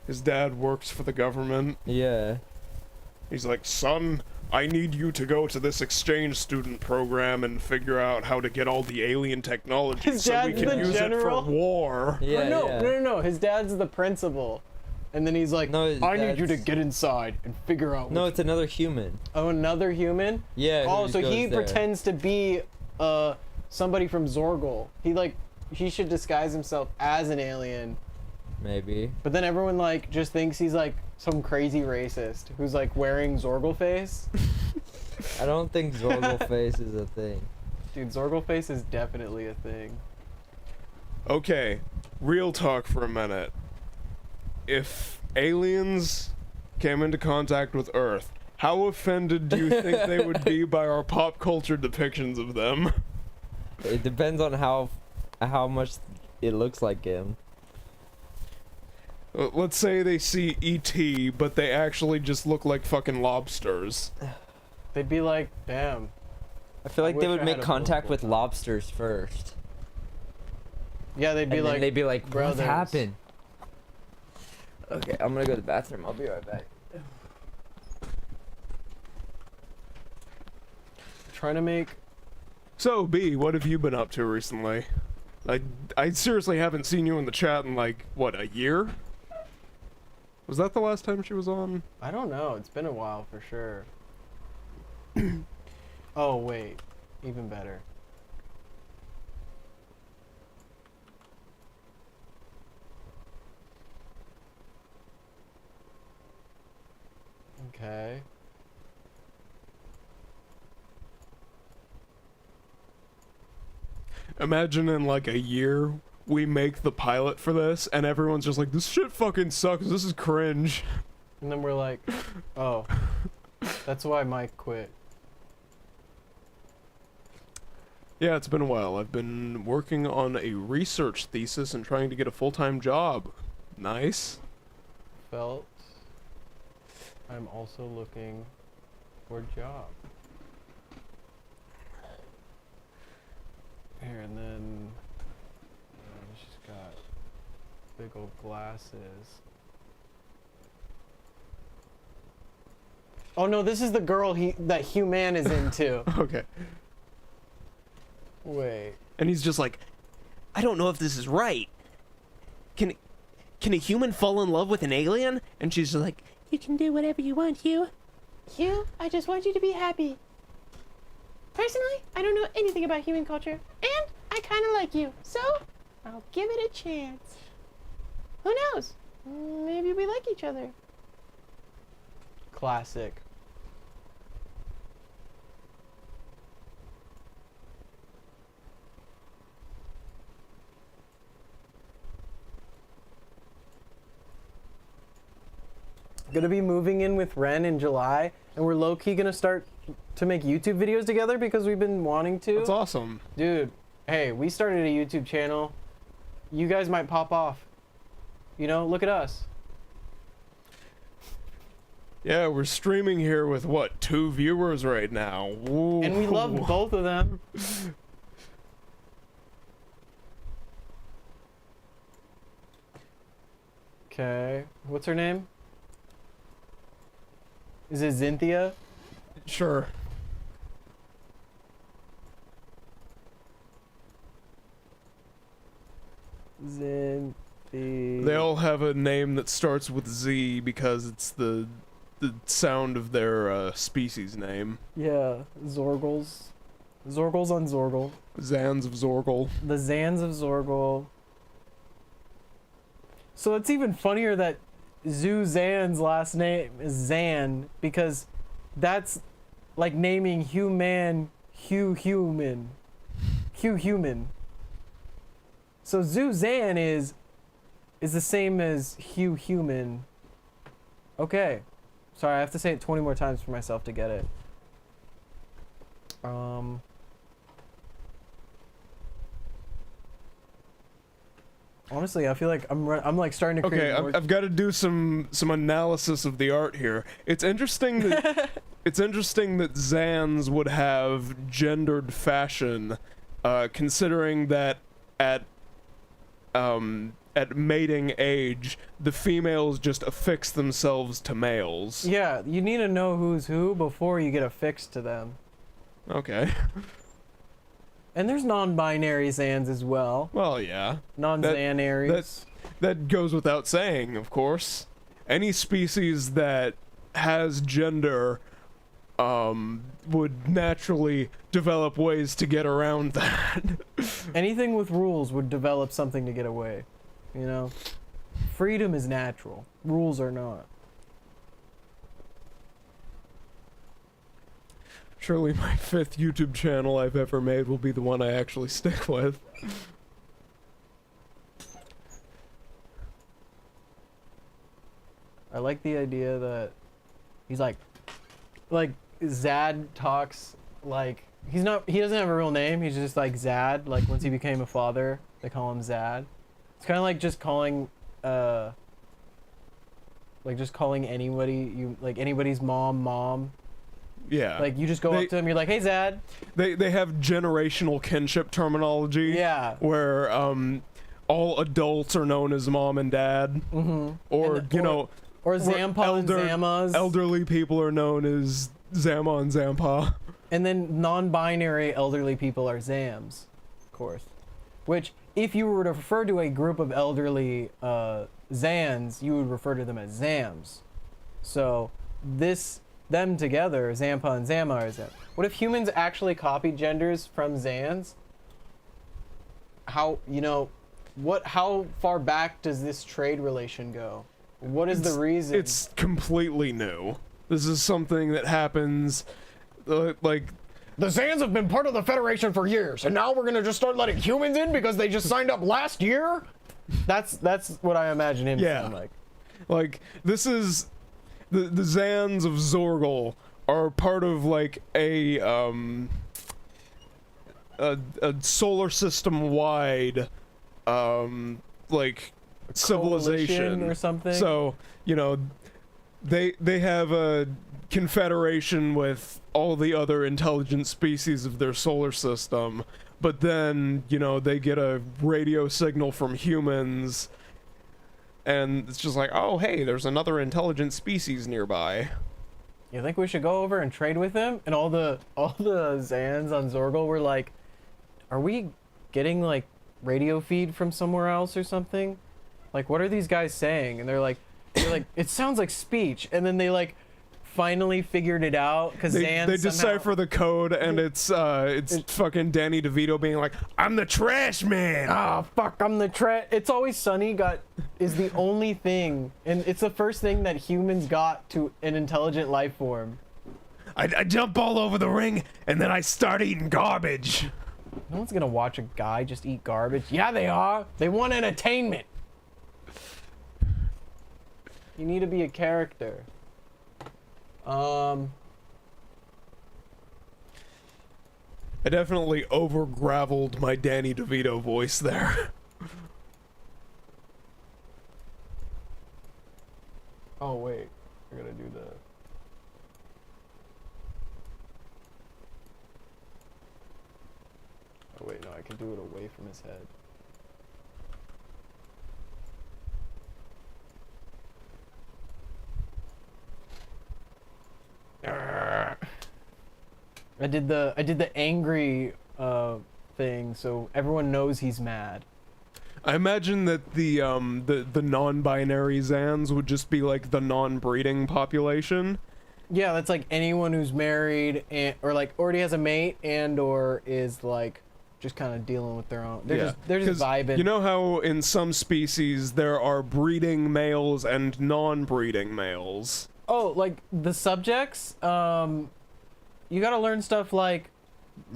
His dad works for the government. Yeah. He's like, son, I need you to go to this exchange student program and figure out how to get all the alien technology so we can use it for war. Yeah, no. His dad's the principal. And then he's like, no, I need you to get inside and figure out. No, it's another human. Oh, another human? Yeah. Oh, so he pretends to be somebody from Zorgal. He should disguise himself as an alien. Maybe. But then everyone like just thinks he's like some crazy racist who's like wearing Zorgal face. I don't think Zorgal face is a thing. Dude, Zorgal face is definitely a thing. Okay, real talk for a minute. If aliens came into contact with Earth, how offended do you think they would be by our pop culture depictions of them? It depends on how much it looks like him. Let's say they see E.T., but they actually just look like fucking lobsters. They'd be like, damn. I feel like they would make contact with lobsters first. Yeah, they'd be like, what happened? Okay, I'm gonna go to the bathroom. I'll be right back. Trying to make... So, B, what have you been up to recently? I seriously haven't seen you in the chat in like, what, a year? Was that the last time she was on? I don't know. It's been a while for sure. Oh, wait. Even better. Okay. Imagine in like a year we make the pilot for this and everyone's just like, this shit fucking sucks, this is cringe. And then we're like, oh, that's why Mike quit. Yeah, it's been a while. I've been working on a research thesis and trying to get a full-time job. Nice. Felt. I'm also looking for a job. Here, and then she's got big old glasses. Oh no, this is the girl that Human is into. Okay. Wait. And he's just like, I don't know if this is right. Can a human fall in love with an alien? And she's just like, you can do whatever you want, Hugh. Hugh, I just want you to be happy. Personally, I don't know anything about human culture, and I kind of like you, so I'll give it a chance. Who knows? Maybe we like each other. Classic. gonna be moving in with Ren in July, and we're low-key gonna start to make YouTube videos together because we've been wanting to. That's awesome. Dude, hey, we started a YouTube channel. You guys might pop off. You know, look at us. Yeah, we're streaming here with, what, 2 viewers right now. Ooh. And we love both of them. Okay, what's her name? Is it Cynthia? Sure. They all have a name that starts with Z because it's the sound of their species name. Yeah, Zorgles. Zorgles on Zorgle. Zans of Zorgle. The Zans of Zorgle. So it's even funnier that Zan's last name is Zan because that's like naming human. So Zan is the same as human. Okay. Sorry, I have to say it 20 more times for myself to get it. Honestly, I feel like I'm like starting to create. Okay, I've got to do some analysis of the art here. It's interesting that it's interesting that Zans would have gendered fashion, considering that at mating age, the females just affix themselves to males. Yeah, you need to know who's who before you get affixed to them. Okay. And there's non-binary Zans as well. Well, yeah. Non-Zanaries. That goes without saying, of course. Any species that has gender would naturally develop ways to get around that. Anything with rules would develop something to get away. You know? Freedom is natural. Rules are not. Surely my 5th YouTube channel I've ever made will be the one I actually stick with. I like the idea that he's like Zad talks like he doesn't have a real name, he's just like Zad, like once he became a father, they call him Zad. It's kind of like just calling anybody anybody's mom. Yeah. Like you just go up to him, you're like, "Hey Zad." They have generational kinship terminology. Yeah. Where all adults are known as mom and dad. Mm-hmm. Or or Zampa and Zamas. Elderly people are known as Zama and Zampa. And then non-binary elderly people are Zams, of course. Which, if you were to refer to a group of elderly Zans, you would refer to them as Zams. So them together, Zampa and Zama are Zam. What if humans actually copied genders from Zans? How far back does this trade relation go? What is the reason? It's completely new. This is something that happens, like... The Zans have been part of the Federation for years, and now we're gonna just start letting humans in because they just signed up last year? That's what I imagine him sound like. Like, this is... The Zans of Zorgle are part of, like, a solar system-wide, like... civilization or something. So, they have a confederation with all the other intelligent species of their solar system, but then, they get a radio signal from humans, and it's just like, oh, hey, there's another intelligent species nearby. You think we should go over and trade with them? And all the Zans on Zorgle were like, are we getting, like, radio feed from somewhere else or something? Like, what are these guys saying? And they're like, it sounds like speech. And then they like finally figured it out because they decipher the code, and it's fucking Danny DeVito being like, "I'm the trash man." Oh fuck, I'm the trash. It's Always Sunny is the only thing, and it's the first thing that humans got to an intelligent life form. I jump all over the ring, and then I start eating garbage. No one's gonna watch a guy just eat garbage. Yeah, they are. They want entertainment. You need to be a character. I definitely over-gravelled my Danny DeVito voice there. Oh wait, I gotta do the. Oh wait, no, I can do it away from his head. I did the angry thing, so everyone knows he's mad. I imagine that the non-binary Zans would just be like the non-breeding population. Yeah, that's like anyone who's married or like already has a mate and or is like just kind of dealing with their own. They're just 'Cause vibing. You know how in some species there are breeding males and non-breeding males. Oh, like the subjects. You gotta learn stuff like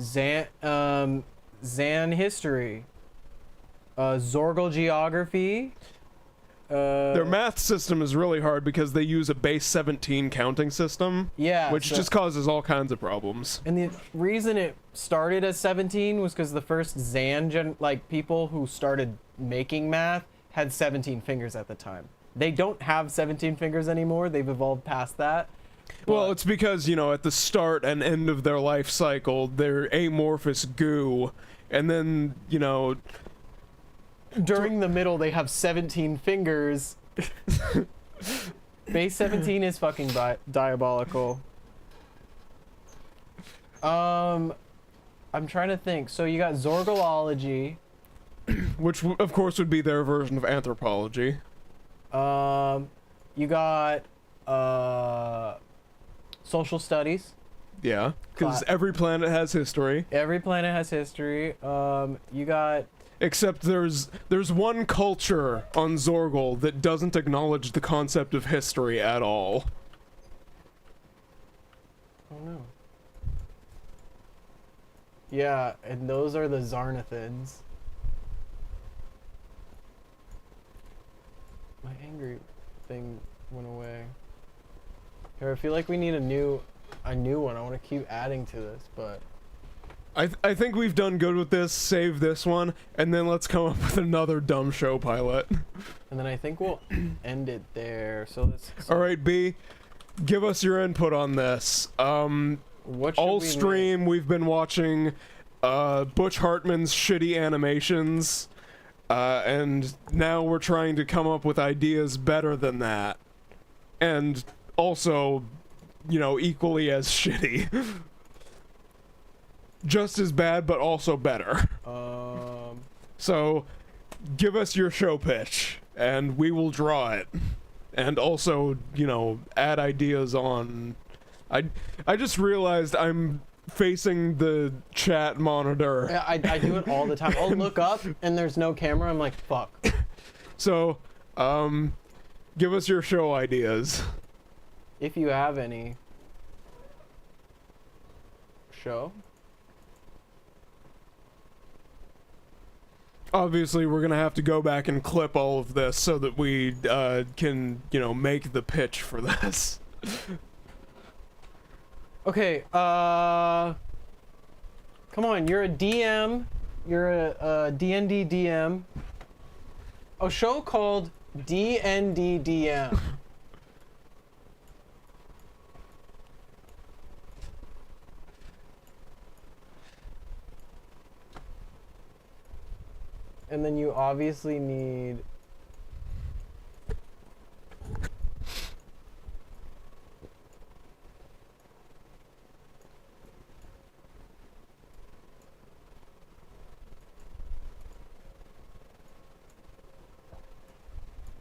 Zan history, Zorgal geography. Their math system is really hard because they use a base 17 counting system. Yeah, which so- just causes all kinds of problems. And the reason it started as 17 was because the first people who started making math had 17 fingers at the time. They don't have 17 fingers anymore. They've evolved past that. Well, it's because, you know, at the start and end of their life cycle, they're amorphous goo, and then, you know... During the middle, they have 17 fingers. Base 17 is fucking diabolical. I'm trying to think. So you got Zorgalology. Which, of course, would be their version of anthropology. You got, social studies. Yeah, because every planet has history. Every planet has history. You got... Except there's one culture on Zorgal that doesn't acknowledge the concept of history at all. Oh no. Yeah, and those are the Zarnathans. My angry thing went away. Here, I feel like we need a new one. I want to keep adding to this, but... I think we've done good with this. Save this one, and then let's come up with another dumb show pilot. And then I think we'll end it there. So let's... All right, B, give us your input on this. What should all we stream, we've been watching Butch Hartman's shitty animations, and now we're trying to come up with ideas better than that, and also, you know, equally as shitty. Just as bad, but also better. So, give us your show pitch, and we will draw it. And also, you know, add ideas on... I just realized I'm facing the chat monitor. Yeah, I do it all the time. I'll look up, and there's no camera. I'm like, fuck. So, give us your show ideas. If you have any. Show? Obviously, we're gonna have to go back and clip all of this so that we can, you know, make the pitch for this. Okay, come on, you're a DM. You're a D&D DM. A show called D&D DM. And then you obviously need...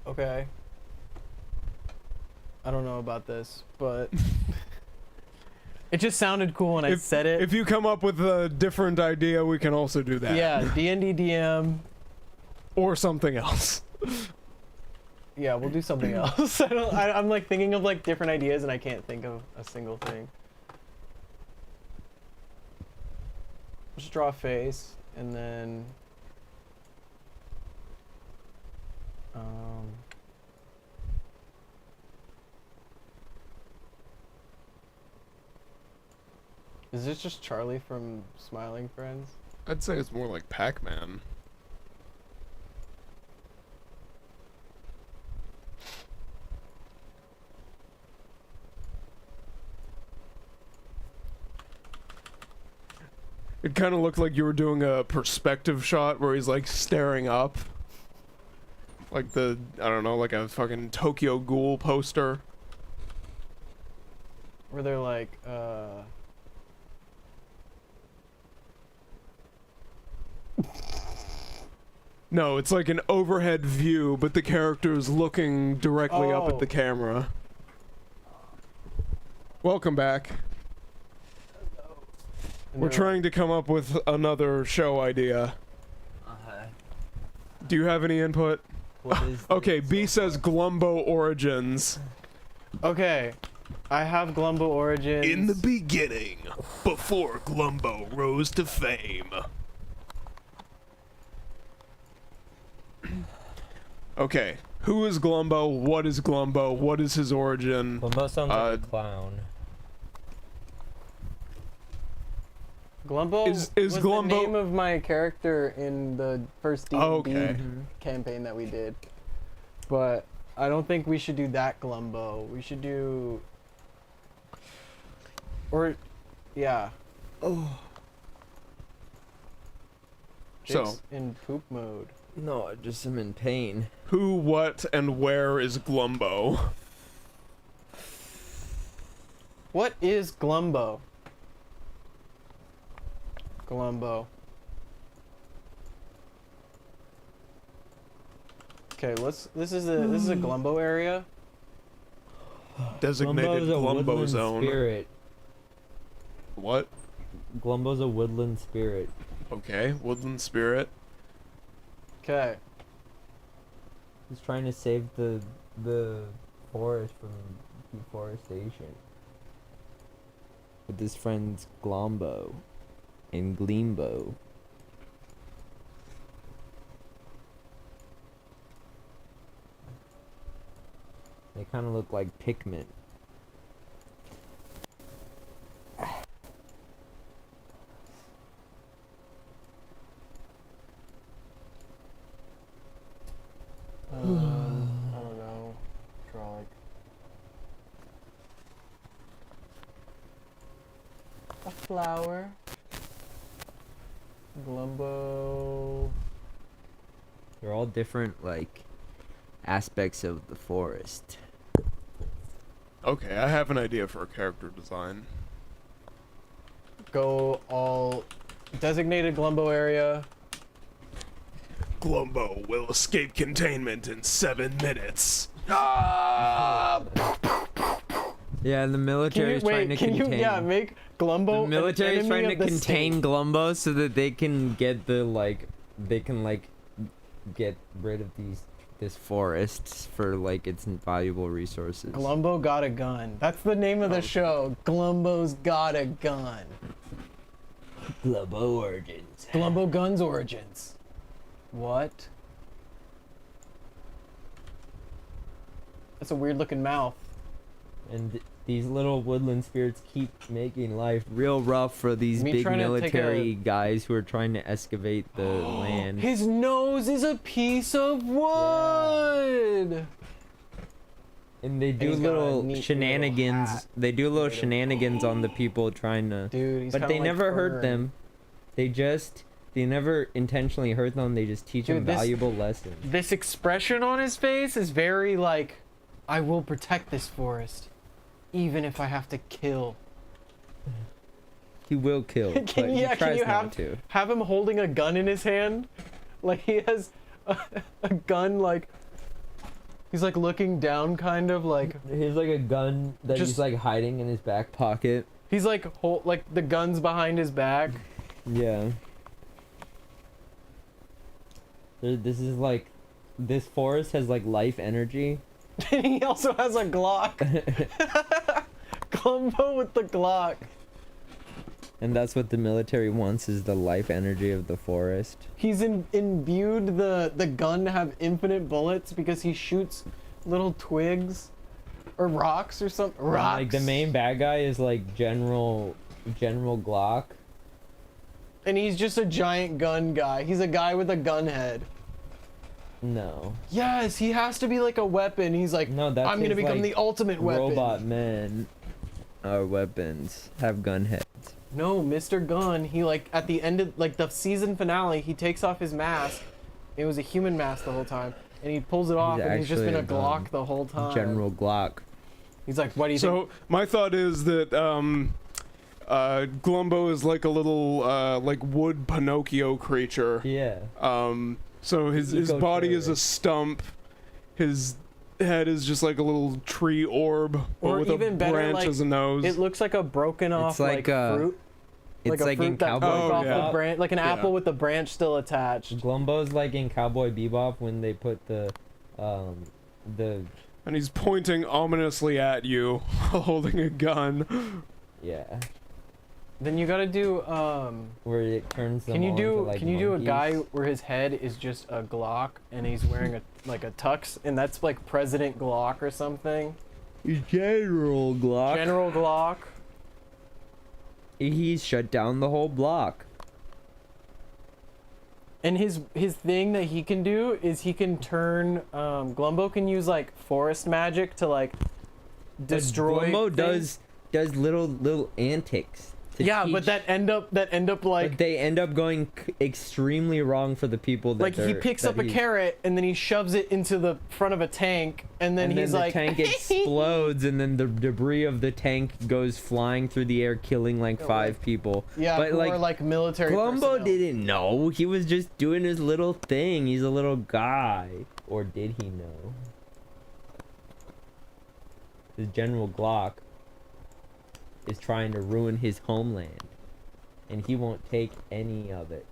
Okay. I don't know about this, but... It just sounded cool when I said it. If you come up with a different idea, we can also do that. Yeah, D&D DM. Or something else. Yeah, we'll do something else. I'm like thinking of like different ideas and I can't think of a single thing. Just draw a face and then Is this just Charlie from Smiling Friends? I'd say it's more like Pac-Man. It kind of looked like you were doing a perspective shot where he's like staring up. Like the, I don't know, like a fucking Tokyo Ghoul poster. Where they're like, No, it's like an overhead view, but the character is looking directly up at the camera. Welcome back. We're trying to come up with another show idea. Do you have any input? What is Okay, B says Glumbo Origins. Okay, I have Glumbo Origins. In the beginning, before Glumbo rose to fame. Okay, who is Glumbo? What is Glumbo? What is his origin? Glumbo sounds like a clown. Glumbo is was Glumbo the name of my character in the first D&D okay. campaign that we did. But I don't think we should do that Glumbo. We should do... Or... Yeah. Oh. Jake's in poop mode. No, I just am in pain. Who, what, and where is Glumbo? What is Glumbo? Glumbo. Okay, this is a Glumbo area. Designated Glumbo's a Glumbo woodland zone. Spirit. What? Glumbo's a woodland spirit. Okay, woodland spirit. Okay. He's trying to save the forest from deforestation. With his friends Glombo and Gleambo. They kind of look like Pikmin. I don't know. Draw like a flower. Glumbo. They're all different, like, aspects of the forest. Okay, I have an idea for a character design. Go all designated Glumbo area. Glumbo will escape containment in 7 minutes. Yeah, the military is trying to contain. Make Glumbo. The military is trying to an enemy of the contain state. Glumbo so that they can get the get rid of this forest for like its valuable resources. Glumbo got a gun. That's the name of the show. Glumbo's got a gun. Glumbo Origins. Glumbo Guns Origins. What? That's a weird looking mouth. And these little woodland spirits keep making life real rough for these big military guys who are trying to excavate the land. His nose is a piece of wood. And they do he's got a little neat shenanigans. little hat. They do little shenanigans on the people trying to. Dude, he's but kinda they like never hurt Fern. them. They never intentionally hurt them. They just teach them Dude, valuable lessons. This expression on his face is very like, I will protect this forest, even if I have to kill. He will kill. but Can he you tries not to. have him holding a gun in his hand? Like he has a gun, like he's like looking down, kind of like. He's like a gun that Just- he's like hiding in his back pocket. He's like like the gun's behind his back. Yeah. This is like, this forest has like life energy. And he also has a Glock. Glumbo with the Glock. And that's what the military wants, is the life energy of the forest. He's imbued the gun to have infinite bullets because he shoots little twigs or rocks or something. And, Rocks. like the main bad guy is like General General Glock. And he's just a giant gun guy. He's a guy with a gun head. No. Yes, he has to be like a weapon. He's like, No, that's I'm gonna his, become like, the ultimate weapon. Robot men are weapons. Have gun heads. No, Mr. Gunn, he like at the end of like the season finale, he takes off his mask. It was a human mask the whole time, and he pulls it off, and he's just been a Glock the whole time. General Glock. He's like, what do you think? So my thought is that Glumbo is like a little like wood Pinocchio creature. Yeah. So his body is a stump. His head is just like a little tree orb, but Or with even a better, branch like, as a nose. It looks like a broken off It's like, fruit. It's a like in fruit that Cowboy broke off Bebop. the branch, like an apple with the branch still attached. Glumbo's like in Cowboy Bebop when they put the and he's pointing ominously at you, holding a gun. Yeah. Then you gotta do where it turns them Can you all do into, like, can you do a monkeys. guy where his head is just a Glock and he's wearing a like a tux and that's like President Glock or something? General Glock. General Glock. He's shut down the whole block. And his thing that he can do is he can turn Glumbo can use like forest magic to like destroy Glumbo things. does little antics. To Yeah, teach, but that end up like but they end up going extremely wrong for the people that like he picks up a carrot and then he shoves it into the front of a tank and then he's the like tank explodes and then the debris of the tank goes flying through the air killing like 5 people. Yeah, but who are, like military Glumbo personnel. didn't know. He was just doing his little thing. He's a little guy. Or did he know? The General Glock is trying to ruin his homeland. And he won't take any of it.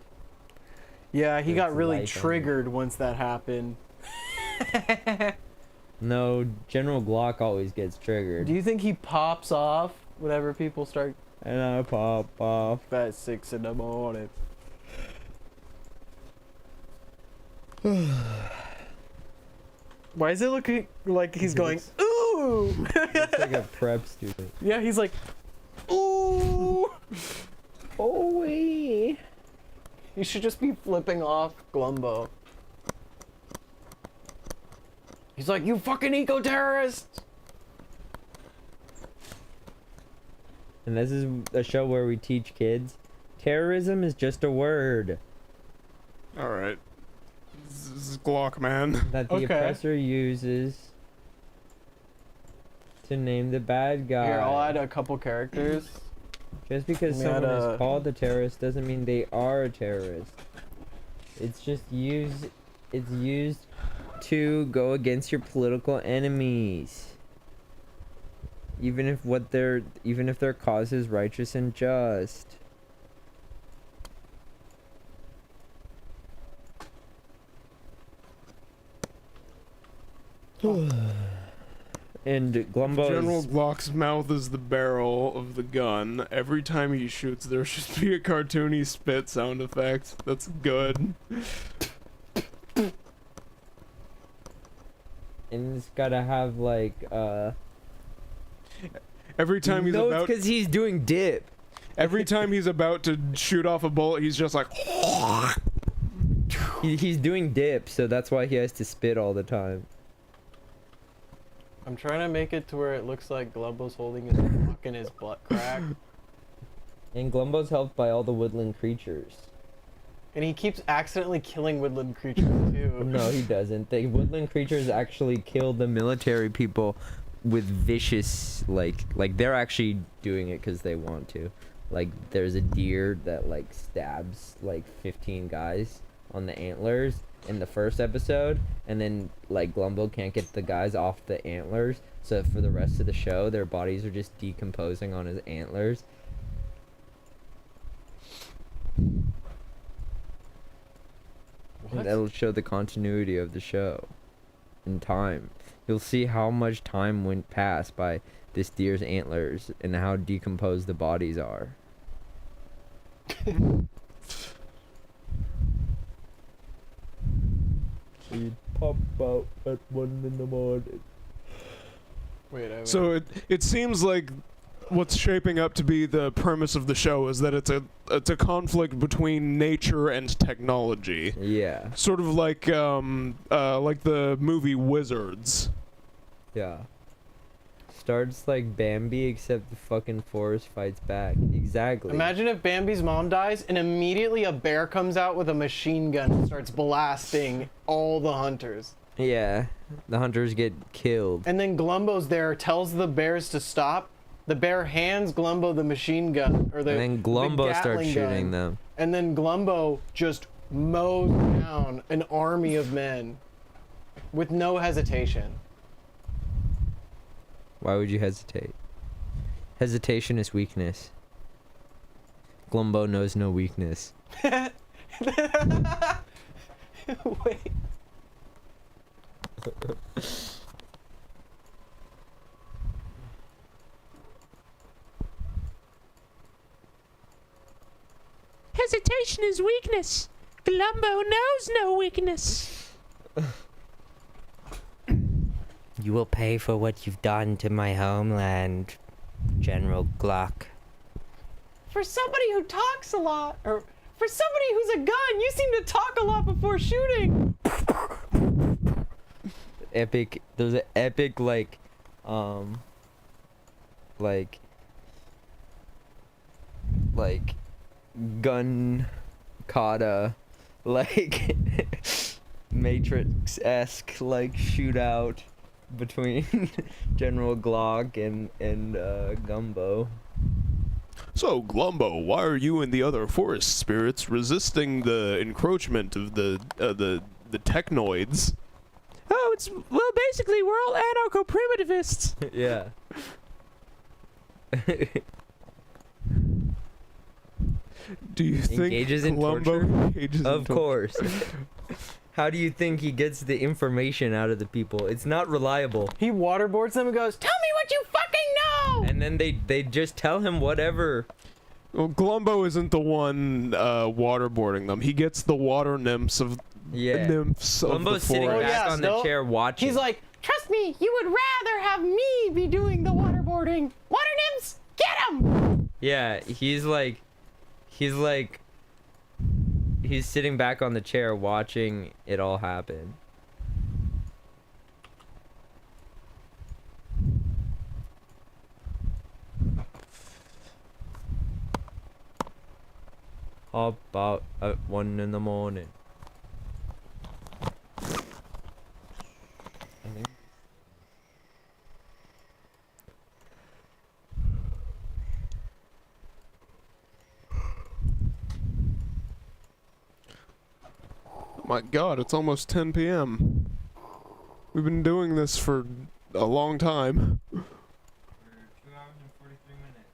Yeah, he got It's really life on triggered once that happened. No, General Glock always gets triggered. Do you think he pops off whenever people start? And I pop off at 6 in the morning. Why is it looking like he's going, ooh? It's like a prep student. Yeah, he's like, ooh. Oh, wee. You should just be flipping off Glumbo. He's like, you fucking eco-terrorists! And this is a show where we teach kids terrorism is just a word Alright. This is Glock, man. that the oppressor uses to name the bad guy. Here, I'll add a couple characters. Just because Let me add someone a- is called a terrorist doesn't mean they are a terrorist. It's just used. It's used to go against your political enemies. Even if their cause is righteous and just. And Glumbo General Glock's mouth is the barrel of the gun. Every time he shoots, there should be a cartoony spit sound effect. That's good. And it's gotta have like Every time he's no, about, because he's doing dip. every time he's about to shoot off a bullet, he's just like. He's doing dip, so that's why he has to spit all the time. I'm trying to make it to where it looks like Glumbo's holding his cock in his butt crack. And Glumbo's helped by all the woodland creatures. And he keeps accidentally killing woodland creatures too. No, he doesn't. The woodland creatures actually kill the military people with vicious, like they're actually doing it because they want to. Like, there's a deer that, like, stabs, like, 15 guys on the antlers in the first episode, and then, like, Glumbo can't get the guys off the antlers, so for the rest of the show, their bodies are just decomposing on his antlers. And that'll show the continuity of the show in time. You'll see how much time went past by this deer's antlers and how decomposed the bodies are. He'd pop out at 1 in the morning. Wait, So it seems like what's shaping up to be the premise of the show is that it's a conflict between nature and technology. Yeah. Sort of like the movie Wizards. Yeah. Starts like Bambi, except the fucking forest fights back. Exactly. Imagine if Bambi's mom dies and immediately a bear comes out with a machine gun and starts blasting all the hunters. Yeah. The hunters get killed. And then Glumbo's there, tells the bears to stop. The bear hands Glumbo the machine gun, or the And then Glumbo starts shooting them. And then Glumbo just mows down an army of men with no hesitation. Why would you hesitate? Hesitation is weakness. Glumbo knows no weakness. Wait. Hesitation is weakness. Glumbo knows no weakness. You will pay for what you've done to my homeland, General Glock. For somebody who talks a lot, or for somebody who's a gun, you seem to talk a lot before shooting. Epic. There's an epic like gun kata, like Matrix-esque like shootout between General Glock and Gumbo. So, Glumbo, why are you and the other forest spirits resisting the encroachment of the technoids? Oh, well, basically, we're all anarcho-primitivists. Yeah. Do you think engages in Glumbo torture? engages in Of torture? course. How do you think he gets the information out of the people? It's not reliable. He waterboards them and goes, "Tell me what you fucking know!" And then they just tell him whatever. Well, Glumbo isn't the one waterboarding them. He gets the water nymphs of Glumbo's of the sitting forest. back on the chair watching. He's like, "Trust me, you would rather have me be doing the waterboarding. Water nymphs, get 'em!" Yeah, he's sitting back on the chair watching it all happen. How about at 1 in the morning? I think. My God, it's almost 10 p.m. We've been doing this for a long time. 2 hours and 43 minutes.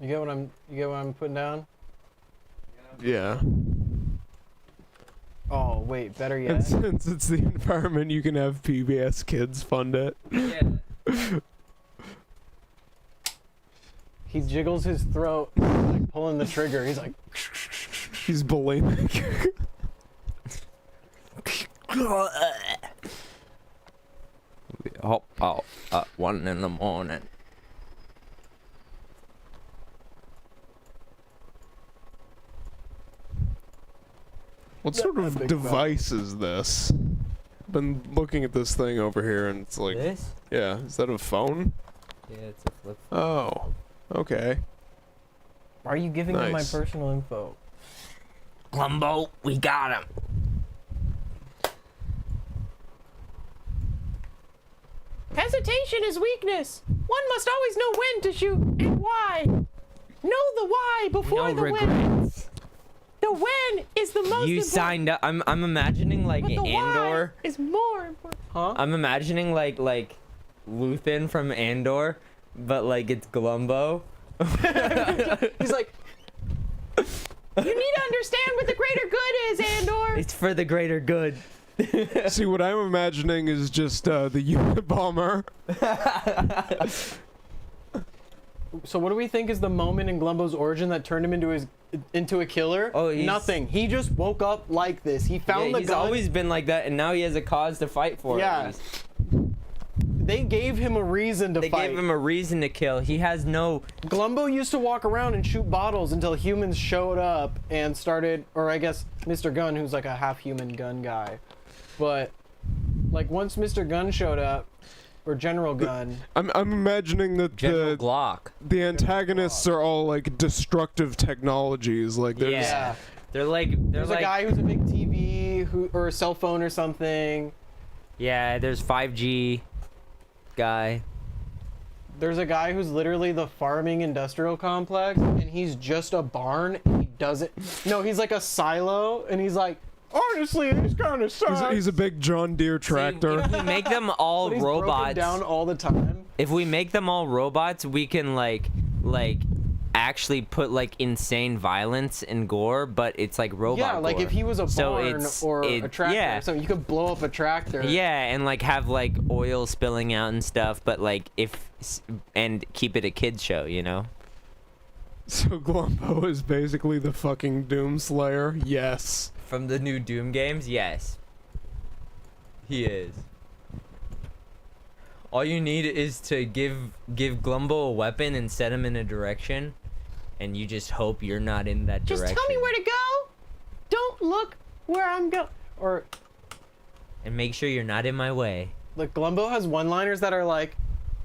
You get what I'm putting down? Yeah. Oh wait, better yet. And since it's the environment, you can have PBS Kids fund it. Yeah. He jiggles his throat, like pulling the trigger. He's like, He's bulimic. We hop out at 1 in the morning. What sort of device is this? Been looking at this thing over here, and it's like, This? yeah, is that a phone? Yeah, it's a flip phone. Oh, okay. "Why are you giving me my Nice. personal info?" Glumbo, we got him. Hesitation is weakness. One must always know when to shoot and why. Know the why before No the when. regrets. The when is the most You important. signed up. I'm imagining like But the Andor. why is more important. Huh? I'm imagining like Luthen from Andor, but like it's Glumbo. He's like, "You need to understand what the greater good is, Andor." It's for the greater good. See, what I'm imagining is just the Unabomber. So what do we think is the moment in Glumbo's origin that turned him into a killer? Oh, nothing. He just woke up like this. He found the he's gun. always been like that, and now he has a cause to fight for. Yeah. They gave him a reason to fight. They gave him a reason to kill. He has no... Glumbo used to walk around and shoot bottles until humans showed up and started, or I guess Mr. Gunn, who's like a half-human gun guy. But, like, once Mr. Gunn showed up, or General Gunn... I'm imagining that General Glock. The antagonists are all, like, destructive technologies. Like, there's... Yeah. There's a guy who's a big TV, or a cell phone or something. Yeah, there's 5G guy. There's a guy who's literally the farming industrial complex, and he's just a barn, and he doesn't... No, he's like a silo, and he's like, honestly, this kind of sucks. He's a big John Deere tractor. If we make them all But he's robots... broken down all the time. If we make them all robots, we can, like actually put, like, insane violence and gore, but it's, like, robot Yeah, like gore. if he was a So barn or a tractor yeah. or something, you could blow up a tractor. Yeah, and, like, have, like, oil spilling out and stuff, but, like, and keep it a kid's show, you know? So Glumbo is basically the fucking Doomslayer? Yes. From the new Doom games, yes. He is. All you need is to give Glumbo a weapon and set him in a direction, and you just hope you're not in that Just direction. tell me where to go. Don't look where I'm going. Or And make sure you're not in my way. like Glumbo has one-liners that are like,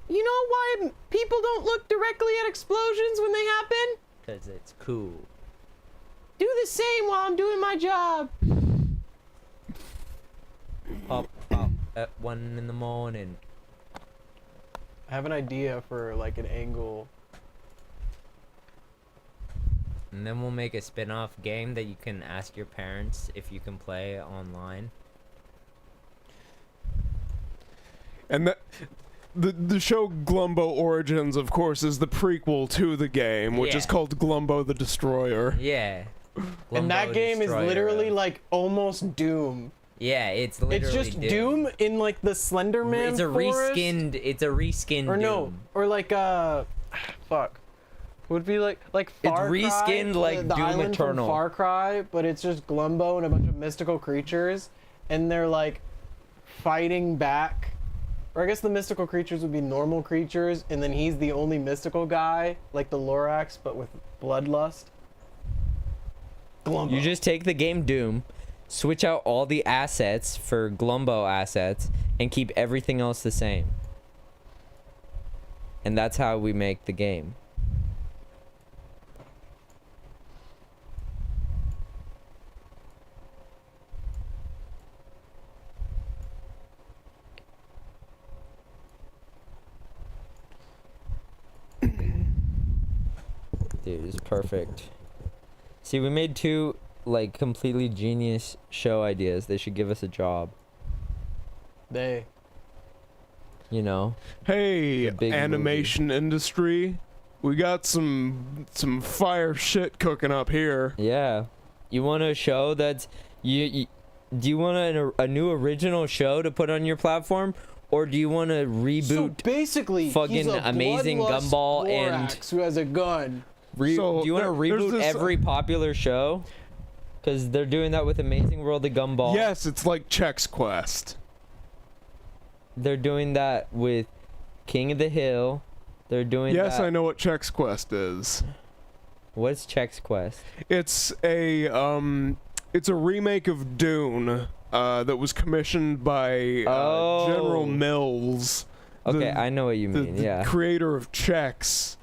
you know why people don't look directly at explosions when they happen? Because it's cool. Do the same while I'm doing my job. Pop at 1 in the morning. I have an idea for like an angle. And then we'll make a spin-off game that you can ask your parents if you can play online. And that... The show Glumbo Origins, of course, is the prequel to the game, which is Yeah. called Glumbo the Destroyer. Yeah. And that Glumbo game is Destroyer literally of- like almost Doom. Yeah, it's literally It's just Doom in like the Slender Man It's a forest. reskinned Or no, Doom. or like fuck. Would be like Far Cry, reskinned like the Doom island Eternal. From Far Cry, but it's just Glumbo and a bunch of mystical creatures, and they're like fighting back. Or I guess the mystical creatures would be normal creatures, and then he's the only mystical guy, like the Lorax, but with bloodlust. Glumbo. You just take the game Doom, switch out all the assets for Glumbo assets, and keep everything else the same. And that's how we make the game. Dude, it's perfect. See, we made 2 like completely genius show ideas. They should give us a job. They. You know. Hey, big animation industry, we got some fire shit cooking up here. Yeah. You want a show that's do you want a new original show to put on your platform, or do you want to reboot? So basically, fucking he's a Amazing bloodlust Gumball Lorax who has a gun. So do you want to there's reboot this- every popular show? Because they're doing that with Amazing World of Gumball. Yes, it's like Chex Quest. They're doing that with King of the Hill. They're doing Yes, that. I know what Chex Quest is. What's Chex Quest? It's a remake of Dune that was commissioned by General Mills. Okay, I know what you mean. The Yeah. creator of Chex.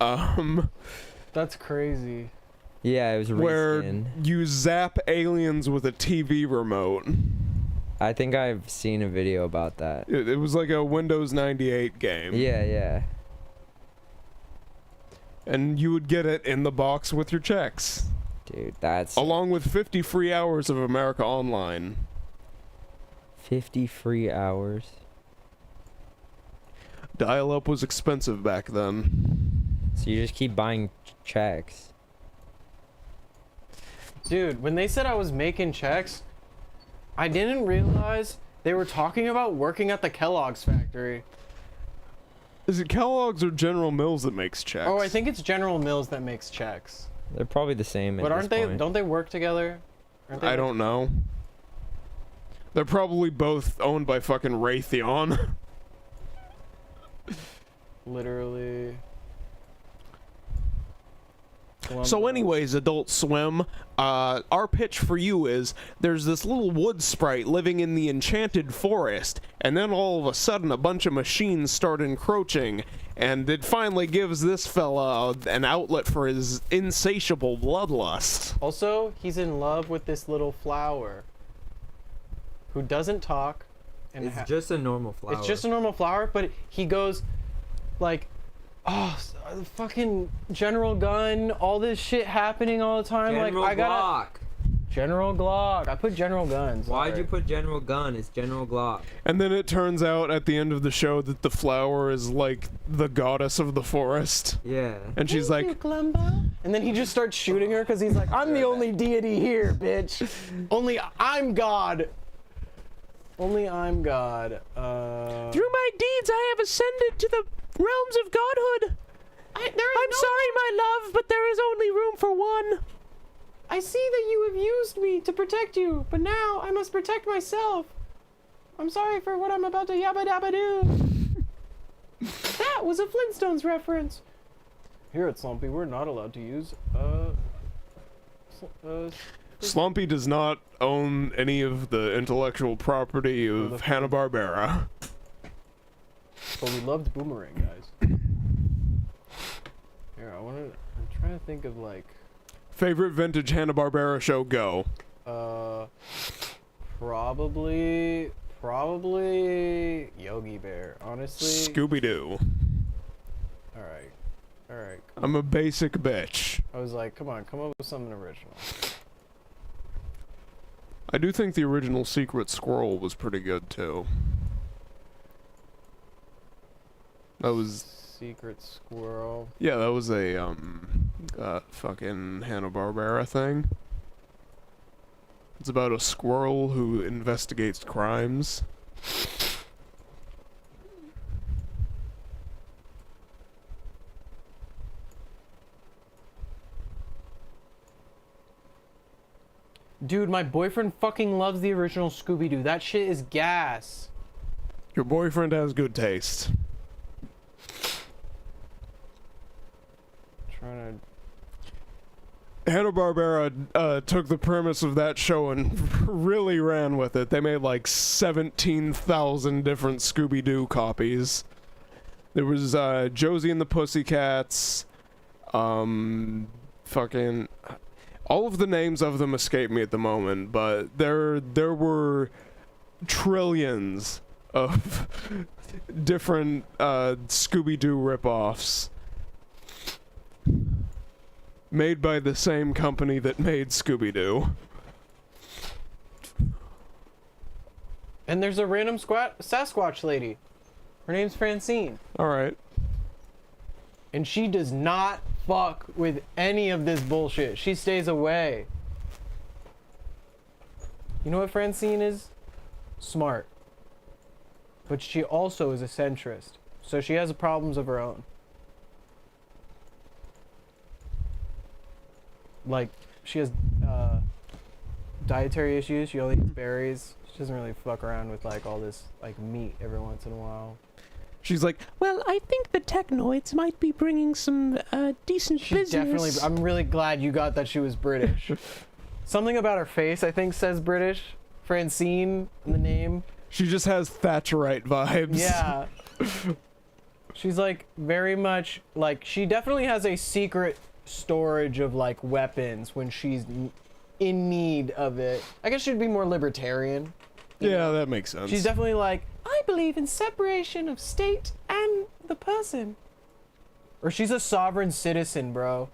That's crazy. Yeah, it was where reskin. you zap aliens with a TV remote. I think I've seen a video about that. It was like a Windows 98 game. Yeah, yeah. And you would get it in the box with your checks. Dude, that's... Along with 50 free hours of America Online. 50 free hours. Dial-up was expensive back then. So you just keep buying checks. Dude, when they said I was making checks, I didn't realize they were talking about working at the Kellogg's factory. Is it Kellogg's or General Mills that makes checks? Oh, I think it's General Mills that makes checks. They're probably the same. But aren't they? Don't they work together? Aren't they I don't know. They're probably both owned by fucking Raytheon. Literally. So anyways, Adult Swim, our pitch for you is there's this little wood sprite living in the enchanted forest, and then all of a sudden a bunch of machines start encroaching, and it finally gives this fella an outlet for his insatiable bloodlust. Also, he's in love with this little flower who doesn't talk. And It's just a normal flower. It's just a normal flower, but he goes like, oh, fucking General Gun, all this shit happening all the time. General like I gotta. Glock. General Glock. I put General Guns. Why'd you put General Gun? It's General Glock. And then it turns out at the end of the show that the flower is like the goddess of the forest. Yeah. And she's like, and then he just starts shooting her because he's like, I'm the only deity here, bitch. Only I'm God. Only I'm God. Through my deeds, I have ascended to the realms of godhood. I'm sorry, my love, but there is only room for one. I see that you have used me to protect you, but now I must protect myself. I'm sorry for what I'm about to yabba dabba do. That was a Flintstones reference. Here at Slompy, we're not allowed to use, Slompy does not own any of the intellectual property of Hanna-Barbera. But we loved Boomerang, guys. Here, I'm trying to think of like... Favorite vintage Hanna-Barbera show, go. Probably Yogi Bear, honestly. Scooby-Doo. Alright. I'm a basic bitch. I was like, come on, come up with something original. I do think the original Secret Squirrel was pretty good, too. That was... Secret Squirrel. Yeah, that was a, fucking Hanna-Barbera thing. It's about a squirrel who investigates crimes. Dude, my boyfriend fucking loves the original Scooby-Doo. That shit is gas. Your boyfriend has good taste. Hanna-Barbera took the premise of that show and really ran with it. They made like 17,000 different Scooby-Doo copies. There was Josie and the Pussycats, fucking... All of the names of them escape me at the moment, but there were trillions of different Scooby-Doo ripoffs made by the same company that made Scooby-Doo. And there's a random Sasquatch lady. Her name's Francine. Alright. And she does not fuck with any of this bullshit. She stays away. You know what Francine is? Smart. But she also is a centrist. So she has problems of her own. Like, she has dietary issues. She only eats berries. She doesn't really fuck around with like all this like meat every once in a while. She's like, well, I think the technoids might be bringing some decent business. Definitely. I'm really glad you got that she was British. Something about her face, I think, says British. Francine, in the name. She just has Thatcherite vibes. Yeah. She's like very much like, she definitely has a secret storage of like weapons when she's in need of it. I guess she'd be more libertarian. Yeah, that makes sense. She's definitely like, I believe in separation of state and the person. Or she's a sovereign citizen, bro.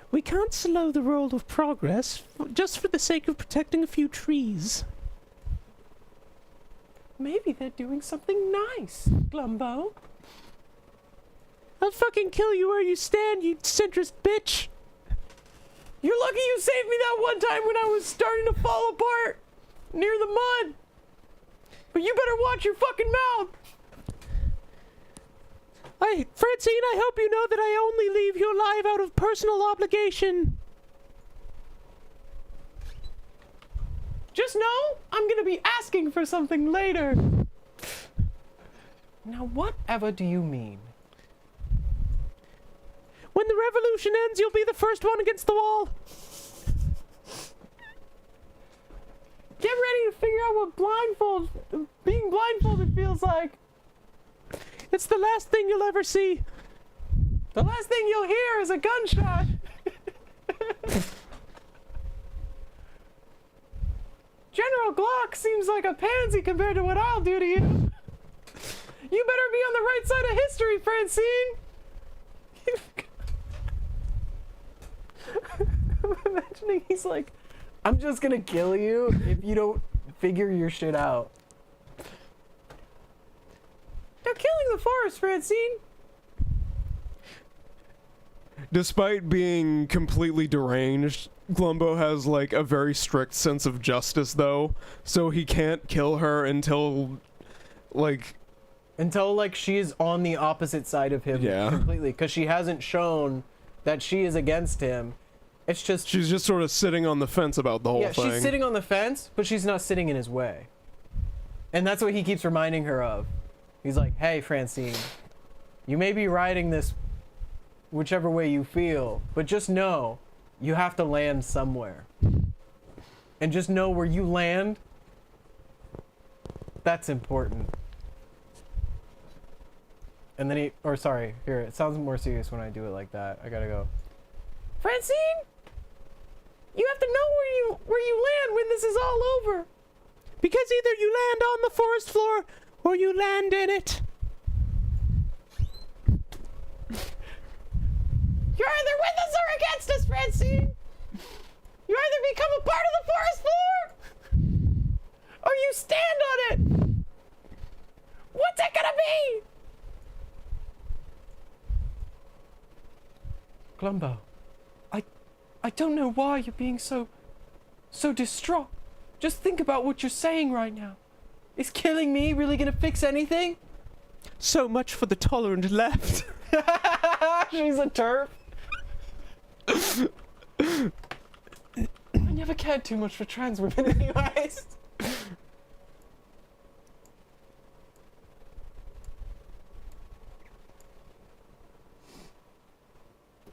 We can't slow the roll of progress just for the sake of protecting a few trees. Maybe they're doing something nice, Glumbo. I'll fucking kill you where you stand, you centrist bitch. You're lucky you saved me that one time when I was starting to fall apart near the mud. But you better watch your fucking mouth. Francine, I hope you know that I only leave you alive out of personal obligation. Just know I'm gonna be asking for something later. Now, whatever do you mean? When the revolution ends, you'll be the first one against the wall. Get ready to figure out what being blindfolded feels like. It's the last thing you'll ever see. The last thing you'll hear is a gunshot. General Glock seems like a pansy compared to what I'll do to you. You better be on the right side of history, Francine. I'm imagining he's like, I'm just gonna kill you if you don't figure your shit out. They're killing the forest, Francine. Despite being completely deranged, Glumbo has like a very strict sense of justice though, so he can't kill her until like she is on the opposite side of him completely, because she hasn't shown that she is against him. It's just she's just sort of sitting on the fence about the whole thing. Yeah, she's sitting on the fence, but she's not sitting in his way. And that's what he keeps reminding her of. He's like, hey, Francine, you may be riding this whichever way you feel, but just know you have to land somewhere. And just know where you land, that's important. And then here, it sounds more serious when I do it like that. I gotta go, Francine, you have to know where you land when this is all over. Because either you land on the forest floor or you land in it. You're either with us or against us, Francine. You either become a part of the forest floor or you stand on it. What's it gonna be? Glumbo, I don't know why you're being so distraught. Just think about what you're saying right now. Is killing me really gonna fix anything? So much for the tolerant left. She's a turf. I never cared too much for trans women anyways.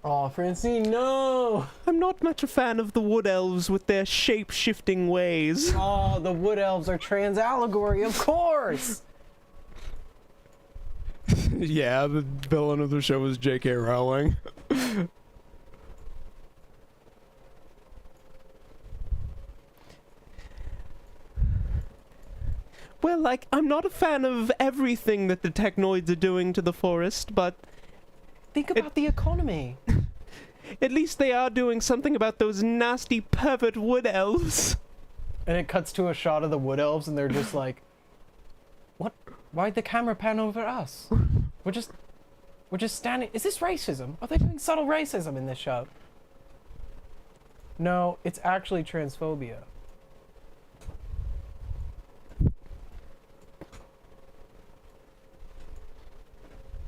Aw, Francine, no! I'm not much a fan of the wood elves with their shape-shifting ways. Oh, the wood elves are trans allegory, of course! Yeah, the villain of the show was J.K. Rowling. Well, like, I'm not a fan of everything that the technoids are doing to the forest, but... Think about the economy. At least they are doing something about those nasty pervert wood elves. And it cuts to a shot of the wood elves and they're just like, what? Why'd the camera pan over us? We're just standing. Is this racism? Are they doing subtle racism in this show? No, it's actually transphobia.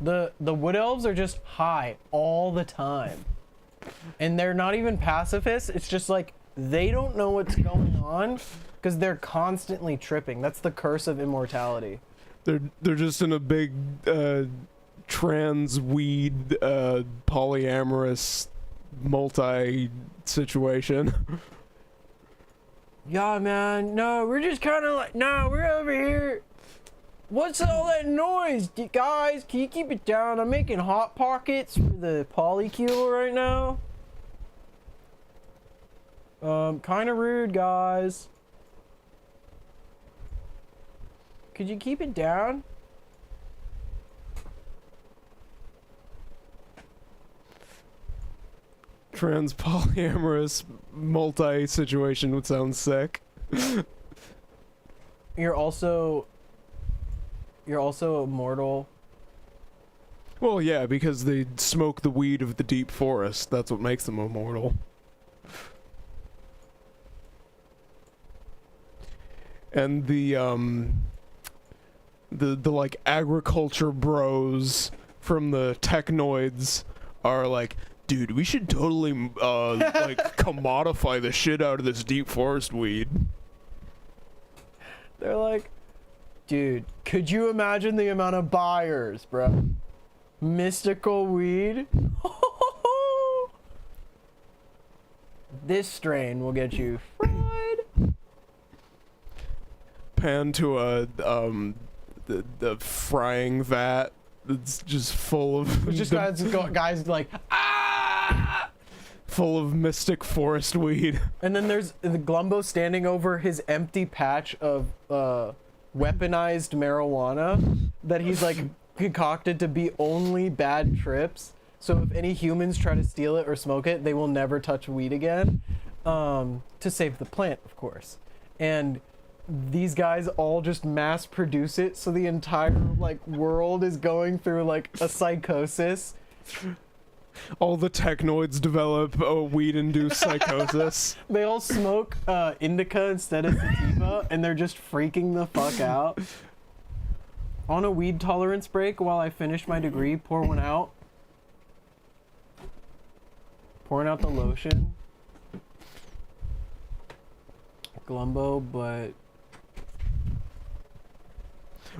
The wood elves are just high all the time. And they're not even pacifists. It's just like they don't know what's going on because they're constantly tripping. That's the curse of immortality. They're just in a big trans weed polyamorous multi situation. Yeah, man. No, we're just kind of like, no, we're over here. What's all that noise, guys? Can you keep it down? I'm making hot pockets for the polycule right now. Kind of rude, guys. Could you keep it down? Trans polyamorous multi situation would sound sick. You're also immortal. Well, yeah, because they smoke the weed of the deep forest. That's what makes them immortal. and the like agriculture bros from the technoids are like, dude, we should totally like commodify the shit out of this deep forest weed. They're like, dude, could you imagine the amount of buyers, bro? Mystical weed? This strain will get you fried. Pan to a the frying vat that's just full of It's just guys like, ah! Full of mystic forest weed. And then there's the Glumbo standing over his empty patch of weaponized marijuana that he's like concocted to be only bad trips. So if any humans try to steal it or smoke it, they will never touch weed again. To save the plant, of course. And these guys all just mass produce it, so the entire like world is going through like a psychosis. All the technoids develop a weed-induced psychosis. They all smoke indica instead of sativa, and they're just freaking the fuck out. On a weed tolerance break while I finish my degree, pour one out. Pouring out the lotion. Glumbo, but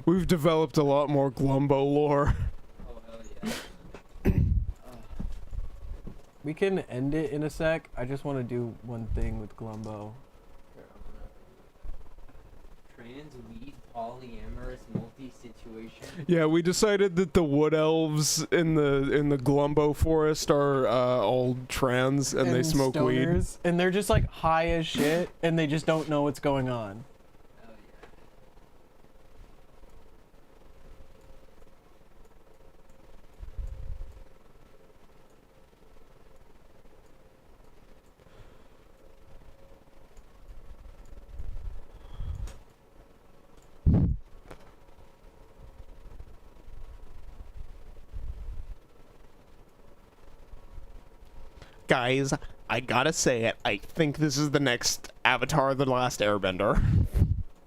we've developed a lot more Glumbo lore. Oh, hell yeah. We can end it in a sec. I just want to do one thing with Glumbo. Trans weed polyamorous multi-situation. Yeah, we decided that the wood elves in the Glumbo forest are all trans and they smoke weed. Stoners, and they're just like high as shit, and they just don't know what's going on. Guys, I gotta say it. I think this is the next Avatar: The Last Airbender.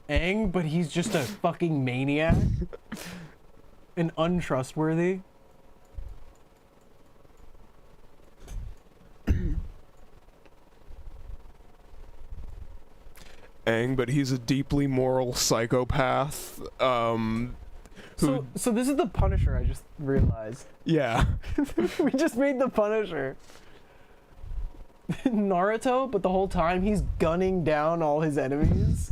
Aang, but he's just a fucking maniac. And untrustworthy. Aang, but he's a deeply moral psychopath. So this is the Punisher, I just realized. Yeah. We just made the Punisher. Naruto, but the whole time he's gunning down all his enemies.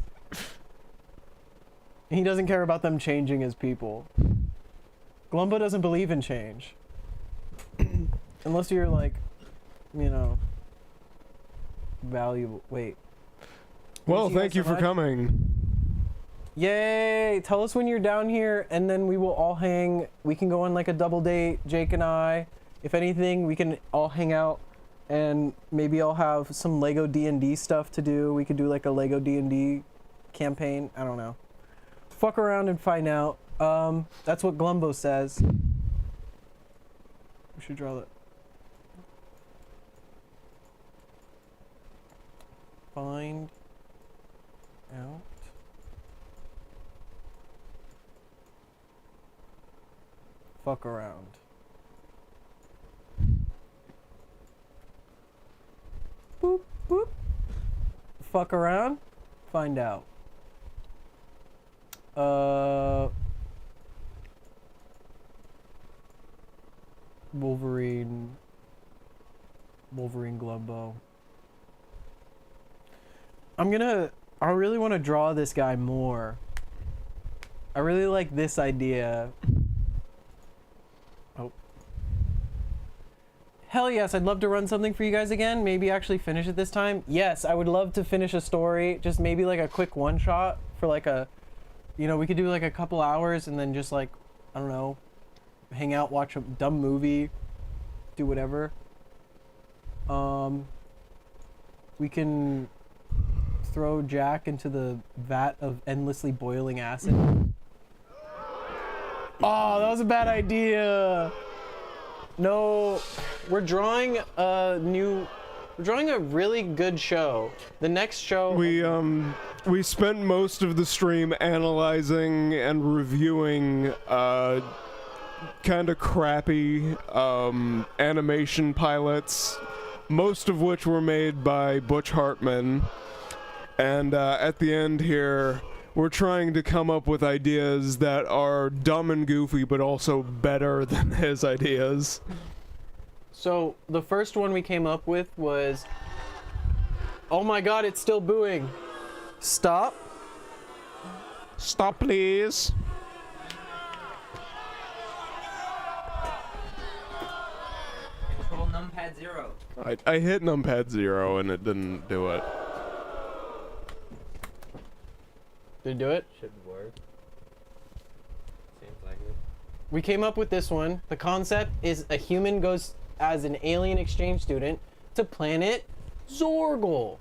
He doesn't care about them changing as people. Glumbo doesn't believe in change. Unless you're like, you know, valuable. Wait. Well, thank you for coming. Yay! Tell us when you're down here, and then we will all hang. We can go on like a double date, Jake and I. If anything, we can all hang out, and maybe I'll have some Lego D&D stuff to do. We could do like a Lego D&D campaign. I don't know. Fuck around and find out. That's what Glumbo says. We should draw that. Find out. Fuck around. Boop, boop. Fuck around. Find out. Wolverine Glumbo. I really want to draw this guy more. I really like this idea. Oh. Hell yes, I'd love to run something for you guys again. Maybe actually finish it this time. Yes, I would love to finish a story. Just maybe like a quick one shot for like a, you know, we could do like a couple hours and then just like, I don't know, hang out, watch a dumb movie, do whatever. We can throw Jack into the vat of endlessly boiling acid. Oh, that was a bad idea. No, we're drawing a new We're drawing a really good show. The next show... We spent most of the stream analyzing and reviewing, kind of crappy, animation pilots, most of which were made by Butch Hartman. And, at the end here, we're trying to come up with ideas that are dumb and goofy, but also better than his ideas. So, the first one we came up with was... Oh my god, it's still booing. Stop. Stop, please. Control numpad 0. I hit numpad 0 and it didn't do it. Did it do it? Should work. Seems like it. We came up with this one. The concept is a human goes as an alien exchange student to planet Zorgel.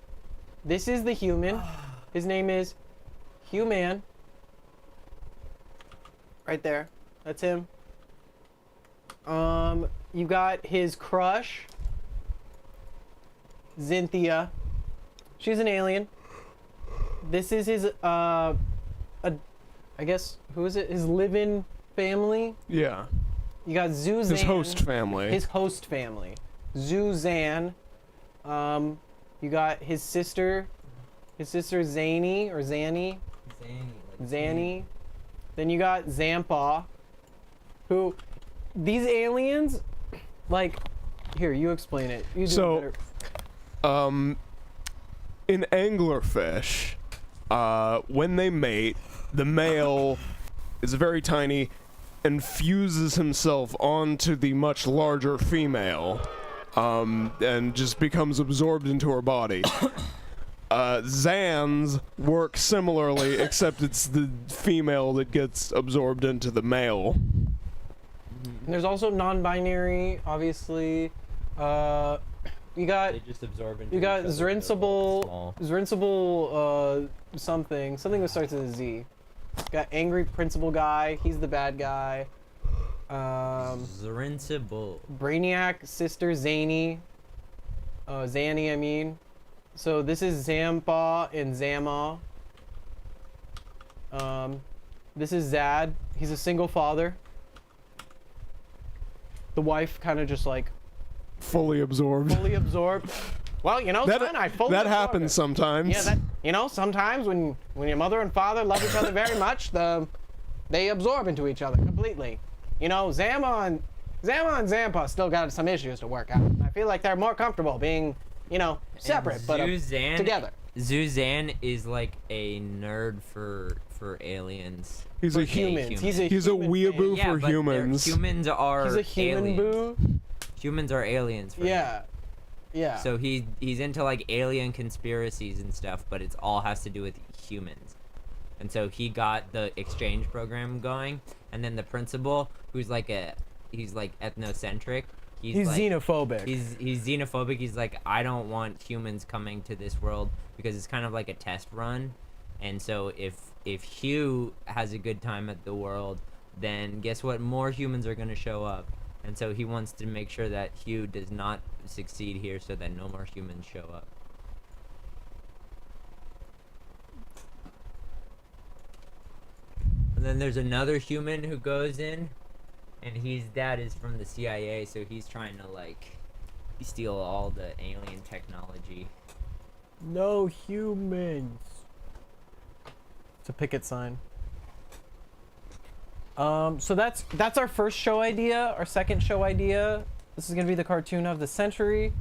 This is the human. His name is Human. Right there. That's him. You got his crush, Cynthia. She's an alien. This is his, I guess, who is it? His live-in family? Yeah. You got Zuzanne. His host family. His host family. Zuzanne. You got his sister Zany, or Zanny. Zanny. Then you got Zampa, who, these aliens, like, here, you explain it. You do it better. In anglerfish, when they mate, the male is very tiny and fuses himself onto the much larger female, and just becomes absorbed into her body. Zans work similarly, except it's the female that gets absorbed into the male. And there's also non-binary, obviously. You got They just absorb into you got each other, Zrinsable something that starts with a Z. Got angry principal guy. He's the bad guy. Zrinsable. Brainiac sister Zany. Zanny, I mean. So this is Zampa and Zama. This is Zad. He's a single father. The wife kind of just like Fully absorbed. Well, you know, son, I fully that absorbed happens it. sometimes. Yeah, sometimes when your mother and father love each other very much, they absorb into each other completely. You know, Zama and Zampa still got some issues to work out. I feel like they're more comfortable being, you know, separate, but together. Zuzanne is like a nerd for aliens. He's a human. He's a weeaboo for humans. Humans are He's a human aliens. boo. Humans are aliens for him. Yeah. So he's into like alien conspiracies and stuff, but it's all has to do with humans. And so he got the exchange program going, and then the principal, who's like he's like ethnocentric. He's like, xenophobic. He's xenophobic. He's like, I don't want humans coming to this world because it's kind of like a test run. And so if Hugh has a good time at the world, then guess what? More humans are going to show up. And so he wants to make sure that Hugh does not succeed here so that no more humans show up. And then there's another human who goes in, and his dad is from the CIA, so he's trying to like steal all the alien technology. No humans. It's a picket sign. So that's our first show idea. Our second show idea. This is gonna be the cartoon of the century.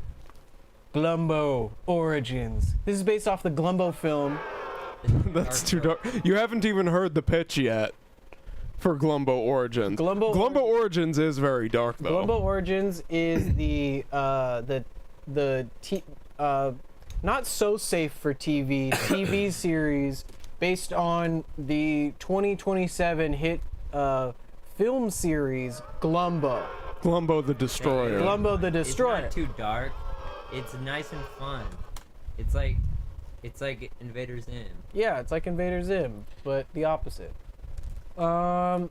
Glumbo Origins. This is based off the Glumbo film. That's too dark. You haven't even heard the pitch yet for Glumbo Origins. Glumbo Origins is very dark though. Glumbo Origins is not so safe for TV series based on the 2027 hit film series Glumbo. Glumbo the Destroyer. Glumbo the Destroyer. It's not too dark. It's nice and fun. It's like Invader Zim. Yeah, it's like Invader Zim, but the opposite. Glumbo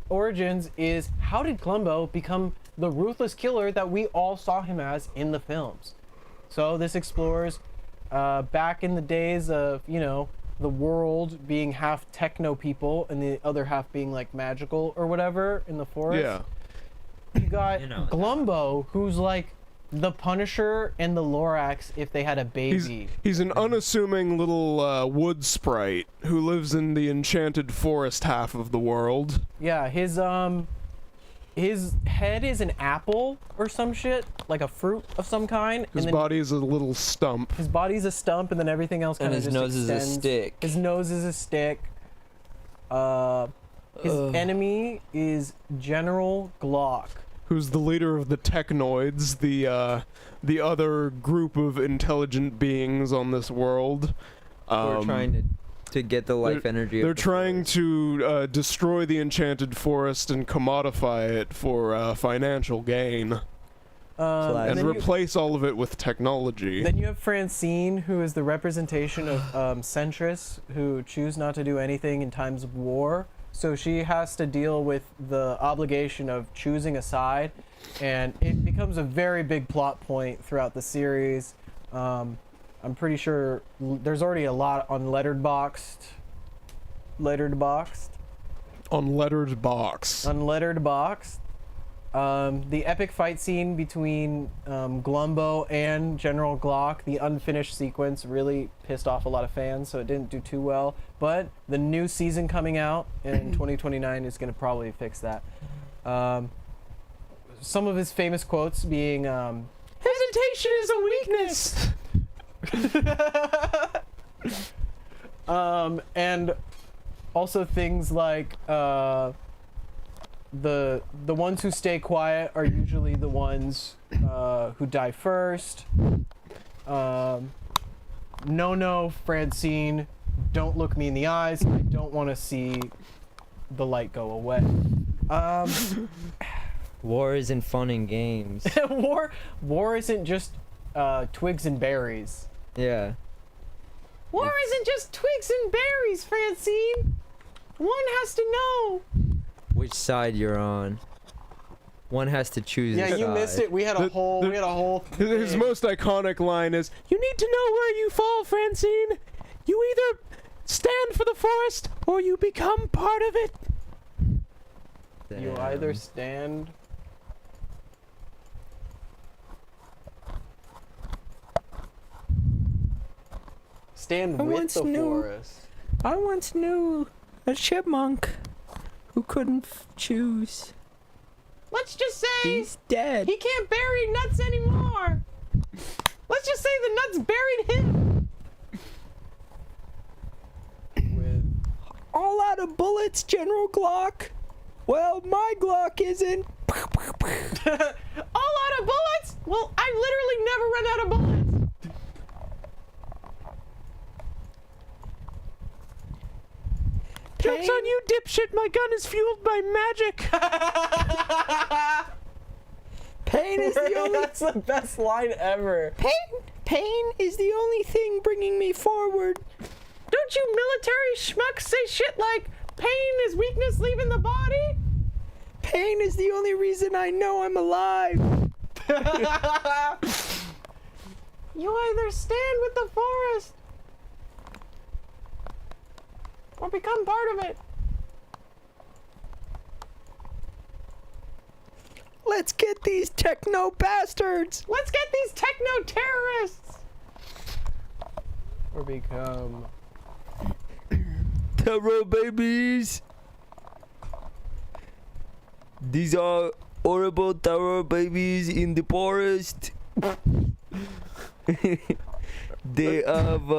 Origins is how did Glumbo become the ruthless killer that we all saw him as in the films. So this explores back in the days of, you know, the world being half techno people and the other half being like magical or whatever in the forest. Yeah. You got Glumbo, who's like the Punisher and the Lorax if they had a baby. He's an unassuming little wood sprite who lives in the enchanted forest half of the world. Yeah, his head is an apple or some shit, like a fruit of some kind. His body is a little stump. His body's a stump, and then everything else kind of his just nose is a extends. stick. His nose is a stick. His enemy is General Glock, who's the leader of the Technoids, the other group of intelligent beings on this world. We're trying to get the life energy. They're trying to destroy the enchanted forest and commodify it for financial gain. And replace all of it with technology. Then you have Francine, who is the representation of centrists who choose not to do anything in times of war. So she has to deal with the obligation of choosing a side, and it becomes a very big plot point throughout the series. I'm pretty sure there's already a lot on Letterboxd. The epic fight scene between Glumbo and General Glock, the unfinished sequence, really pissed off a lot of fans, so it didn't do too well. But the new season coming out in 2029 is going to probably fix that. Some of his famous quotes being, "Hesitation is a weakness!" And also things like, the ones who stay quiet are usually the ones who die first. No, Francine, don't look me in the eyes. I don't want to see the light go away. War isn't fun in games. War isn't just twigs and berries. Yeah. War isn't just twigs and berries, Francine. One has to know. Which side you're on. One has to choose. Yeah, you missed it. We had a whole. His most iconic line is, "You need to know where you fall, Francine. You either stand for the forest or you become part of it." You either stand. Stand with the forest. I once knew a chipmunk who couldn't choose. Let's just say he's dead. He can't bury nuts anymore. Let's just say the nuts buried him. All out of bullets, General Glock. Well, my Glock isn't. All out of bullets? Well, I literally never run out of bullets. Joke's on you, dipshit. My gun is fueled by magic. Pain is the only. That's the best line ever. Pain is the only thing bringing me forward. Don't you military schmucks say shit like pain is weakness leaving the body? Pain is the only reason I know I'm alive. You either stand with the forest or become part of it. Let's get these techno bastards. Let's get these techno terrorists. Or become terror babies. These are horrible terror babies in the forest. They have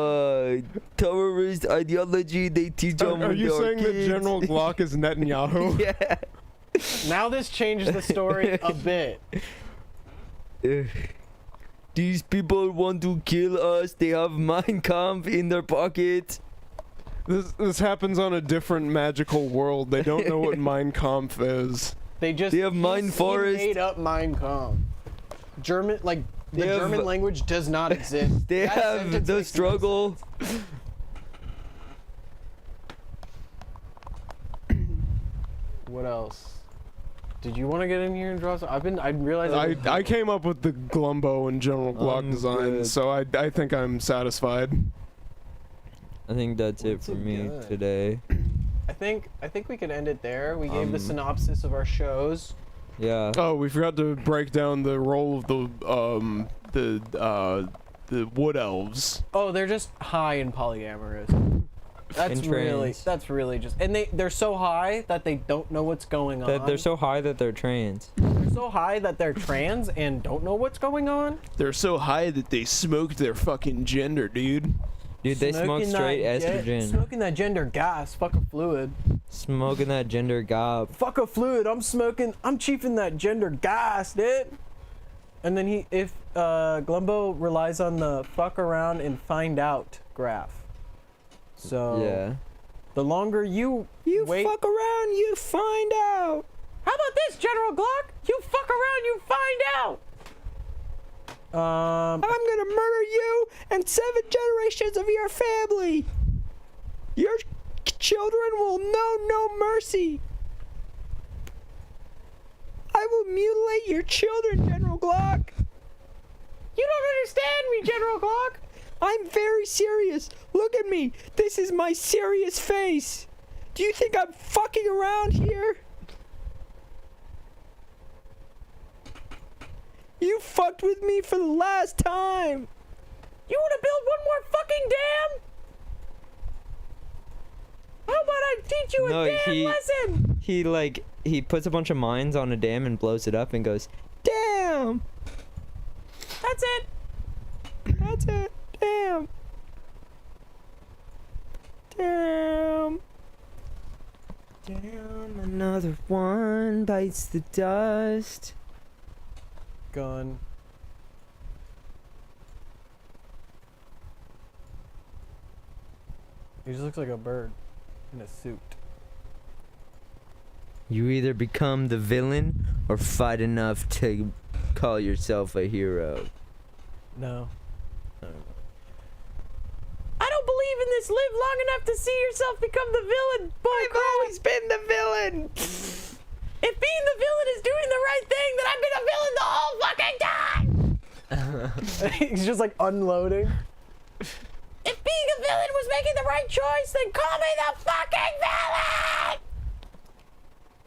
terrorist ideology. They teach them. Are you saying kids. that General Glock is Netanyahu? Yeah. Now this changes the story a bit. These people want to kill us. They have Mein Kampf in their pockets. This happens on a different magical world. They don't know what Mein Kampf is. They have Mein Forest. Made up Mein Kampf. German, like the German language does not exist. They have the struggle. What else? Did you want to get in here and draw some? I realized I came up with the Glumbo and General Glock design, good. so I think I'm satisfied. I think that's it for me today. I think we could end it there. We gave the synopsis of our shows. Yeah. Oh, we forgot to break down the role of the wood elves. Oh, they're just high and polyamorous. That's really just, and they're so high that they don't know what's going on. They're so high that they're trans. They're so high that they're trans and don't know what's going on. They're so high that they smoked their fucking gender, dude. Dude, they smoke straight estrogen. Smoking that gender gas, fuck a fluid. Smoking that gender gob. Fuck a fluid, I'm chiefing that gender gas, dude. And then if Glumbo relies on the fuck around and find out graph. So yeah, the longer you wait, fuck around, you find out. How about this, General Glock? You fuck around, you find out. I'm gonna murder you and 7 generations of your family. Your children will know no mercy. I will mutilate your children, General Glock. You don't understand me, General Glock. I'm very serious. Look at me. This is my serious face. Do you think I'm fucking around here? You fucked with me for the last time. You want to build one more fucking dam? How about I teach you a damn lesson? He puts a bunch of mines on a dam and blows it up and goes, damn. That's it. That's it. Damn. Damn. Damn, another one bites the dust. Gun. He just looks like a bird in a suit. You either become the villain or fight enough to call yourself a hero. No. I don't believe in this. Live long enough to see yourself become the villain. I've always been the villain. If being the villain is doing the right thing, then I've been a villain the whole fucking time. He's just like unloading. If being a villain was making the right choice, then call me the fucking villain.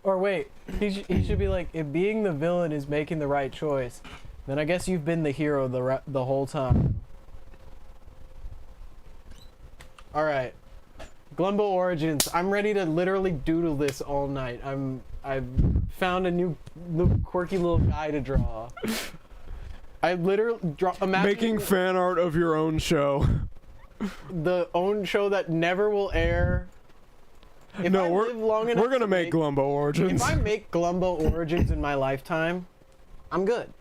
Or wait, he should be like, if being the villain is making the right choice, then I guess you've been the hero the whole time. All right, Glumbo Origins. I'm ready to literally doodle this all night. I've found a new quirky little guy to draw. I literally making fan art of your own show. The own show that never will air. If no, we're gonna make Glumbo Origins. If I make Glumbo Origins in my lifetime, I'm good.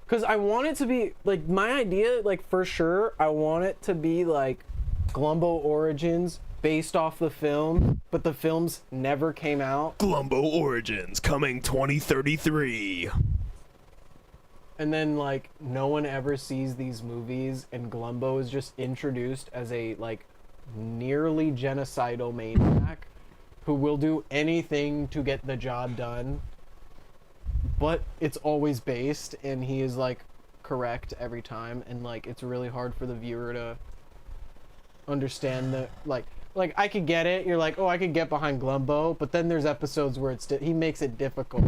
Cause I want it to be like my idea, like for sure. I want it to be like Glumbo Origins based off the film, but the films never came out. Glumbo Origins coming 2033. And then like no one ever sees these movies, and Glumbo is just introduced as a like nearly genocidal maniac who will do anything to get the job done, but it's always based and he is like correct every time, and like it's really hard for the viewer to understand the like I could get it, you're like, oh, I could get behind Glumbo, but then there's episodes where he makes it difficult.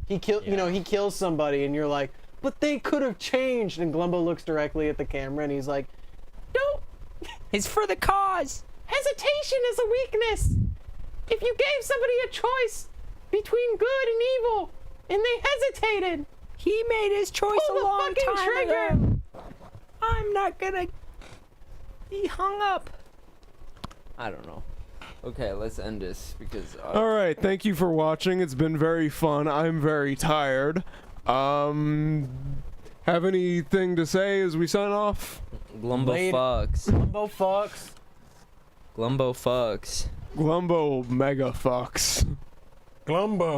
He kills somebody and you're like, but they could have changed, and Glumbo looks directly at the camera and he's like, don't. It's for the cause. Hesitation is a weakness. If you gave somebody a choice between good and evil, and they hesitated, he made his choice a long time ago. I'm not gonna be hung up. I don't know. Okay, let's end this because. All right, thank you for watching. It's been very fun. I'm very tired. Have anything to say as we sign off? Glumbo fucks. Glumbo fucks. Glumbo fucks. Glumbo mega fucks. Glumbo.